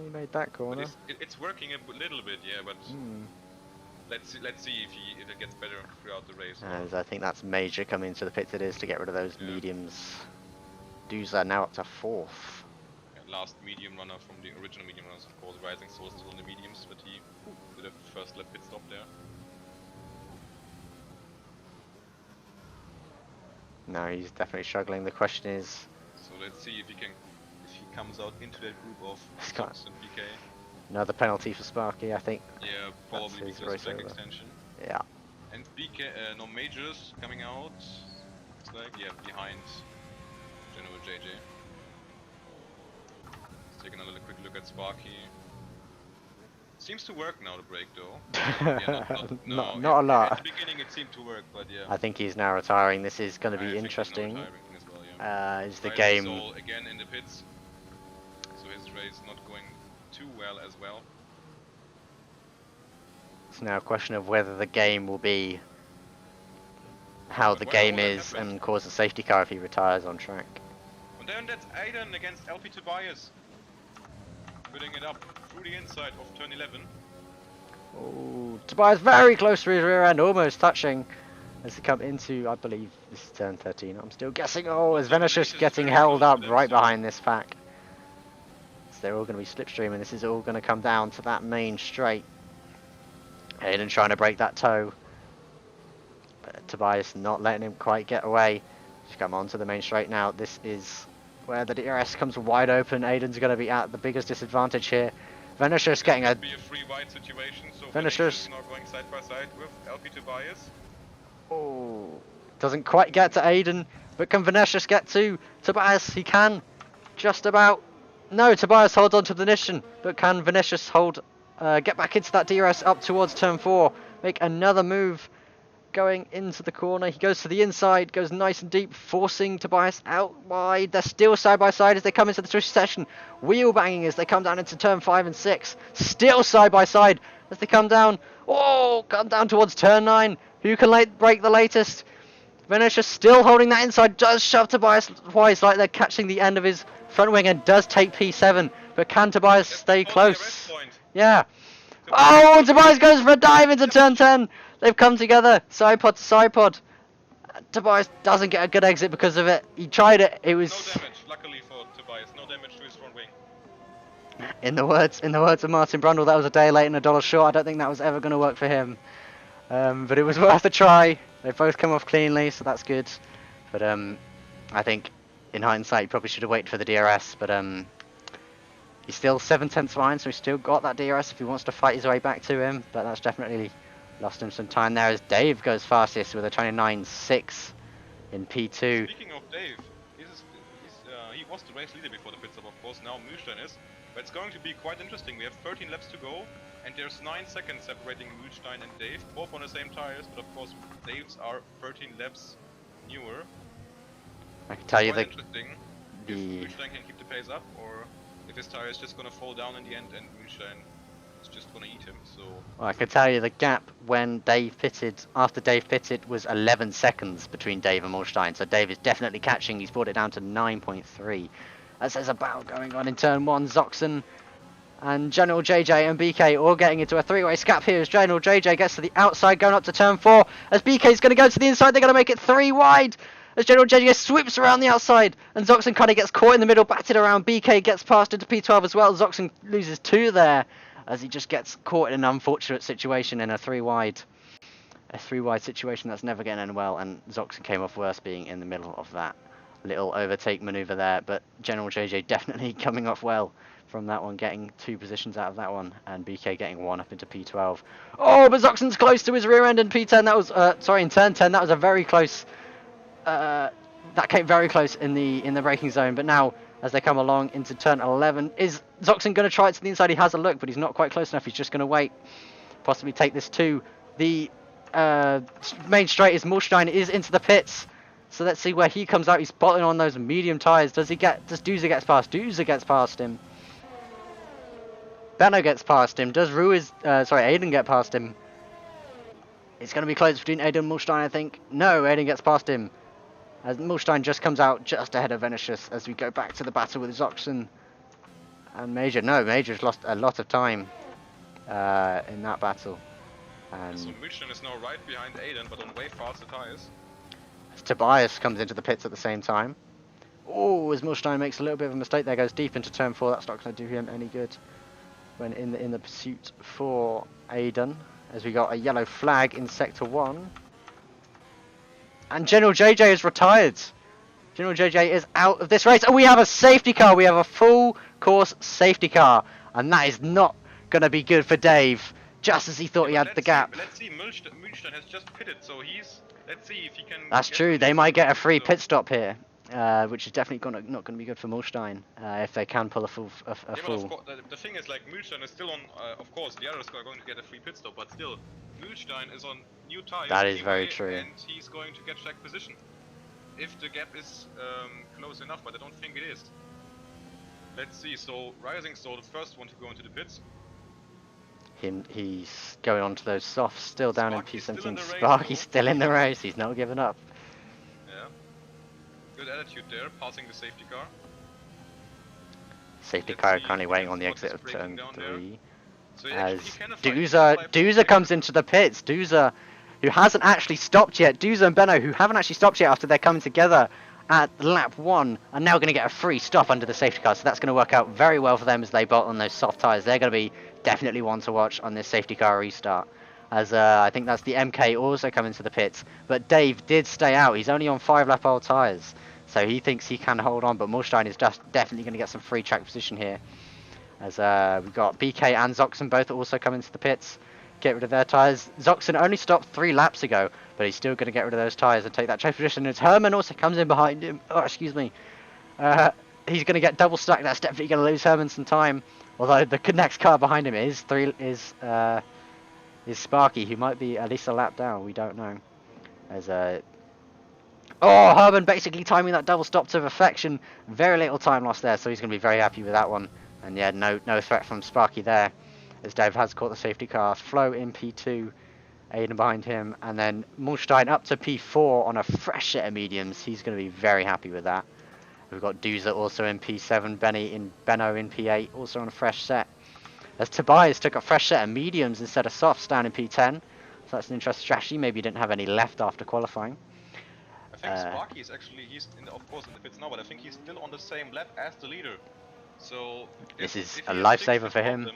He made that But corner. it's working a little bit, yeah. But let's see if it gets better throughout the race. As I think that's major coming into the pits it is to get rid of those Yeah. mediums. Duza now up to 4th. Last medium runner from the original medium runners, of course. Rising Sources on the mediums, but he did a first lap pit stop there. No, he's definitely struggling. The question is, So let's see if he comes out into that group of He's got- Sox and PK. another penalty for Sparky, I think. Yeah, probably his because of race track over. extension. Yeah. And PK, no majors coming out. It's like, yeah, behind General JJ. Let's take another quick look at Sparky. Seems to work now, the break though. Not a At lot. the beginning it seemed to work, but yeah. I think he's now retiring. This is going to I be think he's now interesting. retiring as well, yeah. Is the Rising game? Soul again in the pits. So his race not going too well as well. It's now a question of whether the game will be how the Where game will that is happen? and cause a safety car if he retires on track. And then that's Aiden against LP Tobias. Putting it up through the inside of turn 11. Oh, Tobias very close to his rear end, almost touching as they come into, I believe, this is turn 13. I'm still guessing. Oh, as Venetius getting very held close up to them, right so- behind this pack. So they're all going to be slipstreaming. This is all going to come down to that main straight. Aiden trying to break that toe. But Tobias not letting him quite get away. Just come onto the main straight now. This is where the DRS comes wide open. Aiden's going to be at the biggest disadvantage here. Venetius getting a Could be a free wide situation, so Finishers. Vinicius now going side by side with LP Tobias. Oh, doesn't quite get to Aiden, but can Vinicius get to Tobias? He can, just about. No, Tobias holds on to the Nishan, but can Vinicius get back into that DRS up towards turn 4, make another move, going into the corner. He goes to the inside, goes nice and deep, forcing Tobias out wide. They're still side by side as they come into the switch session, wheel banging as they come down into turn 5 and 6, still side by side as they come down. Oh, come down towards turn 9. Who can break the latest? Vinicius still holding that inside, does shove Tobias twice, like they're catching the end of his front wing, and does take P7, but can Tobias stay That's close? the rest point. Yeah. Oh, and Tobias goes for a dive into turn 10. They've come together, side pod to side pod. Tobias doesn't get a good exit because of it. He tried it. It was No damage, luckily for Tobias. No damage to his front wing. in the words of Martin Brundle, that was a day late and a dollar short. I don't think that was ever going to work for him. But it was worth a try. They both come off cleanly, so that's good. But I think in hindsight, he probably should have waited for the DRS. But he's still 7/10 behind, so he's still got that DRS if he wants to fight his way back to him. But that's definitely Lost him some time there as Dave goes fastest with a 29.6 in P2. Speaking of Dave, he was the race leader before the pit stop, of course. Now Mühlstein is, but it's going to be quite interesting. We have 13 laps to go, and there's 9 seconds separating Mühlstein and Dave, both on the same tires. But of course, Dave's are 13 laps newer. I can tell you that interesting if Mühlstein can keep the pace up, or if his tire is just gonna fall down in the end, and Mühlstein is just gonna eat him. So well, I can tell you the gap when Dave pitted, after Dave pitted, was 11 seconds between Dave and Mühlstein. So Dave is definitely catching. He's brought it down to 9.3. As there's a battle going on in turn 1, Zoxen and General JJ and BK all getting into a three-way scrap here as General JJ gets to the outside going up to turn 4. As BK is going to go to the inside, they're going to make it 3 wide. As General JJ sweeps around the outside and Zoxen kind of gets caught in the middle, batted around. BK gets past into P12 as well. Zoxen loses 2 there as he just gets caught in an unfortunate situation in a 3-wide. A 3-wide situation that's never going to end well, and Zoxen came off worse being in the middle of that little overtake maneuver there, but General JJ definitely coming off well from that one, getting 2 positions out of that one, and BK getting 1 up into P12. Oh, but Zoxen's close to his rear end in P10. That was sorry, in turn 10. That was a very close. That came very close in the braking zone. But now, as they come along into turn 11, is Zoxen going to try it to the inside? He has a look, but he's not quite close enough. He's just going to wait, possibly take this to the main straight. As Mühlstein is into the pits. So let's see where he comes out. He's bottling on those medium tyres. Does Doozer gets past? Doozer gets past him. Benno gets past him. Does Aiden get past him? It's going to be close between Aiden and Mühlstein, I think. No, Aiden gets past him. As Mühlstein just comes out just ahead of Venetius as we go back to the battle with Zoxen and Major. No, Major's lost a lot of time in that battle. so Mühlstein is now right behind Aiden, but on way faster tires. Tobias comes into the pits at the same time. Oh, as Mühlstein makes a little bit of a mistake there, goes deep into turn 4. That's not going to do him any good when in the pursuit for Aiden, as we got a yellow flag in sector 1. And General JJ is retired. General JJ is out of this race, and we have a safety car. We have a full course safety car, and that is not going to be good for Dave. Just as he thought he had the gap. Let's see, Mühlstein has just pitted, so he's. Let's see if he can. That's true. They might get a free pit stop here, which is definitely not going to be good for Mühlstein if they can pull a full. The thing is, like, Mühlstein is still on. Of course, the others are going to get a free pit stop, but still, Mühlstein is on new tires. That is very true. And he's going to get check position if the gap is close enough, but I don't think it is. Let's see. So Rising Soul, the first one to go into the pits. He's going on to those softs, still down in P17. Sparky's still in the race. He's not giving up. Yeah. Good attitude there, passing the safety car. Safety car currently waiting on the exit of turn 3. So as Doozer comes into the pits. Doozer, who hasn't actually stopped yet. Doozer and Benno, who haven't actually stopped yet after they're coming together at lap 1, are now going to get a free stop under the safety car. So that's going to work out very well for them as they bolt on those soft tyres. They're going to be definitely one to watch on this safety car restart. As I think that's the MK also coming to the pits. But Dave did stay out. He's only on 5 lap old tyres. So he thinks he can hold on. But Mühlstein is just definitely going to get some free track position here. As we've got BK and Zoxen both also coming to the pits. Get rid of their tyres. Zoxen only stopped 3 laps ago. But he's still going to get rid of those tyres and take that track position. And Herman also comes in behind him. Oh, excuse me. He's going to get double stuck. That's definitely going to lose Herman some time. Although the next car behind him is Sparky, who might be at least a lap down. We don't know. As Herman basically timing that double stop to perfection. Very little time lost there, so he's going to be very happy with that one. And yeah, no threat from Sparky there, as Dave has caught the safety car. Flo in P2, Aiden behind him, and then Mühlstein up to P4 on a fresh set of mediums. He's going to be very happy with that. We've got Doozer also in P7, Benno in P8, also on a fresh set. As Tobias took a fresh set of mediums instead of softs down in P10. So that's an interesting strategy. Maybe he didn't have any left after qualifying. I think Sparky is actually, of course in the pits now, but I think he's still on the same lap as the leader. So this is a lifesaver for him.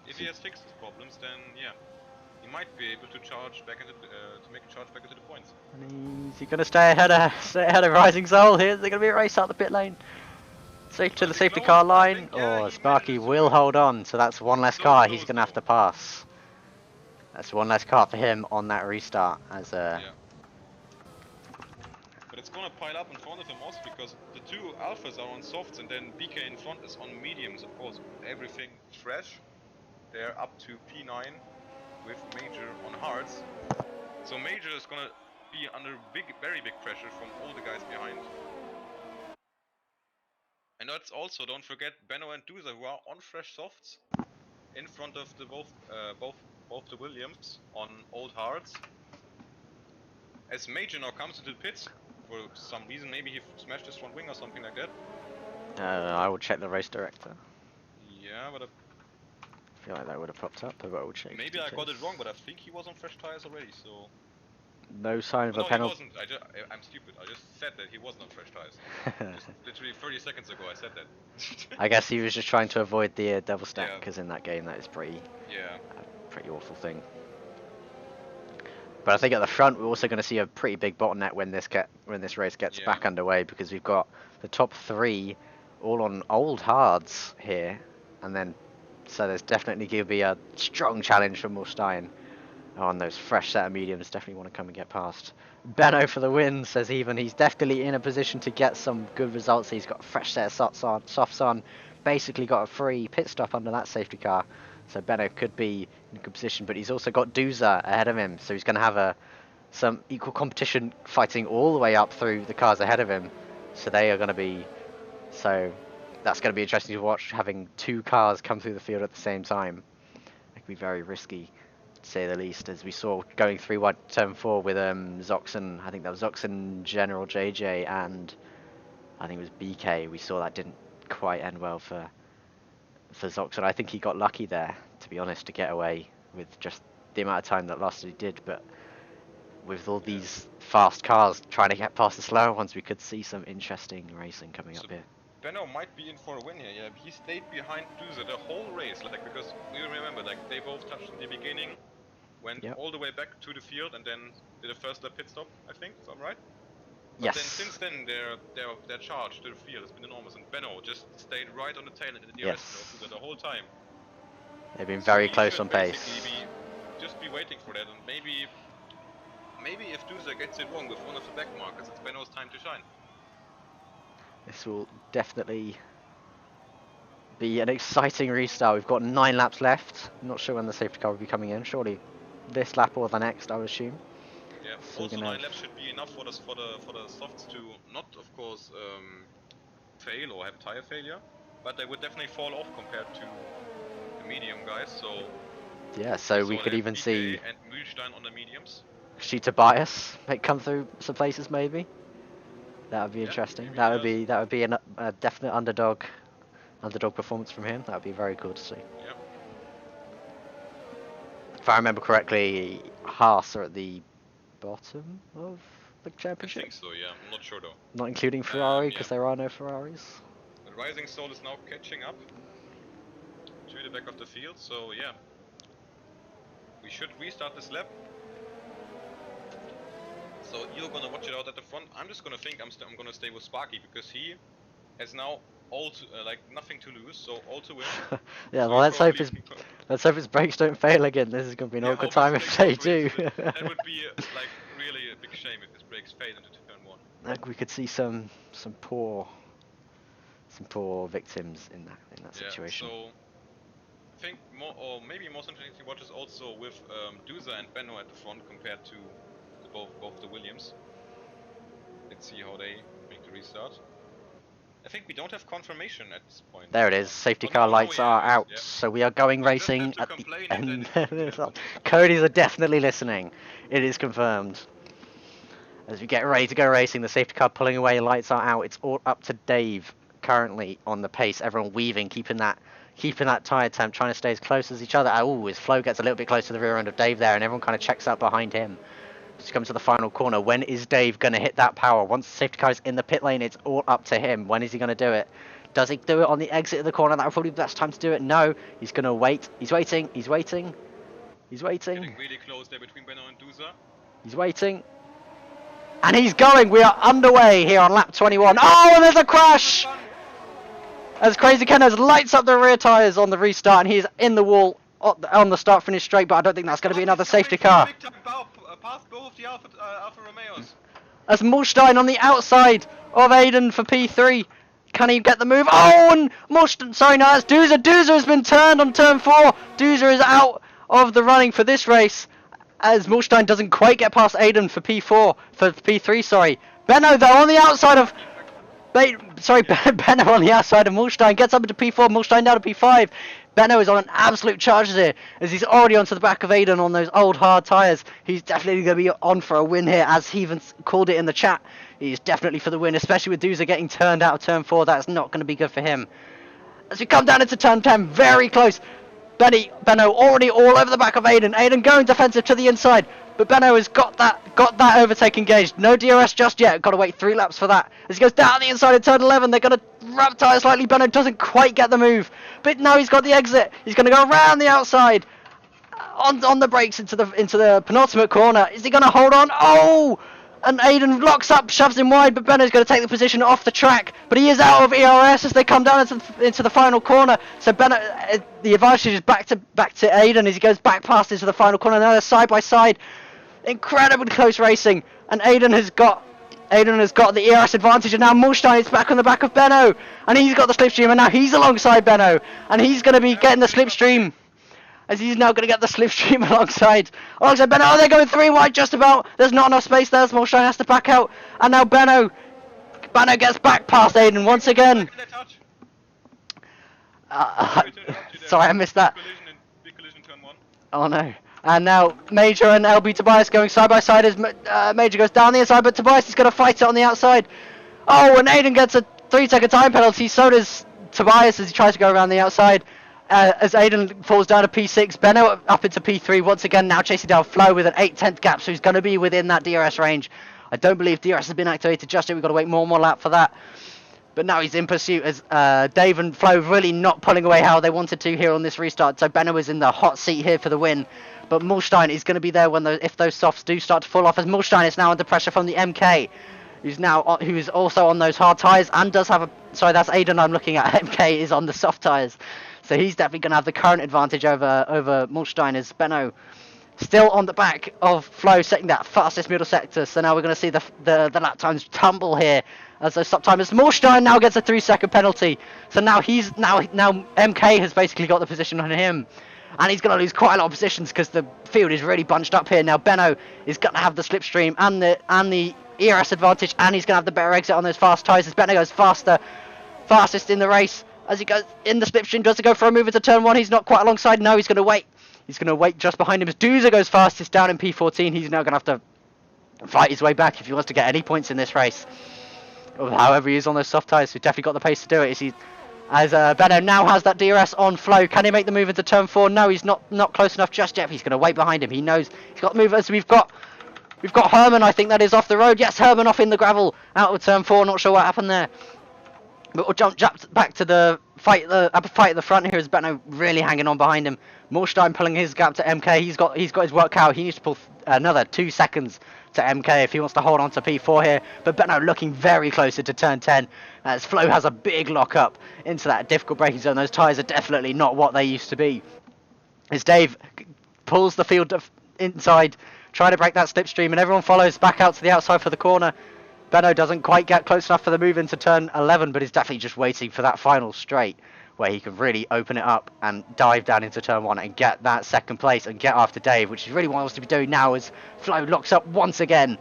If he has fixed his problems, then yeah, he might be able to charge back into to make a charge back into the points. And is he going to stay ahead of Rising Soul here? Is there going to be a race out the pit lane? Safe to the safety car line? Or Sparky will hold on, so that's one less car he's going to have to pass. That's one less car for him on that restart as a... Yeah. But it's gonna pile up in front of him also because the two alphas are on softs and then BK in front is on mediums. Of course, everything fresh. They're up to P9 with Major on hards. So Major is gonna be under very big pressure from all the guys behind. And that's also, don't forget, Benno and Duza who are on fresh softs in front of the both the Williams on old hards. As Major now comes into the pits, for some reason, maybe he smashed his front wing or something like that. I will check the race director. Yeah, but I feel like that would have popped up, but I will check. maybe I got it wrong, but I think he was on fresh tires already, so... No sign of No, a he penalty. wasn't. I'm stupid. I just said that he wasn't on fresh tires. Just literally 30 seconds ago I said that. I guess he was just trying to avoid the double stack, Yeah. because in that game that is pretty Yeah. pretty awful thing. But I think at the front we're also going to see a pretty big bottleneck when this race gets Yeah. back underway, because we've got the top three all on old hards here, and then so there's definitely going to be a strong challenge for Mulstein on those fresh set of mediums. Definitely want to come and get past. Benno for the win, says even. He's definitely in a position to get some good results. He's got a fresh set of softs on, basically got a free pit stop under that safety car. So Benno could be in a good position, but he's also got Duza ahead of him, so he's going to have some equal competition fighting all the way up through the cars ahead of him. So they are going to be, so that's going to be interesting to watch, having two cars come through the field at the same time. It could be very risky, to say the least, as we saw going through turn 4 with Zoxen. I think that was Zoxen, General JJ, and I think it was BK. We saw that didn't quite end well for Zoxen. I think he got lucky there, to be honest, to get away with just the amount of time that lasted he did. But with all these fast cars trying to get past the slower ones, we could see some interesting racing coming up here. Benno might be in for a win here. Yeah, he stayed behind Duza the whole race, like, because we remember, like, they both touched in the beginning, went all the way back to the field, and then did a first lap pit stop, I think, if I'm right. But Yes. then since then their charge to the field has been enormous, and Benno just stayed right on the tail end of the rest of Duza the whole time. They've been So very he close should on pace. basically just be waiting for that, and maybe if Duza gets it wrong with one of the back markers, it's Benno's time to shine. This will definitely be an exciting restart. We've got 9 laps left. I'm not sure when the safety car will be coming in. Surely this lap or the next, I would assume. Yeah. So also 9 laps should be enough for the softs to not, of course, fail or have tire failure, but they would definitely fall off compared to the medium guys. So yeah, so we could even BK see and Mühlstein on the mediums. Shita Bias might come through some places maybe. That would be interesting. maybe That would be a definite underdog performance from him. That would be very cool to see. Yeah. If I remember correctly, Haas are at the bottom of the I championship, think so. Yeah. I'm not sure though. not including Ferrari, yeah. because there are no Ferraris. The Rising Soul is now catching up to the back of the field. So yeah, we should restart this lap. So you're gonna watch it out at the front. I'm just gonna think I'm gonna stay with Sparky, because he has now like nothing to lose, so all to win. Yeah, So well, let's hope probably his brakes don't fail again. This is gonna be an awkward hope time his if brakes they don't do. freeze. That would be like really a big shame if his brakes fail into turn 1. Like, we could see some poor victims in that situation. So I think maybe most interesting to watch is also with Duza and Benno at the front compared to both the Williams. Let's see how they make the restart. I think we don't have confirmation at this point. There it is. Safety Oh, car no, lights yeah, are it is, out, yeah. so we are going We just have racing to at the complain end. and then Cody's are definitely listening. It is confirmed. As we get ready to go racing, the safety car pulling away, lights are out. It's all up to Dave currently on the pace. Everyone weaving, keeping that tyre temp, trying to stay as close as each other. Oh, his flow gets a little bit close to the rear end of Dave there, and everyone kind of checks out behind him. Just comes to the final corner. When is Dave going to hit that power? Once the safety car is in the pit lane, it's all up to him. When is he going to do it? Does he do it on the exit of the corner? That would probably be the best time to do it. No, he's going to wait. He's waiting. He's waiting. He's waiting. Getting really close there between Benno and Duza. He's waiting. And he's going. We are underway here on lap 21. Oh, and there's a crash! As Crazy Kenners lights up the rear tyres on the restart, and he's in the wall on the start finish straight, but I don't think that's going to be another safety car. Past both of the Alfa Romeos. As Mulstein on the outside of Aiden for P3. Can he get the move? Oh, and Mulstein, sorry, no, that's Doozer. Doozer has been turned on turn 4. Doozer is out of the running for this race, as Mulstein doesn't quite get past Aiden for P3, sorry. Benno, though, on the outside of... Benno on the outside of Mulstein, gets up into P4, Mulstein down to P5. Benno is on an absolute charge here, as he's already onto the back of Aiden on those old hard tyres. He's definitely going to be on for a win here, as he even called it in the chat. He's definitely for the win, especially with Doozer getting turned out of turn 4. That's not going to be good for him. As we come down into turn 10, very close. Benno already all over the back of Aiden. Aiden going defensive to the inside, but Benno has got that overtake engaged. No DRS just yet. Got to wait 3 laps for that. As he goes down the inside of turn 11, they're going to wrap tyres slightly. Benno doesn't quite get the move, but now he's got the exit. He's going to go around the outside on the brakes into the penultimate corner. Is he going to hold on? Oh! And Aiden locks up, shoves him wide, but Benno's going to take the position off the track. But he is out of ERS as they come down into the final corner. So Benno, the advantage is back to Aiden as he goes back past into the final corner. Now they're side by side. Incredibly close racing. And Aiden has got the ERS advantage, and now Mulstein is back on the back of Benno. And he's got the slipstream, and now he's alongside Benno. And he's going to be getting the slipstream, as he's now going to get the slipstream alongside Benno. Oh, they're going 3 wide just about. There's not enough space there, so Mulstein has to back out. And now Benno gets back past Aiden once again. Sorry, I missed that. Big collision turn 1. Oh no. And now Major and LB Tobias going side by side as Major goes down the inside, but Tobias is going to fight it on the outside. Oh, and Aiden gets a 3-second time penalty. So does Tobias as he tries to go around the outside. As Aiden falls down to P6, Benno up into P3 once again, now chasing down Flo with an 8/10 gap, so he's going to be within that DRS range. I don't believe DRS has been activated just yet. We've got to wait one more lap for that. But now he's in pursuit as Dave and Flo really not pulling away how they wanted to here on this restart. So Benno is in the hot seat here for the win. But Mulstein is going to be there if those softs do start to fall off, as Mulstein is now under pressure from the MK, who's also on those hard tyres and does have a... Sorry, that's Aiden I'm looking at. MK is on the soft tyres. So he's definitely going to have the current advantage over Mulstein, as Benno still on the back of Flo, setting that fastest middle sector. So now we're going to see the lap times tumble here as those stop timers. Mulstein now gets a 3-second penalty. So now now MK has basically got the position on him. And he's going to lose quite a lot of positions because the field is really bunched up here. Now Benno is going to have the slipstream and the ERS advantage, and he's going to have the better exit on those fast tyres as Benno goes fastest in the race. As he goes in the slipstream, does he go for a move into turn 1? He's not quite alongside. No, he's going to wait. He's going to wait just behind him as Doozer goes fastest down in P14. He's now going to have to fight his way back if he wants to get any points in this race. However, he is on those soft tyres, so he's definitely got the pace to do it. As Benno now has that DRS on Flo. Can he make the move into turn 4? No, he's not close enough just yet. He's going to wait behind him. He knows he's got the move. As we've got Herman, I think that is off the road. Yes, Herman off in the gravel out of turn 4. Not sure what happened there. But we'll jump back to the fight at the front here as Benno really hanging on behind him. Mulstein pulling his gap to MK. He's got his work out. He needs to pull another 2 seconds to MK if he wants to hold on to P4 here. But Benno looking very close into turn 10 as Flo has a big lock up into that difficult braking zone. Those tyres are definitely not what they used to be. As Dave pulls the field inside, trying to break that slipstream, and everyone follows back out to the outside for the corner. Benno doesn't quite get close enough for the move into turn 11, but is definitely just waiting for that final straight where he can really open it up and dive down into turn 1 and get that second place and get after Dave, which is really what he wants to be doing now as Flo locks up once again.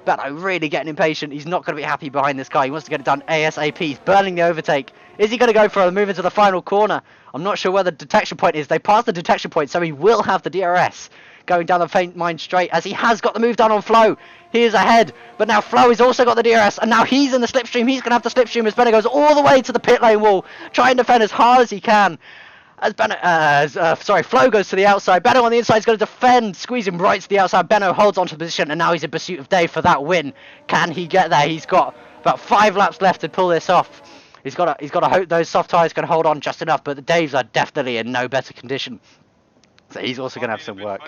Benno really getting impatient. He's not going to be happy behind this guy. He wants to get it done ASAP. He's burning the overtake. Is he going to go for a move into the final corner? I'm not sure where the detection point is. They passed the detection point, so he will have the DRS going down the faint mine straight, as he has got the move done on Flo. He is ahead, but now Flo has also got the DRS, and now he's in the slipstream. He's going to have the slipstream as Benno goes all the way to the pit lane wall, trying to defend as hard as he can. Flo goes to the outside. Benno on the inside is going to defend, squeeze him right to the outside. Benno holds onto the position, and now he's in pursuit of Dave for that win. Can he get there? He's got about 5 laps left to pull this off. He's got to hope those soft tyres can hold on just enough, but the Daves are definitely in no better condition. So he's also going to have some work.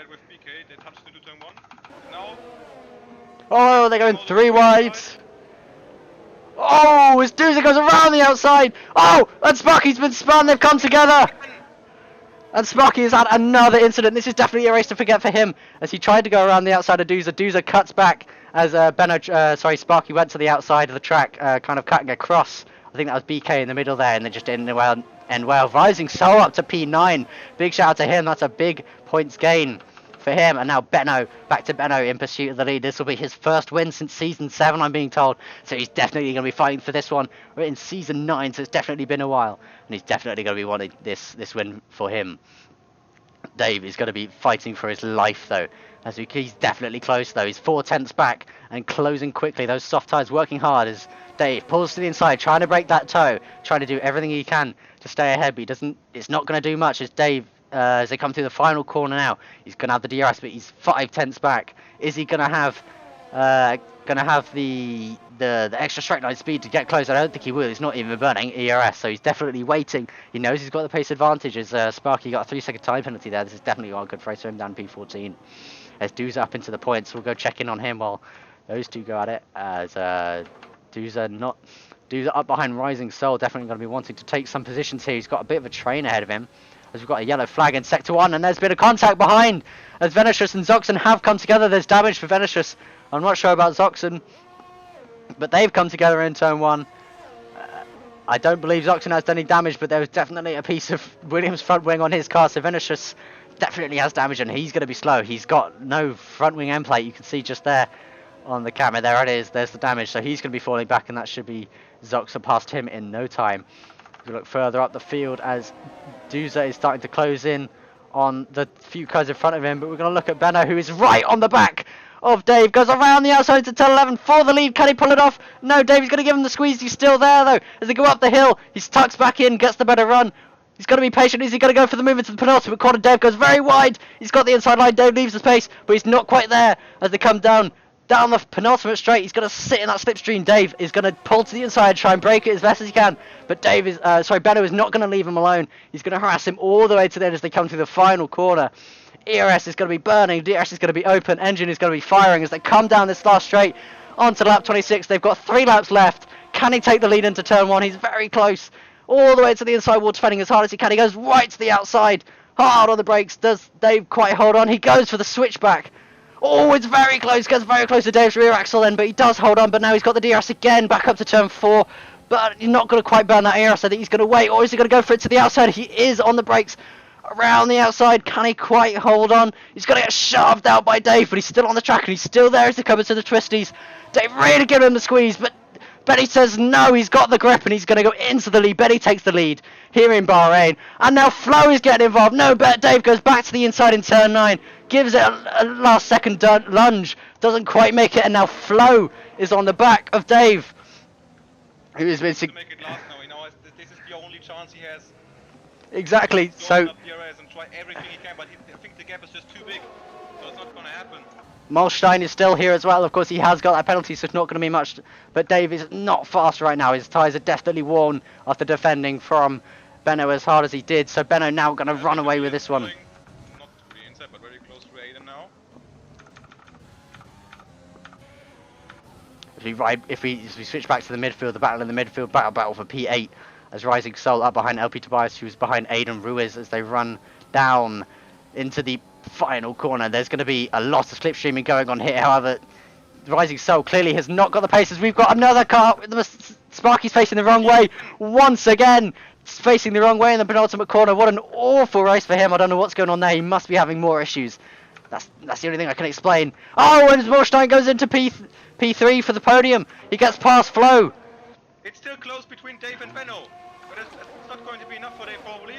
Oh, they're going 3 wide. Oh, as Doozer goes around the outside. Oh, and Sparky's been spun. They've come together. And Sparky has had another incident. This is definitely a race to forget for him, as he tried to go around the outside of Doozer. Doozer cuts back as Sparky went to the outside of the track, kind of cutting across. I think that was BK in the middle there, and then just ended well. Rising Soul up to P9. Big shout out to him. That's a big points gain for him. And now Benno, back to Benno in pursuit of the lead. This will be his first win since season 7, I'm being told. So he's definitely going to be fighting for this one. We're in season 9, so it's definitely been a while. And he's definitely going to be wanting this win for him. Dave is going to be fighting for his life, though. He's definitely close, though. He's 4/10 back and closing quickly. Those soft tires working hard as Dave pulls to the inside, trying to break that toe, trying to do everything he can to stay ahead, but he doesn't. It's not going to do much as Dave, as they come through the final corner now. He's going to have the DRS, but he's 5/10 back. Is he going to have the extra straight line speed to get close? I don't think he will. He's not even burning ERS, so he's definitely waiting. He knows he's got the pace advantage as Sparky got a 3-second time penalty there. This is definitely a good race for him down P14. As Doozer up into the points, we'll go check in on him while those two go at it. As Doozer up behind Rising Soul, definitely going to be wanting to take some positions here. He's got a bit of a train ahead of him. As we've got a yellow flag in sector 1, and there's been a contact behind as Venetius and Zoxon have come together. There's damage for Venetius. I'm not sure about Zoxon, but they've come together in turn 1. I don't believe Zoxon has done any damage, but there was definitely a piece of Williams' front wing on his car, so Venetius definitely has damage, and he's going to be slow. He's got no front wing end plate. You can see just there on the camera. There it is. There's the damage, so he's going to be falling back, and that should be Zoxon past him in no time. We look further up the field as Doozer is starting to close in on the few cars in front of him, but we're going to look at Benno, who is right on the back of Dave, goes around the outside to turn 11 for the lead. Can he pull it off? No, Dave's going to give him the squeeze. He's still there, though, as they go up the hill. He tucks back in, gets the better run. He's got to be patient. Is he going to go for the move into the penultimate corner? Dave goes very wide. He's got the inside line. Dave leaves the space, but he's not quite there as they come down the penultimate straight. He's going to sit in that slipstream. Dave is going to pull to the inside, try and break it as best as he can. But Benno is not going to leave him alone. He's going to harass him all the way to the end as they come through the final corner. ERS is going to be burning. DRS is going to be open. Engine is going to be firing as they come down this last straight onto lap 26. They've got 3 laps left. Can he take the lead into turn 1? He's very close. All the way to the inside wall, defending as hard as he can. He goes right to the outside. Hard on the brakes. Does Dave quite hold on? He goes for the switchback. Oh, it's very close. Gets very close to Dave's rear axle then, but he does hold on. But now he's got the DRS again, back up to turn 4. But he's not going to quite burn that ERS. I think he's going to wait. Or is he going to go for it to the outside? He is on the brakes. Around the outside, can he quite hold on? He's going to get shoved out by Dave, but he's still on the track, and he's still there as they come into the twisties. Dave really giving him the squeeze, but Benny says no, he's got the grip, and he's going to go into the lead. Benny takes the lead here in Bahrain, and now Flo is getting involved. No, Dave goes back to the inside in turn 9, gives it a last-second lunge, doesn't quite make it, and now Flo is on the back of Dave, who has been... To make it last now, you know, this is the only chance he has. Exactly, so... And try everything he can, but I think the gap is just too big, so it's not going to happen. Molstein is still here as well. Of course, he has got that penalty, so it's not going to be much. But Dave is not fast right now. His tyres are definitely worn after defending from Benno as hard as he did. So Benno now going to run away with this one. Not to the inside, but very close to Aiden now. If we switch back to the midfield, the battle in the midfield, battle for P8, as Rising Soul up behind LP Tobias, who's behind Aiden Ruiz as they run down into the final corner. There's going to be a lot of slipstreaming going on here. However, Rising Soul clearly has not got the paces. We've got another car. Sparky's facing the wrong way once again. Facing the wrong way in the penultimate corner. What an awful race for him. I don't know what's going on there. He must be having more issues. That's the only thing I can explain. Oh, and Morstein goes into P3 for the podium. He gets past Flo. It's still close between Dave and Benno, but it's not going to be enough for Dave probably.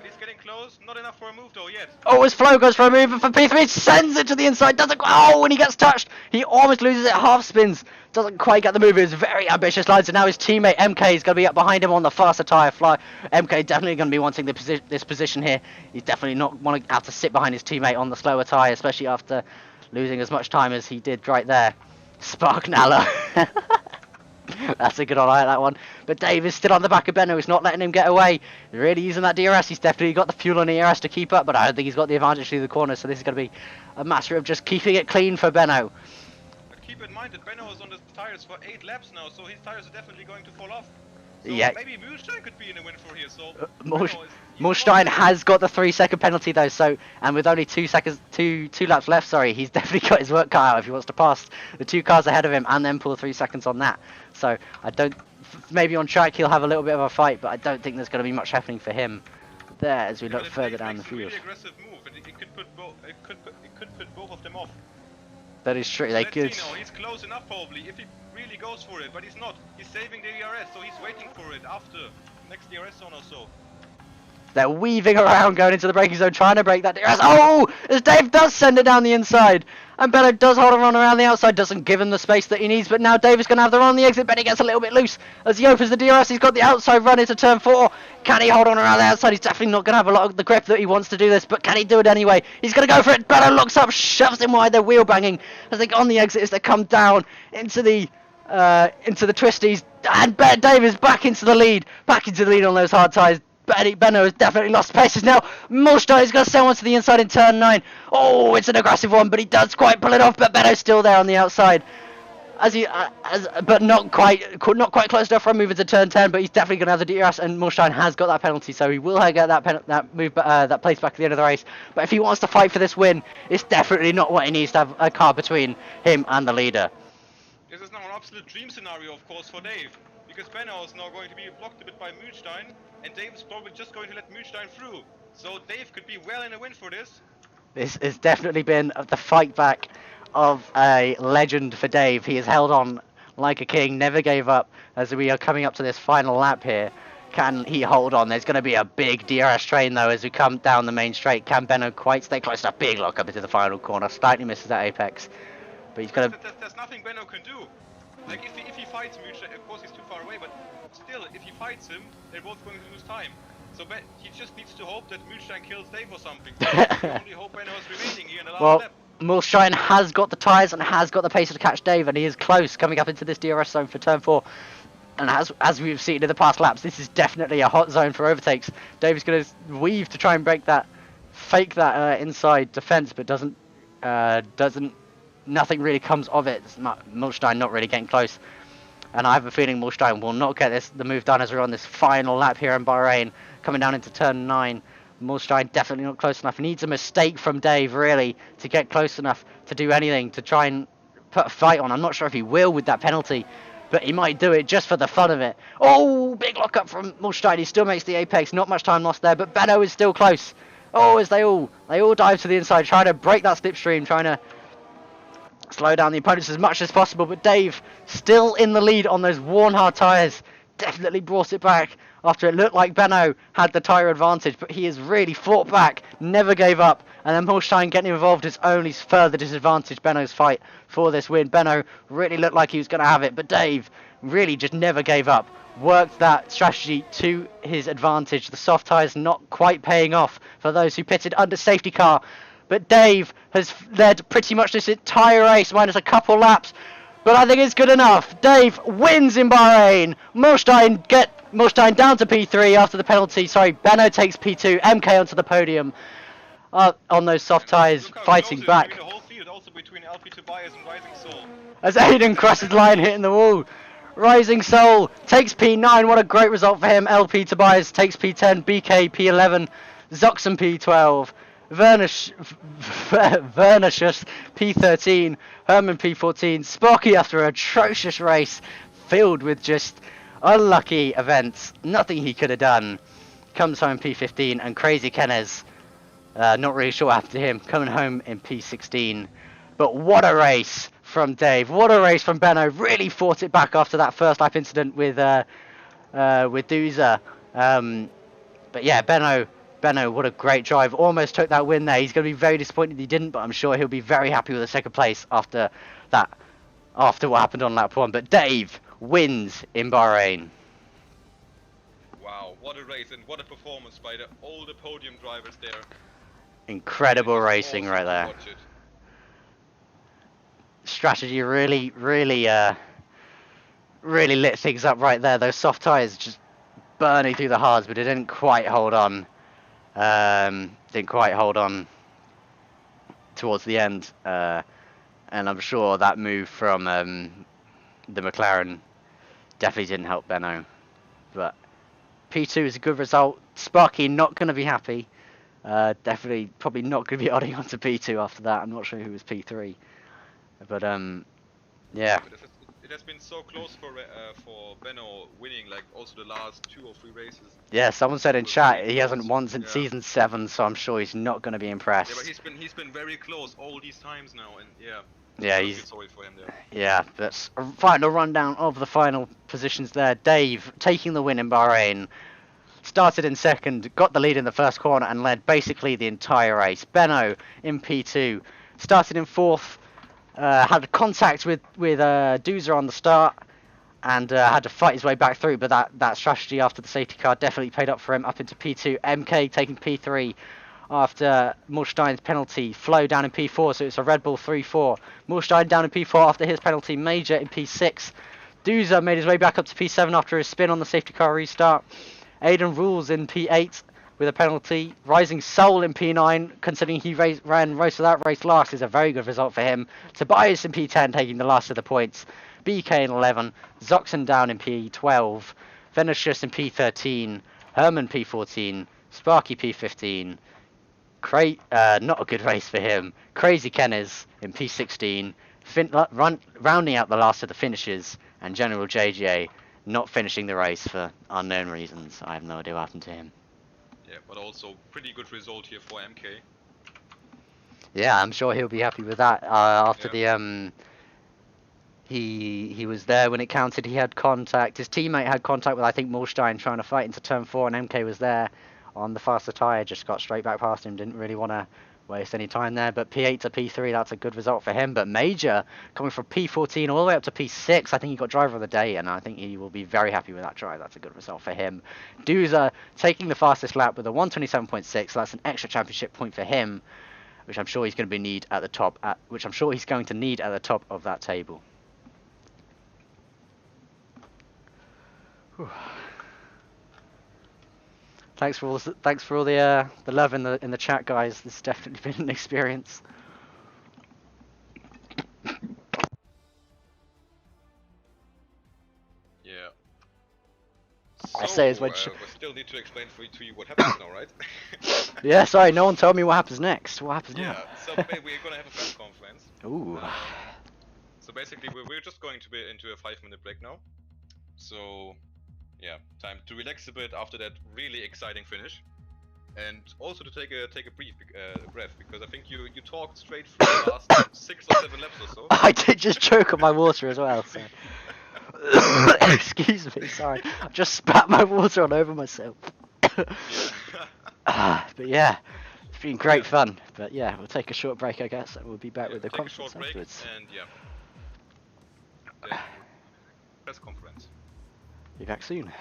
He's getting close, not enough for a move though yet. Oh, as Flo goes for a move, and for P3 sends it to the inside, doesn't... Oh, when he gets touched, he almost loses it, half spins. Doesn't quite get the move, it's very ambitious lines, and now his teammate MK is going to be up behind him on the faster tyre fly. MK definitely going to be wanting this position here. He's definitely not want to have to sit behind his teammate on the slower tyre, especially after losing as much time as he did right there. Sparknalla. That's a good one, I like that one. But Dave is still on the back of Benno. He's not letting him get away. Really using that DRS. He's definitely got the fuel on the ERS to keep up, but I don't think he's got the advantage through the corner, so this is going to be a matter of just keeping it clean for Benno. But keep in mind that Benno is on the tires for 8 laps now, so his tires are definitely going to fall off. So Yeah. maybe Mühlstein could be in a win for here. So Mulstein has got the 3-second penalty though, so and with only 2 seconds, two laps left, sorry, he's definitely got his work cut out if he wants to pass the 2 cars ahead of him and then pull 3 seconds on that. So I don't, maybe on track he'll have a little bit of a fight, but I don't think there's going to be much happening for him there as we look further down the field. Really aggressive move, and it could put both of them off. That is true. So They let's could. see now. He's close enough probably if he really goes for it, but he's not. He's saving the DRS, so he's waiting for it after next DRS zone or so. They're weaving around, going into the braking zone, trying to break that DRS. Oh! As Dave does send it down the inside. And Benno does hold on around the outside, doesn't give him the space that he needs, but now Dave is going to have the run on the exit. Benny gets a little bit loose as he opens the DRS. He's got the outside run into turn 4. Can he hold on around the outside? He's definitely not going to have a lot of the grip that he wants to do this, but can he do it anyway? He's going to go for it. Benno looks up, shoves him wide. They're wheel banging as they go on the exit, as they come down into the twisties. And Dave is back into the lead on those hard tyres. Benno has definitely lost paces now. Mulstein is going to send one to the inside in turn 9. Oh, it's an aggressive one, but he does quite pull it off. But Benno's still there on the outside, but not quite close enough for a move into turn 10. But he's definitely going to have the DRS, and Mulstein has got that penalty, so he will get that place back at the end of the race. But if he wants to fight for this win, it's definitely not what he needs to have a car between him and the leader. This is now an absolute dream scenario, of course, for Dave. Because Benno is now going to be blocked a bit by Mühlstein, and Dave is probably just going to let Mühlstein through. So Dave could be well in a win for this. This has definitely been the fight back of a legend for Dave. He has held on like a king, never gave up as we are coming up to this final lap here. Can he hold on? There's going to be a big DRS train though as we come down the main straight. Can Benno quite stay close enough? Big lock up into the final corner. Slightly misses that apex. But he's going to... There's nothing Benno can do. Like, if he fights Mühlstein, of course he's too far away, but still, if he fights him, they're both going to lose time. So he just needs to hope that Mühlstein kills Dave or something. The only hope Benno is remaining here in the last lap. Mulstein has got the tyres and has got the pace to catch Dave, and he is close coming up into this DRS zone for turn 4. And as we've seen in the past laps, this is definitely a hot zone for overtakes. Dave is going to weave to try and fake that inside defence, but nothing really comes of it. Mulstein not really getting close, and I have a feeling Mulstein will not get the move done as we're on this final lap here in Bahrain, coming down into turn 9. Mulstein definitely not close enough. He needs a mistake from Dave really to get close enough to do anything, to try and put a fight on. I'm not sure if he will with that penalty, but he might do it just for the fun of it. Oh, big lock up from Mulstein. He still makes the apex. Not much time lost there, but Benno is still close. Oh, as they all dive to the inside, trying to break that slipstream, trying to slow down the opponents as much as possible, but Dave still in the lead on those worn hard tyres. Definitely brought it back after it looked like Benno had the tyre advantage, but he has really fought back, never gave up, and then Mulstein getting involved has only further disadvantaged Benno's fight for this win. Benno really looked like he was going to have it, but Dave really just never gave up. Worked that strategy to his advantage. The soft tyres not quite paying off for those who pitted under safety car. But Dave has led pretty much this entire race, minus a couple laps. But I think it's good enough. Dave wins in Bahrain. Mulstein down to P3 after the penalty. Sorry, Benno takes P2. MK onto the podium on those soft tyres, fighting back. The whole field, also between LP Tobias and Rising Soul. As Aiden crosses the line, hitting the wall. Rising Soul takes P9. What a great result for him. LP Tobias takes P10. BK P11. Zoxen P12. Vernicious P13, Herman P14, Sparky after an atrocious race filled with just unlucky events, nothing he could have done, comes home P15, and Crazy Kennez, not really sure what happened to him, coming home in P16. But what a race from Dave, what a race from Benno, really fought it back after that first lap incident with Duza. But yeah, Benno, what a great drive. Almost took that win there. He's going to be very disappointed he didn't, but I'm sure he'll be very happy with the second place after what happened on lap 1. But Dave wins in Bahrain. Wow, what a race and what a performance by all the podium drivers there. Incredible racing awesome right there. Strategy really lit things up right there. Those soft tyres just burning through the hards, but it didn't quite hold on. Towards the end, and I'm sure that move from the McLaren definitely didn't help Benno. but P2 is a good result. Sparky not going to be happy. Definitely, probably not going to be odding onto P2 after that. I'm not sure who was P3, but yeah. But it has been so close for Benno winning, like also the last 2 or 3 races. Yeah, someone said in It was chat very he hasn't close. won since season 7, so I'm sure he's not going to be impressed. Yeah, but he's been very close all these times now, and yeah. Yeah, I he's. feel sorry for him there. Yeah, that's a final rundown of the final positions there. Dave taking the win in Bahrain. Started in second, got the lead in the first corner, and led basically the entire race. Benno in P2 started in fourth, had contact with Doozer on the start, and had to fight his way back through. But that strategy after the safety car definitely paid up for him. Up into P2, MK taking P3 after Mulstein's penalty. Flo down in P4, so it's a Red Bull 3-4. Mulstein down in P4 after his penalty. Major in P6. Doozer made his way back up to P7 after his spin on the safety car restart. Aiden Rules in P8 with a penalty. Rising Soul in P9, considering he ran most of that race last, is a very good result for him. Tobias in P10 taking the last of the points. BK in 11. Zoxen down in P12. Venetius in P13. Herman P14. Sparky P15. Not a good race for him. Crazy Kenners in P16. Rounding out the last of the finishes. And General JJ not finishing the race for unknown reasons. I have no idea what happened to him. Yeah, but also pretty good result here for MK. Yeah, I'm sure he'll be happy with that. After the he was there when it counted. He had contact. His teammate had contact with, I think, Mulstein trying to fight into turn 4, and MK was there on the faster tyre. Just got straight back past him. Didn't really want to waste any time there. But P8 to P3, that's a good result for him. But Major coming from P14 all the way up to P6. I think he got driver of the day, and I think he will be very happy with that drive. That's a good result for him. Doozer taking the fastest lap with a 127.6. So that's an extra championship point for him, which I'm sure he's going to need at the top. Which I'm sure he's going to need at the top of that table. Whew. Thanks for all the love in the chat, guys. This has definitely been an experience. Yeah. I say as So, when we still need to explain to you what happens now, right? Yeah, sorry, no one told me what happens next. What happens now? Yeah, so we're gonna have a press conference. Ooh. So basically, we're just going to be into a 5-minute break now. So, yeah, time to relax a bit after that really exciting finish, and also to take a brief breath, because I think you talked straight through the last 6 or 7 laps or so. I did just choke on my water as well. So. Excuse me, sorry. I just spat my water all over myself. But yeah, it's been great fun. But yeah, we'll take a short break, I guess, and we'll be back with the conference conference afterwards. And yeah, then press conference. Be back soon.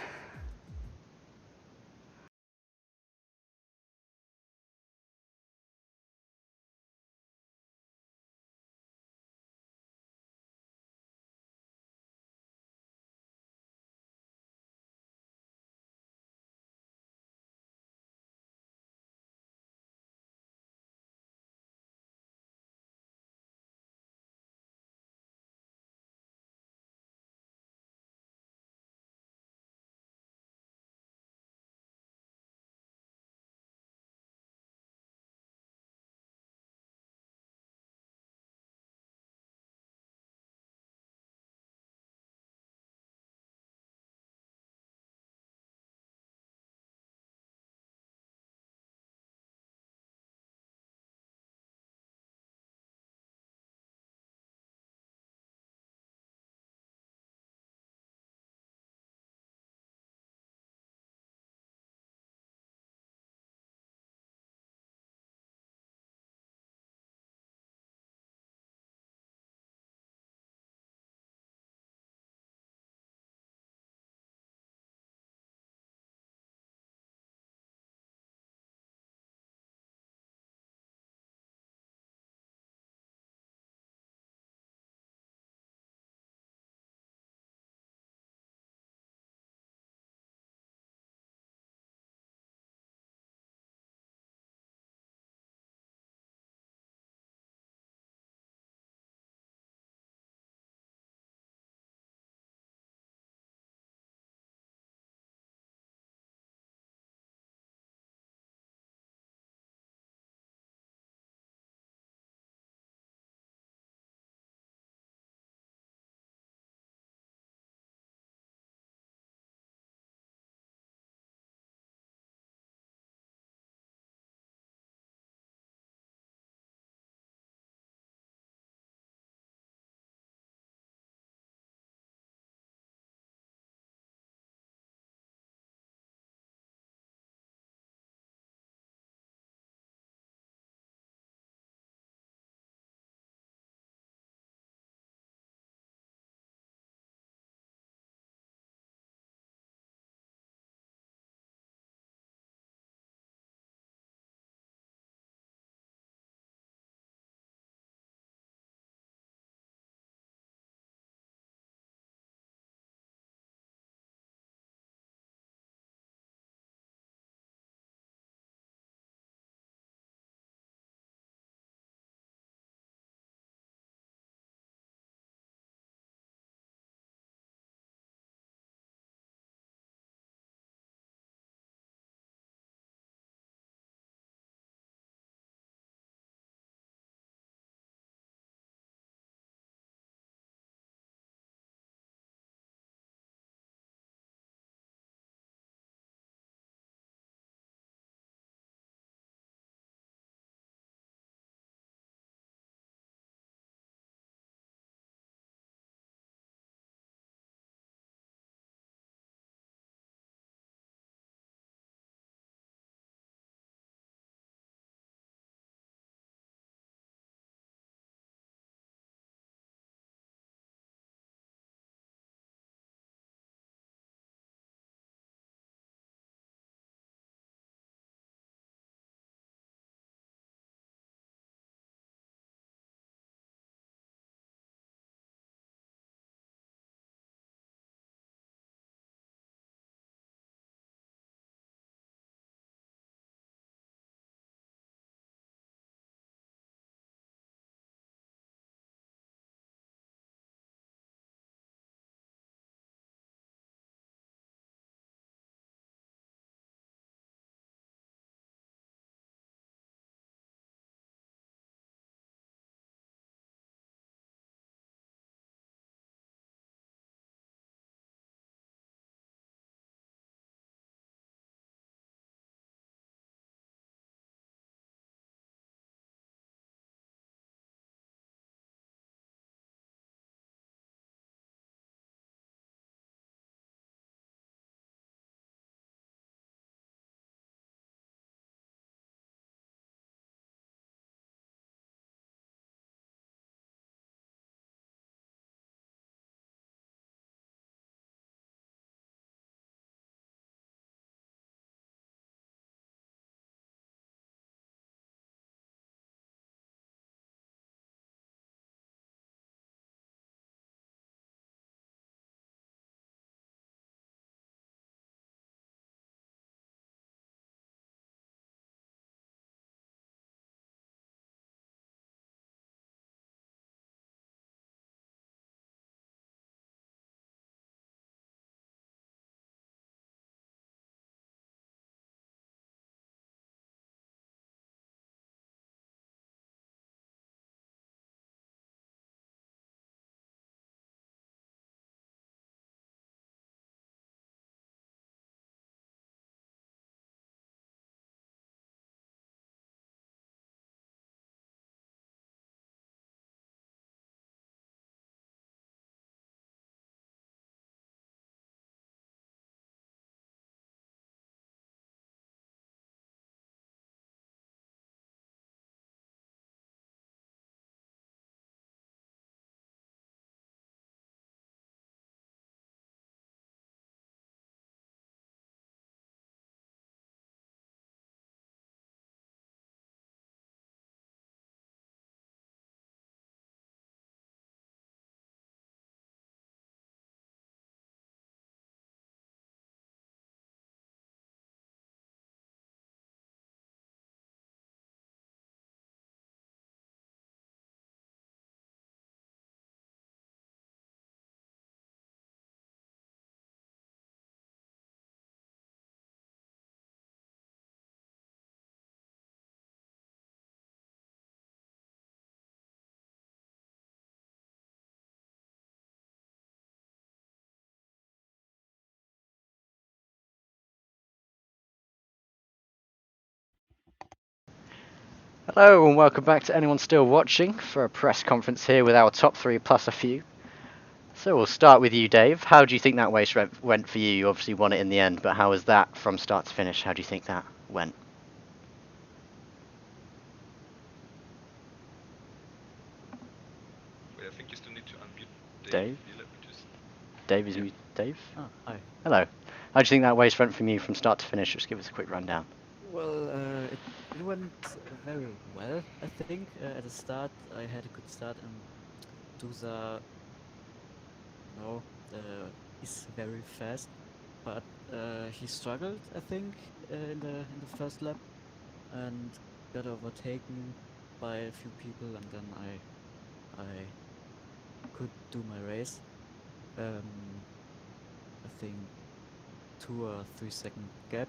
Hello and welcome back to anyone still watching for a press conference here with our top 3 plus a few. So we'll start with you, Dave. How do you think that race went for you? You obviously won it in the end, but how was that from start to finish? How do you think that went? Wait, I think you still need to unmute Dave? Let me just... Dave is Yeah. mute. Dave? Oh, hi. Hello. How do you think that race went from you from start to finish? Just give us a quick rundown. Well, it went very well, I think. At the start, I had a good start, and Dusa, is very fast, but he struggled, I think, in the first lap, and got overtaken by a few people, and then I could do my race. I think 2 or 3 second gap.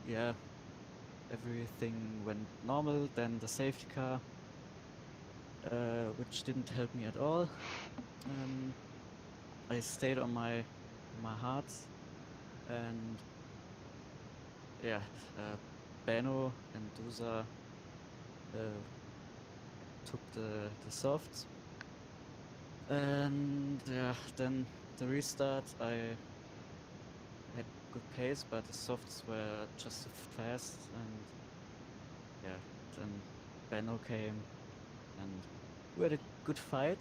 Yeah, everything went normal. Then the safety car, which didn't help me at all. I stayed on my heart, and yeah, Beno and Dusa took the softs, and yeah, then the restart I had good pace, but the softs were just too fast, and yeah, then Beno came, and we had a good fight.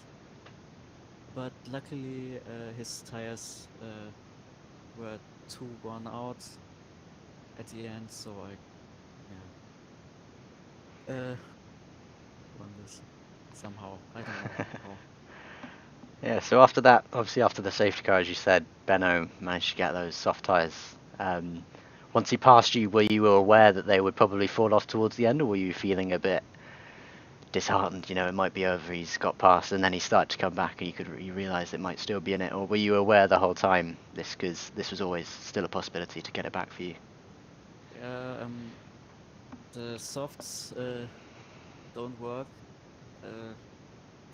But luckily, his tires were 2 worn out at the end, so I won this somehow. I don't know how. Yeah, so after that, obviously after the safety car, as you said, Benno managed to get those soft tyres. Once he passed you, were you aware that they would probably fall off towards the end, or were you feeling a bit disheartened? You know, it might be over, he's got past, and then he started to come back, and you realised it might still be in it, or were you aware the whole time because this was always still a possibility to get it back for you? Yeah, the softs don't work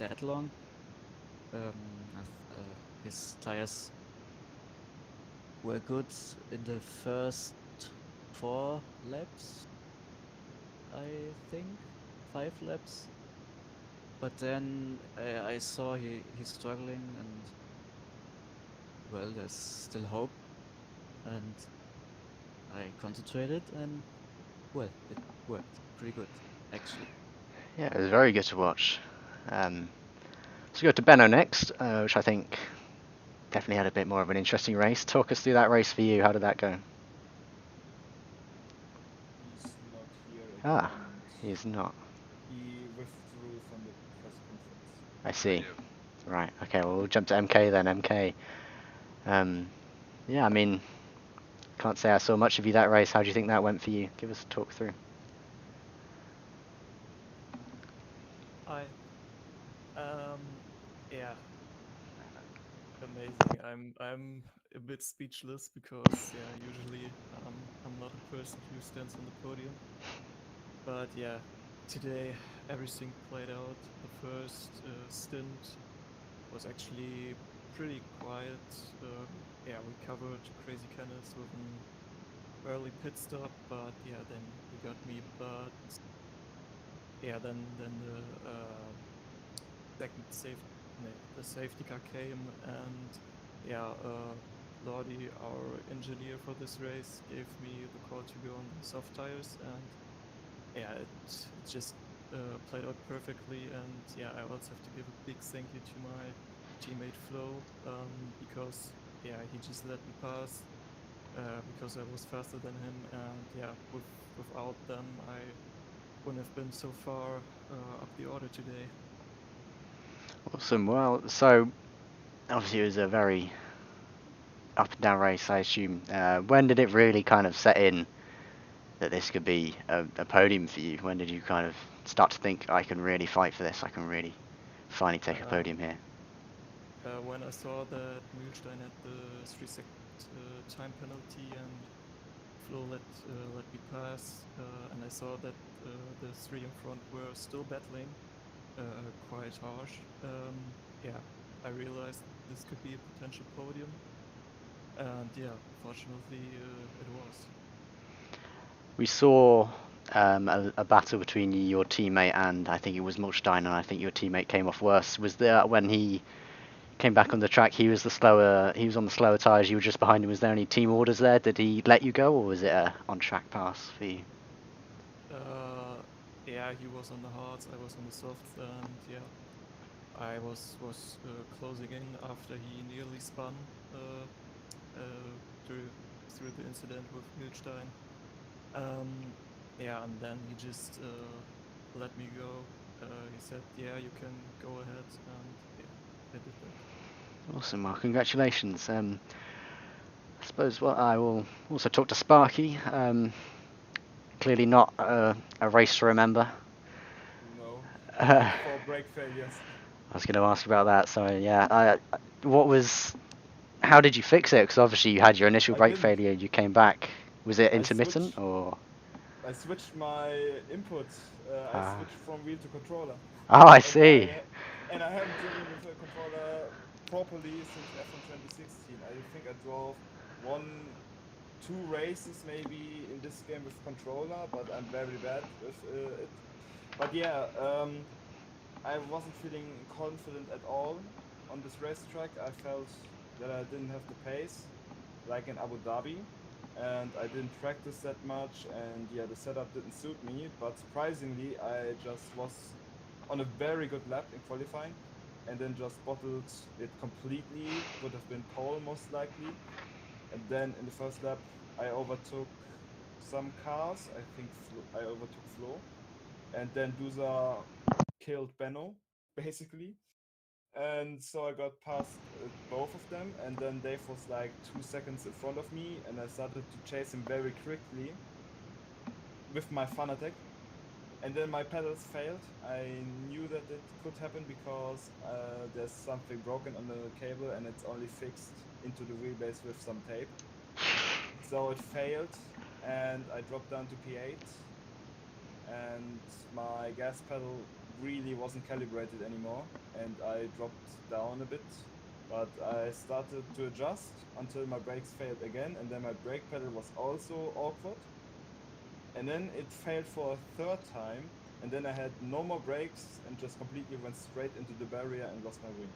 that long. His tires were good in the first 4 laps, I think, 5 laps. But then I saw he's struggling, and well, there's still hope. And I concentrated, and well, it worked pretty good, actually. Yeah, it was very good to watch. Let's go to Benno next, which I think definitely had a bit more of an interesting race. Talk us through that race for you. How did that go? He's not here at the Ah, moment. he is not. He withdrew from the press conference. I see. Yeah. Right. Okay. Well, we'll jump to MK then. MK. Yeah. I mean, can't say I saw much of you that race. How do you think that went for you? Give us a talk through. Hi. Yeah, amazing. I'm a bit speechless because yeah, usually I'm not a person who stands on the podium. But yeah, today everything played out. The first stint was actually pretty quiet. Yeah, we covered Crazy Kenneth with an early pit stop, but yeah, then he got me. But yeah, then the the safety car came, and yeah, Lordy, our engineer for this race, gave me the call to go on the soft tires, and yeah, it just played out perfectly. And yeah, I also have to give a big thank you to my teammate Flo, because yeah, he just let me pass because I was faster than him, and yeah, without them, I wouldn't have been so far up the order today. Awesome. Well, so obviously it was a very up and down race, I assume. When did it really kind of set in that this could be a podium for you? When did you kind of start to think, I can really fight for this? I can really finally take a podium here? When I saw that Mühlstein had the 3-second time penalty and Flo let me pass, and I saw that the 3 in front were still battling quite harsh, yeah, I realized this could be a potential podium, and yeah, fortunately it was. We saw a battle between your teammate and I think it was Mulchstein, and I think your teammate came off worse. Was there, when he came back on the track, he was on the slower tyres, you were just behind him, was there any team orders there? Did he let you go, or was it a on-track pass for you? Yeah, he was on the hards, I was on the softs, and yeah, I was closing in after he nearly spun through the incident with Milchstein. Yeah, and then he just let me go. He said, "Yeah, you can go ahead," and yeah, I did that. Awesome, well, congratulations. I suppose I will also talk to Sparky. Clearly not a race to remember. No. Uh, 4 brake failures. I was going to ask about that. So yeah, how did you fix it? Because obviously you had your initial I brake didn't. failure, you came back. Was it I intermittent switched- or? I switched my input. I Ah. switched from wheel to controller. Oh, I And see. and I haven't driven with a controller properly since F1 2016. I think I drove 2 races maybe in this game with controller, but I'm very bad with it. But yeah, I wasn't feeling confident at all on this racetrack. I felt that I didn't have the pace, like in Abu Dhabi, and I didn't practice that much, and yeah, the setup didn't suit me. But surprisingly, I just was on a very good lap in qualifying, and then just bottled it completely. Would have been pole most likely, and then in the first lap, I overtook some cars. I think I overtook Flo, and then Duza killed Benno, basically. And so I got past both of them, and then Dave was like 2 seconds in front of me, and I started to chase him very quickly with my fun attack. And then my pedals failed. I knew that it could happen because there's something broken on the cable, and it's only fixed into the wheelbase with some tape. So it failed, and I dropped down to P8, and my gas pedal really wasn't calibrated anymore, and I dropped down a bit, but I started to adjust until my brakes failed again, and then my brake pedal was also awkward, and then it failed for a 3rd time, and then I had no more brakes and just completely went straight into the barrier and lost my wing.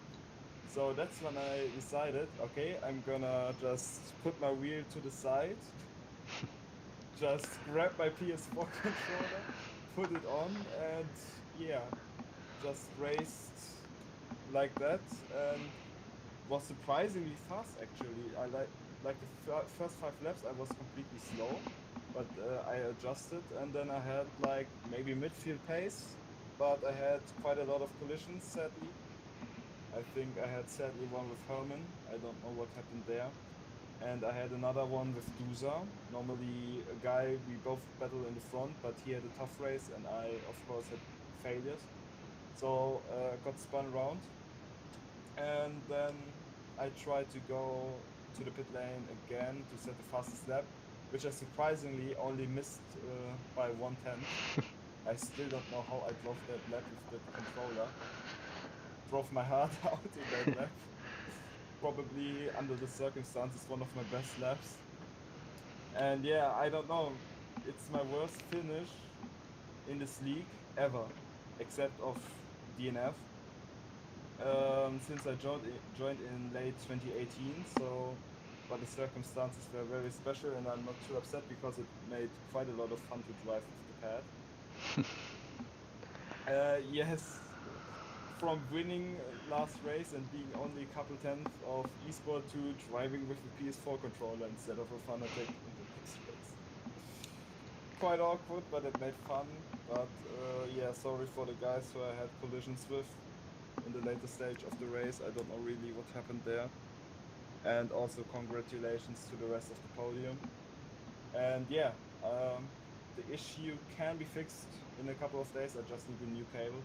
So that's when I decided, okay, I'm gonna just put my wheel to the side, just grab my PS4 controller, put it on, and yeah, just raced like that, and was surprisingly fast actually. I like the first 5 laps I was completely slow, but I adjusted, and then I had like maybe midfield pace, but I had quite a lot of collisions sadly. I think I had sadly one with Herman. I don't know what happened there. And I had another one with Duza. Normally a guy we both battle in the front, but he had a tough race, and I of course had failures. So got spun around, and then I tried to go to the pit lane again to set the fastest lap, which I surprisingly only missed by 1/10. I still don't know how I drove that lap with that controller. Drove my heart out in that lap. Probably under the circumstances one of my best laps. And yeah, I don't know. It's my worst finish in this league ever, except of DNF. Since I joined in late 2018, so but the circumstances were very special, and I'm not too upset because it made quite a lot of fun to drive with the pad. Yes, from winning last race and being only a couple tenths of esport to driving with the PS4 controller instead of a fun attack in the next race. Quite awkward, but it made fun. But yeah, sorry for the guys who I had collisions with in the later stage of the race. I don't know really what happened there. And also congratulations to the rest of the podium. And yeah, the issue can be fixed in a couple of days. I just need a new cable.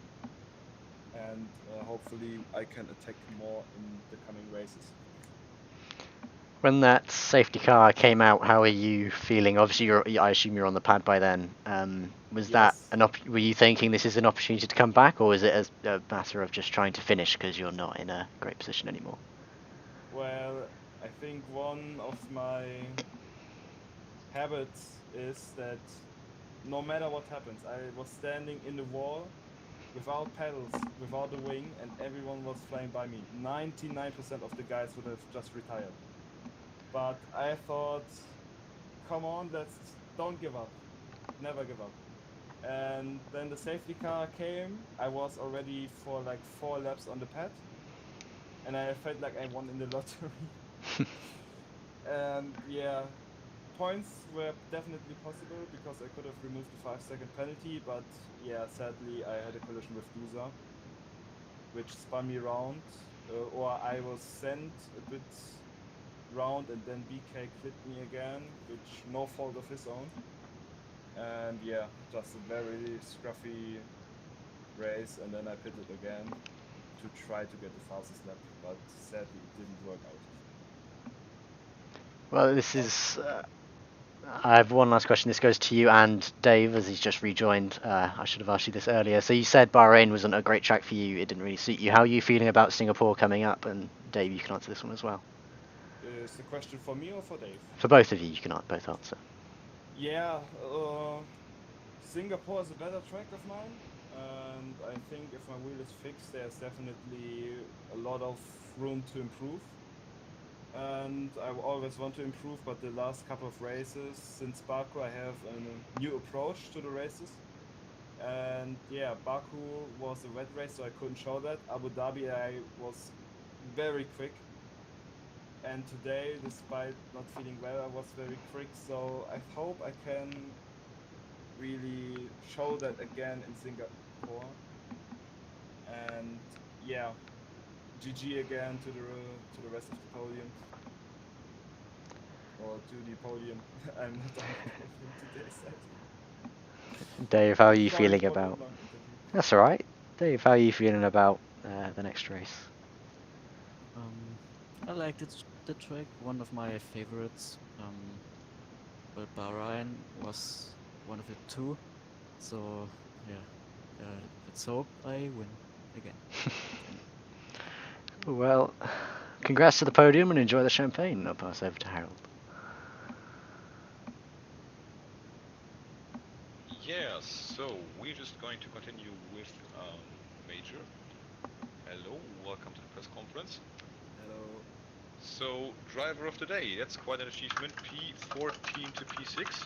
And hopefully I can attack more in the coming races. When that safety car came out, how are you feeling? Obviously, I assume you're on the pad by then. Was that were you thinking this is an opportunity to come back, or is it a matter of just trying to finish because you're not in a great position anymore? Well, I think one of my habits is that no matter what happens. I was standing in the wall without pedals, without a wing, and everyone was flying by me. 99% of the guys would have just retired. But I thought, come on, don't give up. Never give up. And then the safety car came. I was already for like 4 laps on the pad. And I felt like I won in the lottery. And yeah, points were definitely possible because I could have removed the 5-second penalty, but yeah, sadly I had a collision with Dusa, which spun me round, or I was sent a bit round and then BK clipped me again, which no fault of his own. And yeah, just a very scruffy race, and then I pitted again to try to get the fastest lap, but sadly it didn't work out. Well, this is. I have one last question. This goes to you and Dave, as he's just rejoined. I should have asked you this earlier. So you said Bahrain wasn't a great track for you. It didn't really suit you. How are you feeling about Singapore coming up? And Dave, you can answer this one as well. Is the question for me or for Dave? For both of you, you can both answer. Yeah, Singapore is a better track of mine, and I think if my wheel is fixed, there's definitely a lot of room to improve. And I always want to improve, but the last couple of races since Baku, I have a new approach to the races. And yeah, Baku was a wet race, so I couldn't show that. Abu Dhabi, I was very quick. And today, despite not feeling well, I was very quick. So I hope I can really show that again in Singapore. And yeah, GG again to the rest of the podium. Or to the podium. I'm not on the podium today, sadly. Dave, how are you Sorry feeling for the about? long interview. That's all right. Dave, how are you feeling about the next race? I liked the track, one of my favorites. But Bahrain was one of it too. So yeah, let's hope I win again. Well, congrats to the podium and enjoy the champagne. I'll pass over to Harold. Yeah, so we're just going to continue with Major. Hello, welcome to the press conference. Hello. So, driver of the day, that's quite an achievement, P14 to P6.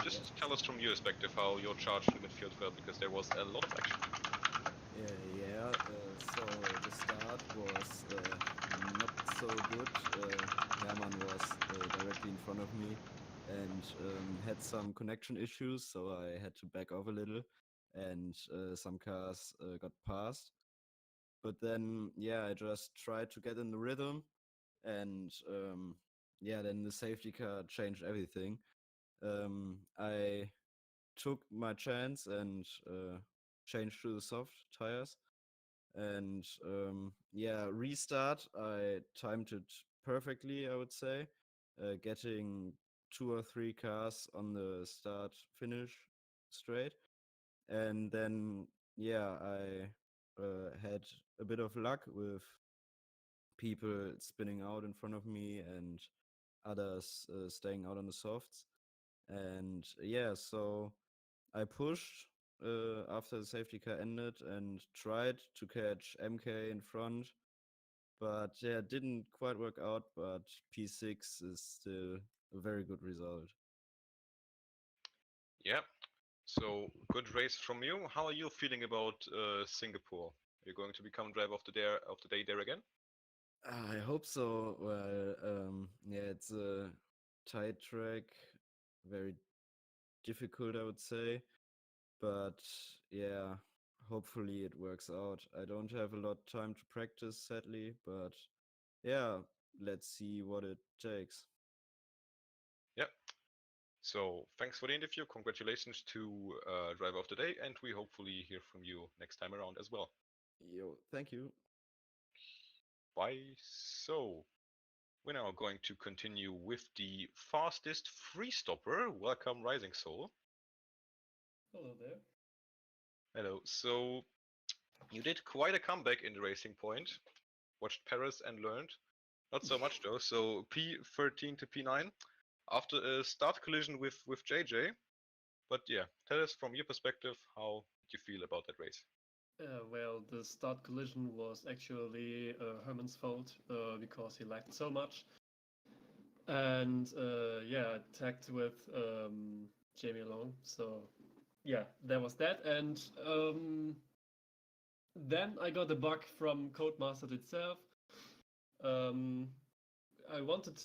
Just tell us from your perspective how your charge to the midfield felt, because there was a lot of action. So the start was not so good. Hermann was directly in front of me and had some connection issues, so I had to back off a little, and some cars got past. But then, I just tried to get in the rhythm, and then the safety car changed everything. I took my chance and changed to the soft tires. And restart, I timed it perfectly, I would say, getting 2 or 3 cars on the start finish straight. And then, I had a bit of luck with people spinning out in front of me and others staying out on the softs. And so I pushed after the safety car ended and tried to catch MK in front, but it didn't quite work out. But P6 is still a very good result. Yeah, so good race from you. How are you feeling about Singapore? Are you going to become driver of the day there again? I hope so. Well, it's a tight track, very difficult, I would say. But hopefully it works out. I don't have a lot of time to practice, sadly, but let's see what it takes. Yeah. So thanks for the interview. Congratulations to driver of the day, and we hopefully hear from you next time around as well. Yo, thank you. Bye. So we're now going to continue with the fastest free stopper. Welcome, Rising Soul. Hello there. Hello. So you did quite a comeback in the Racing Point. Watched Paris and learned. Not so much though. So P13 to P9 after a start collision with JJ. But yeah, tell us from your perspective, how did you feel about that race? Well, the start collision was actually Herman's fault because he lagged so much. And yeah, attacked with Jamie alone. So yeah, there was that. And then I got a bug from Codemaster itself. I wanted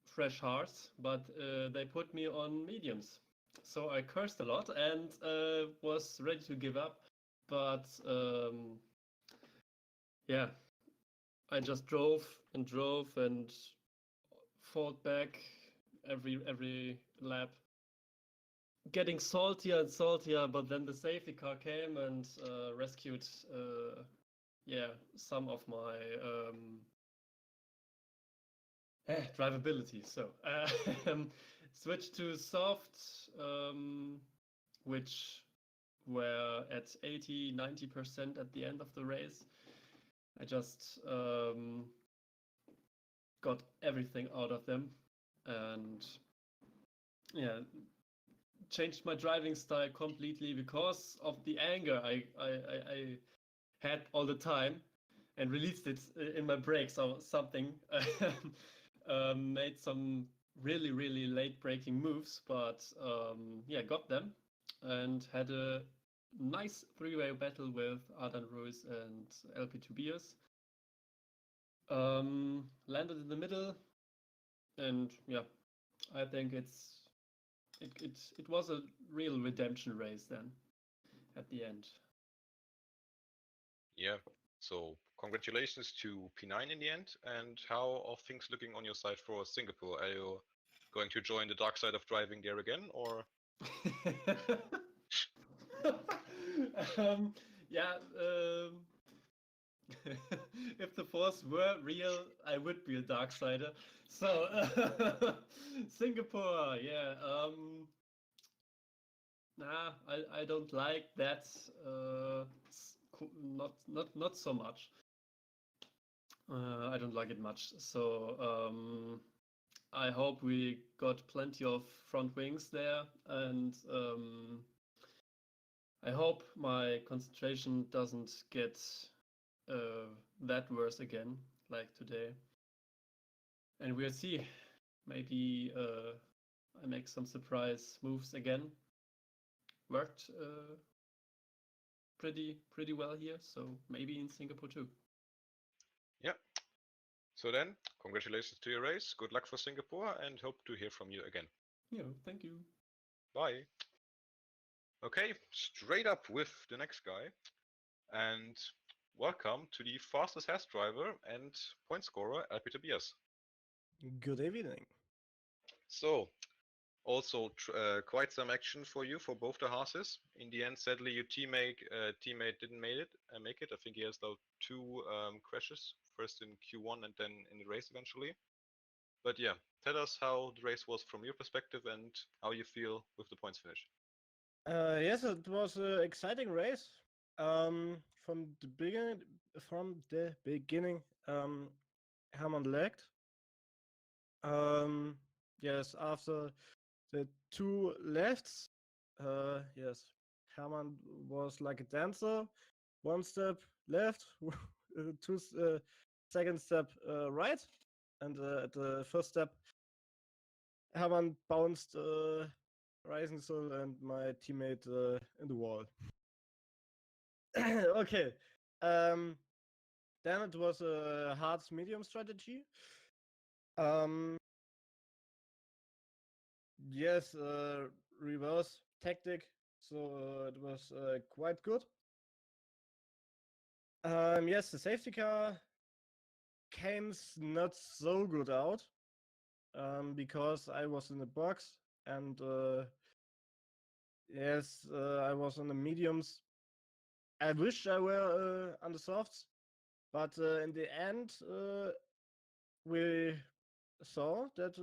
fresh hearts, but they put me on mediums. So I cursed a lot and was ready to give up. But yeah, I just drove and fought back every lap, getting saltier and saltier. But then the safety car came and rescued, yeah, some of my drivability. So switched to soft, which were at 80-90% at the end of the race. I just got everything out of them and yeah, changed my driving style completely because of the anger I had all the time and released it in my brakes or something. Made some really late braking moves, but yeah, got them and had a nice three-way battle with Ardan Ruiz and LP Tobias. Landed in the middle, and yeah, I think it was a real redemption race then at the end. Yeah, so congratulations to P9 in the end. And how are things looking on your side for Singapore? Are you going to join the dark side of driving there again, or? Yeah, if the Force were real, I would be a Darksider. So, Singapore, yeah. Nah, I don't like that. Not so much. I don't like it much. So, I hope we got plenty of front wings there, and I hope my concentration doesn't get that worse again, like today. And we'll see. Maybe I make some surprise moves again. Worked pretty well here, so maybe in Singapore too. Yeah. So then, congratulations to your race. Good luck for Singapore, and hope to hear from you again. Yeah, thank you. Bye. Okay, straight up with the next guy. And welcome to the fastest Hess driver and point scorer, LP Tobias. Good evening. So, also quite some action for you for both the horses. In the end, sadly, your teammate didn't make it. I think he has now two crashes, first in Q1 and then in the race eventually. But yeah, tell us how the race was from your perspective and how you feel with the points finish. Yes, it was an exciting race. From the beginning, Hermann lagged. Yes, after the two lefts, yes, Hermann was like a dancer. One step left, second step right, and at the first step, Hermann bounced Rising Soul and my teammate in the wall. Okay. Then it was a hard medium strategy. Yes, reverse tactic. So it was quite good. Yes, the safety car came not so good out because I was in the box and yes, I was on the mediums. I wish I were on the softs, but in the end, we saw that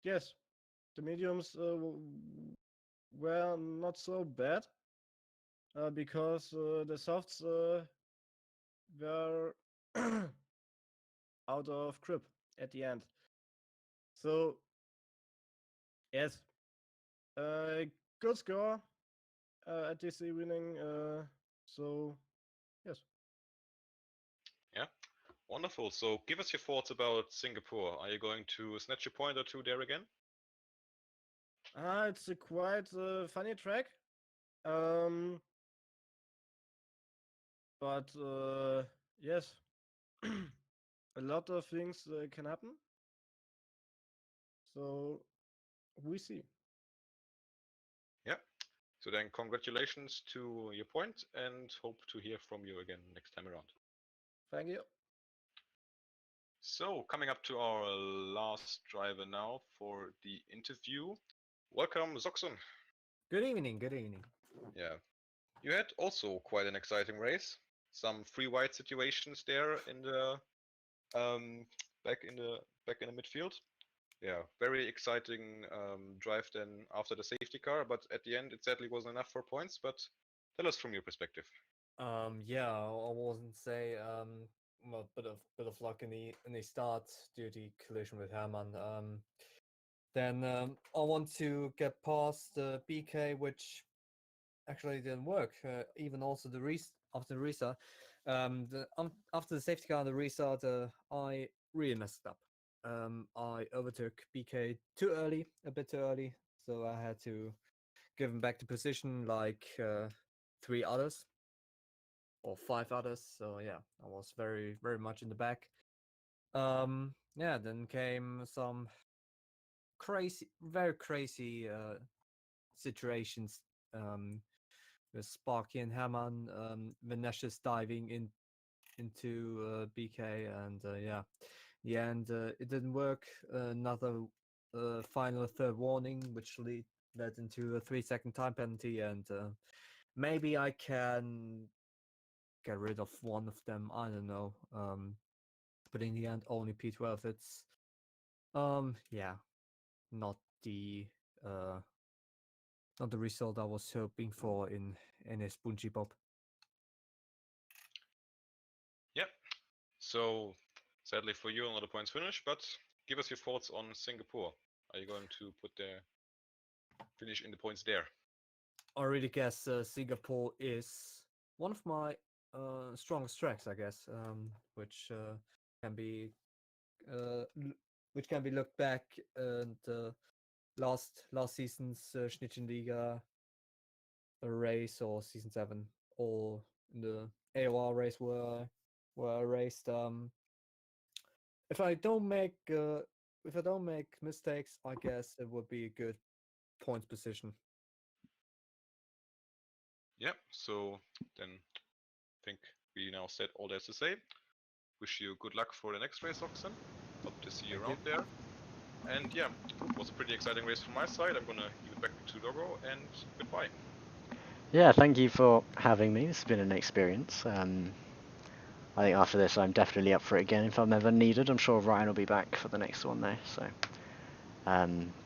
yes, the mediums were not so bad because the softs were out of grip at the end. So yes, Good score at DC winning. So yes. Yeah, wonderful. So give us your thoughts about Singapore. Are you going to snatch a point or two there again? It's a quite funny track. But yes, a lot of things can happen. So we see. Yeah. So then congratulations to your point and hope to hear from you again next time around. Thank you. So coming up to our last driver now for the interview. Welcome, Zoxon. Good evening, good evening. Yeah. You had also quite an exciting race. Some free white situations there in the back in the midfield. Yeah, very exciting drive then after the safety car, but at the end it sadly wasn't enough for points. But tell us from your perspective. Yeah, I wasn't say well, bit of luck in the start due to the collision with Hermann. Then I want to get past the BK, which actually didn't work. Even also after the restart, after the safety car and the restart, I really messed up. I overtook BK a bit too early, so I had to give him back the position like 3 others or 5 others. So yeah, I was very much in the back. Yeah, then came some very crazy situations. With Sparky and Hermann, Vanessa's diving into BK, and yeah, in the end it didn't work. Another final third warning, which led into a 3-second time penalty, and maybe I can get rid of one of them. I don't know. But in the end, only P12. It's yeah, not the uh, not the result I was hoping for in a Spongy Bob. Yeah. So sadly for you, another points finish. But give us your thoughts on Singapore. Are you going to put the finish in the points there? I really guess Singapore is one of my strongest tracks, I guess, which can be which can be looked back and last season's Schnittchenliga race or season 7 or the AOR race were raced. If I don't make mistakes, I guess it would be a good points position. Yeah. So then I think we now said all there's to say. Wish you good luck for the next race, Oxen. Hope to see you around there. And yeah, it was a pretty exciting race from my side. I'm gonna give it back to Doggo and goodbye. Yeah, thank you for having me. This has been an experience. I think after this I'm definitely up for it again if I'm ever needed. I'm sure Ryan will be back for the next one though. So,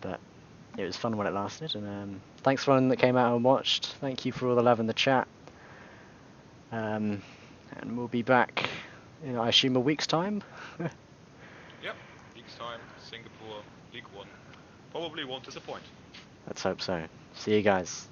but it was fun when it lasted, and thanks for everyone that came out and watched. Thank you for all the love in the chat. And we'll be back in, I assume, a week's time. Yep, week's time, Singapore, League 1. Probably won't disappoint. Let's hope so. See you guys.